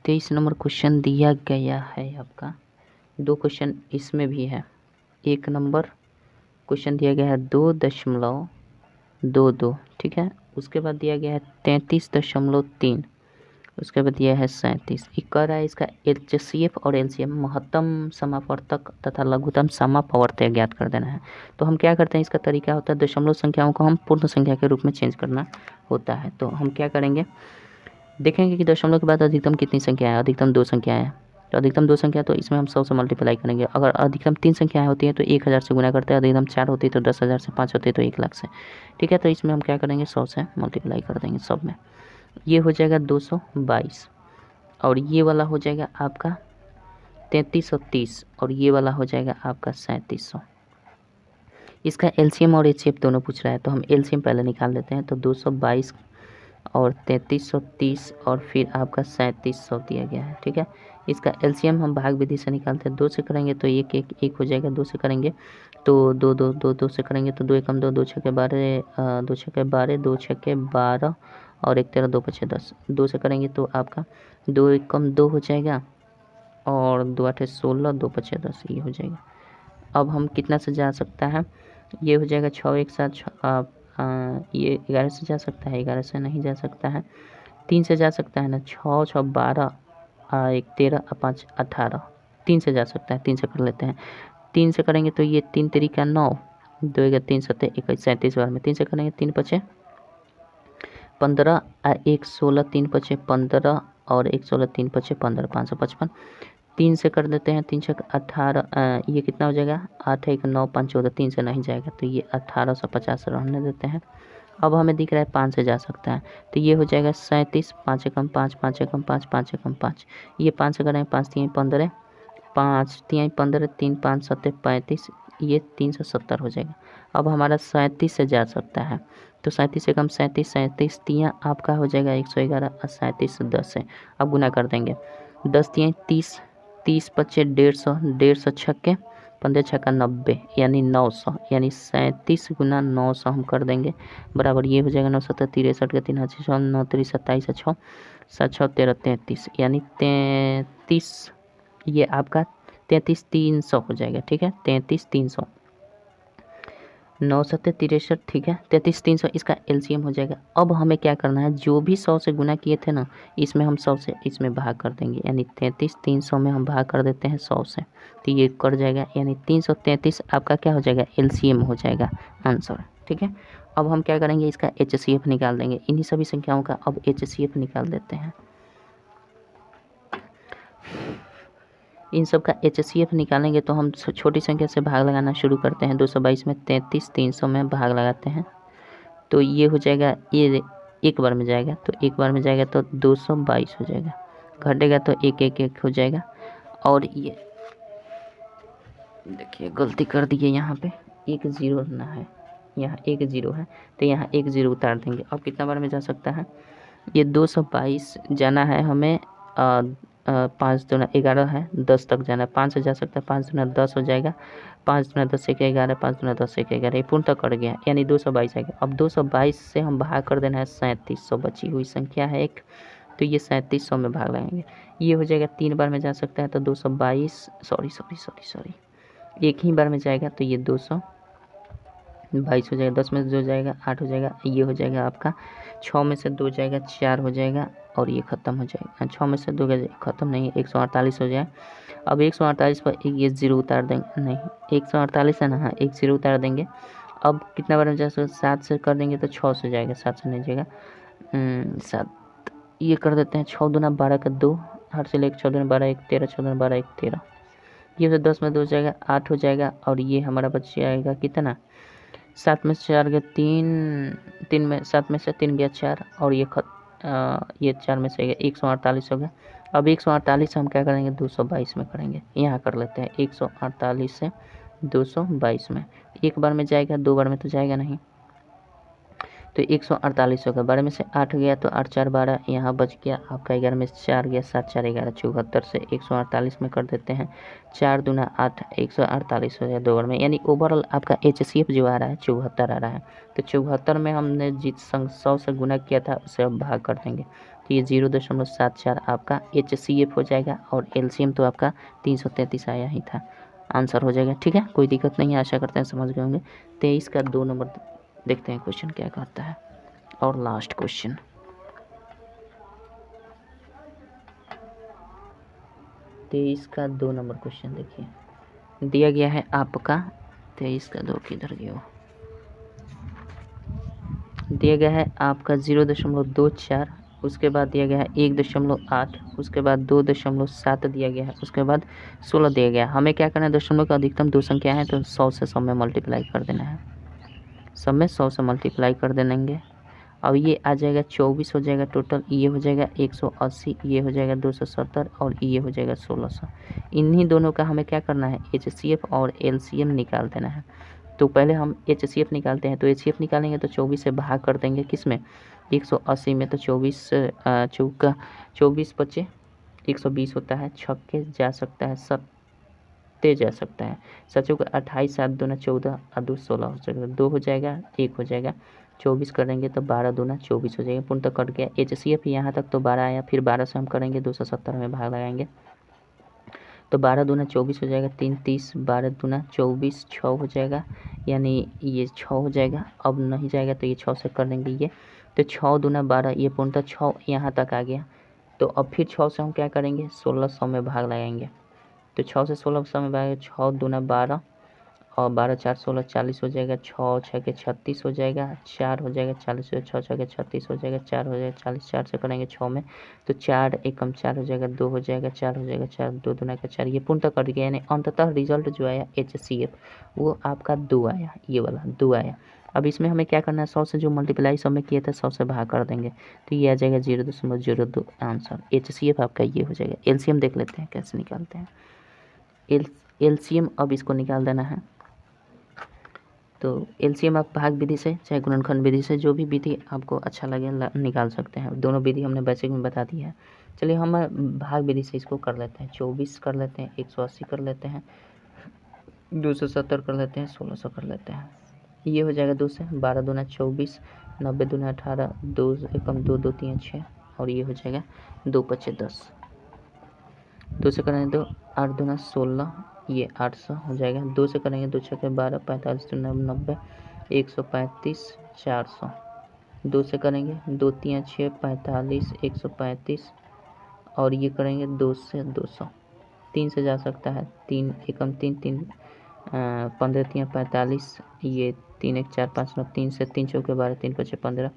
तेईस नंबर क्वेश्चन दिया गया है आपका, 2 क्वेश्चन इसमें भी है। 1 नंबर क्वेश्चन दिया गया है 2.22, ठीक है। उसके बाद दिया गया है 33.3, उसके बाद दिया है 37। ये कह रहा है इसका HCF और LCM, महत्तम समापवर्तक तथा लघुत्तम समापवर्तक ज्ञात कर देना है। तो हम क्या करते हैं, इसका तरीका होता है दशमलव संख्याओं को हम पूर्ण संख्या के रूप में चेंज करना होता है। तो हम क्या करेंगे, देखेंगे कि दशमलव के बाद अधिकतम कितनी संख्या है, अधिकतम 2 संख्या है। तो अधिकतम 2 संख्या तो इसमें हम 100 से मल्टीप्लाई करेंगे। अगर अधिकतम 3 संख्याएं होती हैं तो 1000 से गुना करते हैं, अधिकतम 4 होती है तो 10,000 से, 5 होती है तो 1 लाख से। ठीक है, तो इसमें हम क्या करेंगे, 100 से मल्टीप्लाई कर देंगे सब में। ये हो जाएगा 222 और ये वाला हो जाएगा आपका 3330 और ये वाला हो जाएगा आपका 3700। इसका LCM और HCF दोनों पूछ रहा है, तो हम LCM पहले निकाल लेते हैं। तो 222 और 3330 और फिर आपका 3700 दिया गया है। ठीक है, इसका LCM हम भाग विधि से निकालते हैं। 2 से करेंगे तो 1 1 1 हो जाएगा, 2 से करेंगे तो 2 2 2 2 से करेंगे तो 2 एकम 2, 2 छक्के 12, 2 छक्के 12, 2 छक्के 12 और 1 13, 2 5 10। 2 से करेंगे तो आपका 2 एकम 2 हो जाएगा और 2 8 16, 2 5 10, ये हो जाएगा। अब हम कितना से जा सकता है, ये हो जाएगा 6 1 7 ये 11 से जा सकता है, 11 से नहीं जा सकता है, 3 से जा सकता है ना, 6 6 12, 1 13, 5 18, 3 से जा सकता है, 3 से कर लेते हैं। 3 से करेंगे तो ये 3 तरीका 9, 2 1 3 7 21 37 बार में 3 से करेंगे, 3 5 15, 1 16, 3 5 15 और 1 16, 3 5 15, 555। 3 से कर देते हैं, 3 6 18, ये कितना हो जाएगा, 8 1 9 5 14, 3 से नहीं जाएगा तो ये 1850 रहने देते हैं। अब हमें दिख रहा है 5 से जा सकता है, तो ये हो जाएगा 37, 5 एकम 5, 5 एकम 5, 5 एकम 5, ये 5 से करेंगे 5 3 15, 5 3 15, 3 5 7 35, ये 370 हो जाएगा। अब हमारा 37 से जा सकता है, तो 37 एकम 37, 37 तियाँ आपका हो जाएगा 111 और 37 से 10 से अब गुना कर देंगे। 10 तियाँ 30, 30 25 150, 150 छक्के 15 छक्का 90 यानी 900, यानी 37 गुना 900 हम कर देंगे बराबर, ये हो जाएगा 9 7 63 के 3 6 9 3 27 6 7 6 13 33, यानी 33, ये आपका 33 300 हो जाएगा। ठीक है, 33 300 9 7 63, ठीक है, 33 300 इसका एलसीएम हो जाएगा। अब हमें क्या करना है, जो भी 100 से गुना किए थे ना, इसमें हम 100 से इसमें भाग कर देंगे, यानी 33 300 में हम भाग कर देते हैं 100 से, तो ये कर जाएगा, यानी 333 आपका क्या हो जाएगा, एलसीएम हो जाएगा आंसर, ठीक है। अब हम क्या करेंगे, इसका एचसीएफ निकाल देंगे, इन्हीं सभी संख्याओं का अब एचसीएफ निकाल देते हैं। इन सब का एचसीएफ निकालेंगे तो हम छोटी संख्या से भाग लगाना शुरू करते हैं। 222 में 33 300 में भाग लगाते हैं, तो ये हो जाएगा, ये एक बार में जाएगा, तो एक बार में जाएगा तो 222 हो जाएगा, घटेगा तो 1 1 1 हो जाएगा। और ये देखिए गलती कर दिए, यहाँ पे 1 0 ना है, यहाँ 1 0 है, तो यहाँ 1 0 उतार देंगे। अब कितना बार में जा सकता है, ये 222 जाना है हमें, 5 दूना 11 है, 10 तक जाना है, 5 से जा सकता है, 5 दूना 10 हो जाएगा, 5 दूना 10 1 11, 5 दूना 10 1 11, ये पूर्ण तक कट गया, यानी 222 आएगा। अब 222 से हम भाग कर देना है 3700, बची हुई संख्या है एक, तो ये 3700 में भाग लगाएंगे, ये हो जाएगा 3 बार में जा सकता है, तो 222 सॉरी एक ही बार में जाएगा, तो ये 222 हो जाएगा, 10 में से 2 जाएगा 8 हो जाएगा, ये हो जाएगा आपका 6 में से 2 जाएगा 4 हो जाएगा, और ये ख़त्म हो जाएगा, 6 में से 2 ख़त्म नहीं, 148 हो जाए। अब 148 पर ये 0 उतार देंगे, नहीं 148 है ना, हाँ 1 0 उतार देंगे। अब कितना बार में जा सकते, 7 से कर देंगे तो 6 से जाएगा, 7 से नहीं जाएगा, 7 ये कर देते हैं, 6 दूना 12 का 2, हर से लेकर 6 दूना 12 1 13, 6 दूना 12 1 13, ये तो 10 में 2 जाएगा 8 हो जाएगा, और ये हमारा बच जाएगा कितना, 7 में से 4 गया 3 में 7 में से 3 गया 4, और ये 4 में से गया 148 हो गया। अब 148 हम क्या करेंगे, 222 में करेंगे, यहाँ कर लेते हैं 148 से 222 में, एक बार में जाएगा, 2 बार में तो जाएगा नहीं, तो 148 होगा, 12 में से 8 गया तो 8 4 12, यहाँ बच गया आपका 11 में से 4 गया 7 4 11, 74 से 148 में कर देते हैं, 4 दूना 8, 148 हो गया 2 बार में, यानी ओवरऑल आपका एचसीएफ जो आ रहा है 74 आ रहा है। तो 74 में हमने जिस 100 से गुना किया था उसे अब भाग कर देंगे, तो ये 0.74 आपका एचसीएफ हो जाएगा, और एलसीएम तो आपका 333 आया ही था, आंसर हो जाएगा, ठीक है, कोई दिक्कत नहीं है, आशा करते हैं समझ गए होंगे। 23 का 2 नंबर देखते हैं क्वेश्चन क्या कहता है, और लास्ट क्वेश्चन 23 का 2 नंबर क्वेश्चन देखिए, दिया गया है आपका 23 का 2 किधर गया, दिया गया है आपका 0.24, उसके बाद दिया गया है 1.8, उसके बाद 2.7 दिया गया है, उसके बाद 16 दिया गया है। हमें क्या करना है, दशमलव का अधिकतम 2 संख्या है, तो 100 से 100 में मल्टीप्लाई कर देना है, सब में 100 से मल्टीप्लाई कर देंगे। अब ये आ जाएगा 24 हो जाएगा टोटल, ये हो जाएगा 180, ये हो जाएगा 270, और ये हो जाएगा 1600। इन्हीं दोनों का हमें क्या करना है, एचसीएफ और एलसीएम निकाल देना है। तो पहले हम एचसीएफ निकालते हैं, तो एचसीएफ निकालेंगे तो 24 से भाग कर देंगे किस में, 180 में, तो 24 चौका 24 बचे 120 होता है, छक्के जा सकता है, सत्ते जा सकता है, सचों का 28 7 दूना 14 और 2 16 हो जाएगा, 2 हो जाएगा 1 हो जाएगा, 24 करेंगे तो 12 दूना 24 हो जाएगा, पूर्ण तक कट गया। एचसीएफ यहाँ तक तो 12 आया, फिर 12 से हम करेंगे 270 में भाग लगाएंगे, तो 12 दूना 24 हो जाएगा, 3 30, 12 दूना 24, 6 हो जाएगा, यानी ये 6 हो जाएगा। अब नहीं जाएगा तो ये 6 से कर देंगे ये, तो 6 दूना 12, ये पूर्णतः 6 यहाँ तक आ गया। तो अब फिर 6 से हम क्या करेंगे, 1600 में भाग लगाएंगे, तो 6 से 1600 में भाग, 6 दूना 12 और 12 4 16 40 हो जाएगा, 6 6 के 36 हो जाएगा, 4 हो जाएगा 40, 6 6 के 36 हो जाएगा, 4 हो जाएगा 40, 4 से करेंगे 6 में, तो 4 एकम 4 हो जाएगा, 2 हो जाएगा 4 हो जाएगा, 4 2 दूना का 4, ये पूर्णतः कट गया, यानी अंततः रिजल्ट जो आया एचसीएफ वो आपका 2 आया, ये वाला 2 आया। अब इसमें हमें क्या करना है, 100 से जो मल्टीप्लाई 100 में किए थे 100 से भाग कर देंगे, तो ये आ जाएगा 0.02 आंसर, एचसीएफ आपका ये हो जाएगा। एलसीएम देख लेते हैं कैसे निकालते हैं, एलसीएम अब इसको निकाल देना है। तो एलसीएम आप भाग विधि से चाहे गुणनखंड विधि से, जो भी विधि आपको अच्छा लगे निकाल सकते हैं, दोनों विधि हमने बेसिक में बता दी है। चलिए हम भाग विधि से इसको कर लेते हैं, 24 कर लेते हैं, 180 कर लेते हैं, 270 कर लेते हैं, 1600 कर लेते हैं, ये हो जाएगा 2 से, 12 दूना 24, 90 दूना 18, 2 एकम 2 2 3 6, और ये हो जाएगा 2 5 10, 2 से करेंगे 2, 8 दूना 16, ये 800 हो जाएगा, 2 से करेंगे 2 6 12, 45 दूना 90, 135 400, 2 से करेंगे 2 3 6 45 135, और ये करेंगे 2 से 200, 3 से जा सकता है, 3 एकम 3 3 15 3 45, ये 3 1 4 5 9, 3 से 3 चौके 12 3 5 15,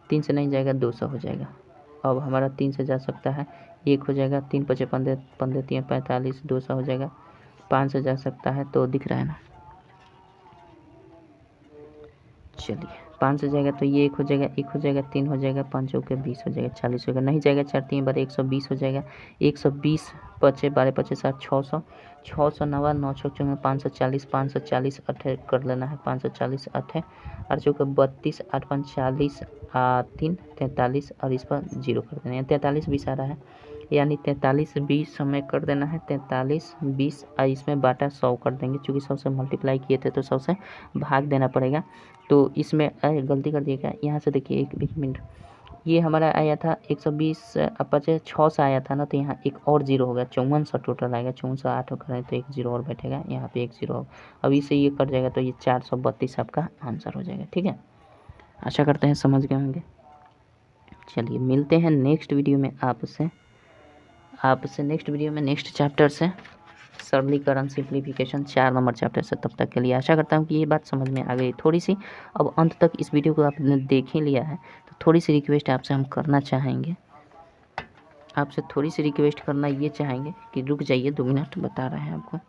3 से नहीं जाएगा 200 हो जाएगा। अब हमारा 3 से जा सकता है, 1 हो जाएगा, 3 5 15 15 3 45, 200 हो जाएगा। 5 से जा सकता है तो दिख रहा है ना, चलिए 5 से जाएगा तो ये 1 हो जाएगा, 1 हो जाएगा, 3 हो जाएगा, 5 चौके 20 हो जाएगा, 40 होगा, नहीं जाएगा 4 3 12 120 हो जाएगा, 120 5 12 5 7 600, 600 9 9 6 540, 540 8 कर लेना है, 540 8 8 चौके 32 8 5 40 3 43, और इस पर 0 कर देना है, 43 20 आ रहा है, यानी 43 20 हमें कर देना है, 43 20 इसमें बाटा 100 कर देंगे, चूँकि 100 से मल्टीप्लाई किए थे तो 100 से भाग देना पड़ेगा। तो इसमें गलती कर दिएगा, यहाँ से देखिए एक मिनट, ये हमारा आया था 120 पचे 6 से आया था ना, तो यहाँ एक और 0 होगा, 5400 टोटल आएगा, 5400 8 करें तो एक 0 और बैठेगा, यहाँ पे एक 0 होगा, अब इसे ये कट जाएगा तो ये 432 आपका आंसर हो जाएगा। ठीक है, आशा करते हैं समझ गए होंगे। चलिए मिलते हैं नेक्स्ट वीडियो में आपसे नेक्स्ट वीडियो में नेक्स्ट चैप्टर से, सरलीकरण सिंप्लीफिकेशन 4 नंबर चैप्टर से। तब तक के लिए आशा करता हूँ कि ये बात समझ में आ गई थोड़ी सी। अब अंत तक इस वीडियो को आपने देख ही लिया है तो थोड़ी सी रिक्वेस्ट आपसे हम करना चाहेंगे, आपसे थोड़ी सी रिक्वेस्ट करना ये चाहेंगे कि रुक जाइए 2 मिनट, बता रहे हैं आपको।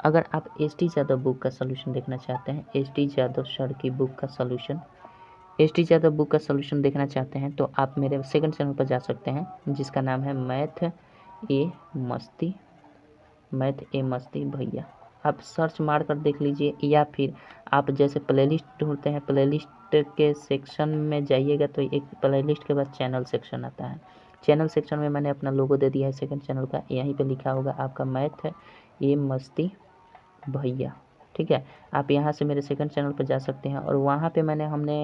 अगर आप एस.टी. यादव बुक का सलूशन देखना चाहते हैं, एस.टी. यादव सर की बुक का सलूशन, एस.टी. यादव बुक का सलूशन देखना चाहते हैं तो आप मेरे सेकंड चैनल पर जा सकते हैं, जिसका नाम है मैथ ए मस्ती भैया। आप सर्च मार कर देख लीजिए, या फिर आप जैसे प्लेलिस्ट ढूंढते हैं, प्लेलिस्ट के सेक्शन में जाइएगा तो एक प्लेलिस्ट के बाद चैनल सेक्शन आता है, चैनल सेक्शन में मैंने अपना लोगो दे दिया है सेकंड चैनल का, यहीं पे लिखा होगा आपका मैथ ए मस्ती भैया। ठीक है, आप यहाँ से मेरे सेकंड चैनल पर जा सकते हैं, और वहाँ पे हमने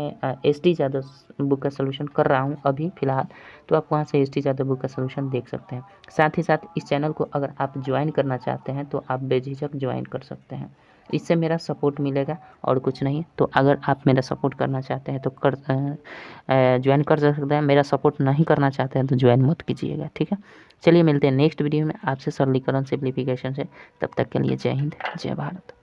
एस.टी. यादव बुक का सलूशन कर रहा हूँ अभी फ़िलहाल, तो आप वहाँ से एस.टी. यादव बुक का सलूशन देख सकते हैं। साथ ही साथ इस चैनल को अगर आप ज्वाइन करना चाहते हैं तो आप बेझिझक ज्वाइन कर सकते हैं, इससे मेरा सपोर्ट मिलेगा और कुछ नहीं। तो अगर आप मेरा सपोर्ट करना चाहते हैं तो ज्वाइन कर सकते हैं, मेरा सपोर्ट नहीं करना चाहते हैं तो ज्वाइन मत कीजिएगा। ठीक है, चलिए मिलते हैं नेक्स्ट वीडियो में आपसे सरलीकरण सिंप्लीफिकेशन से। तब तक के लिए जय हिंद जय भारत।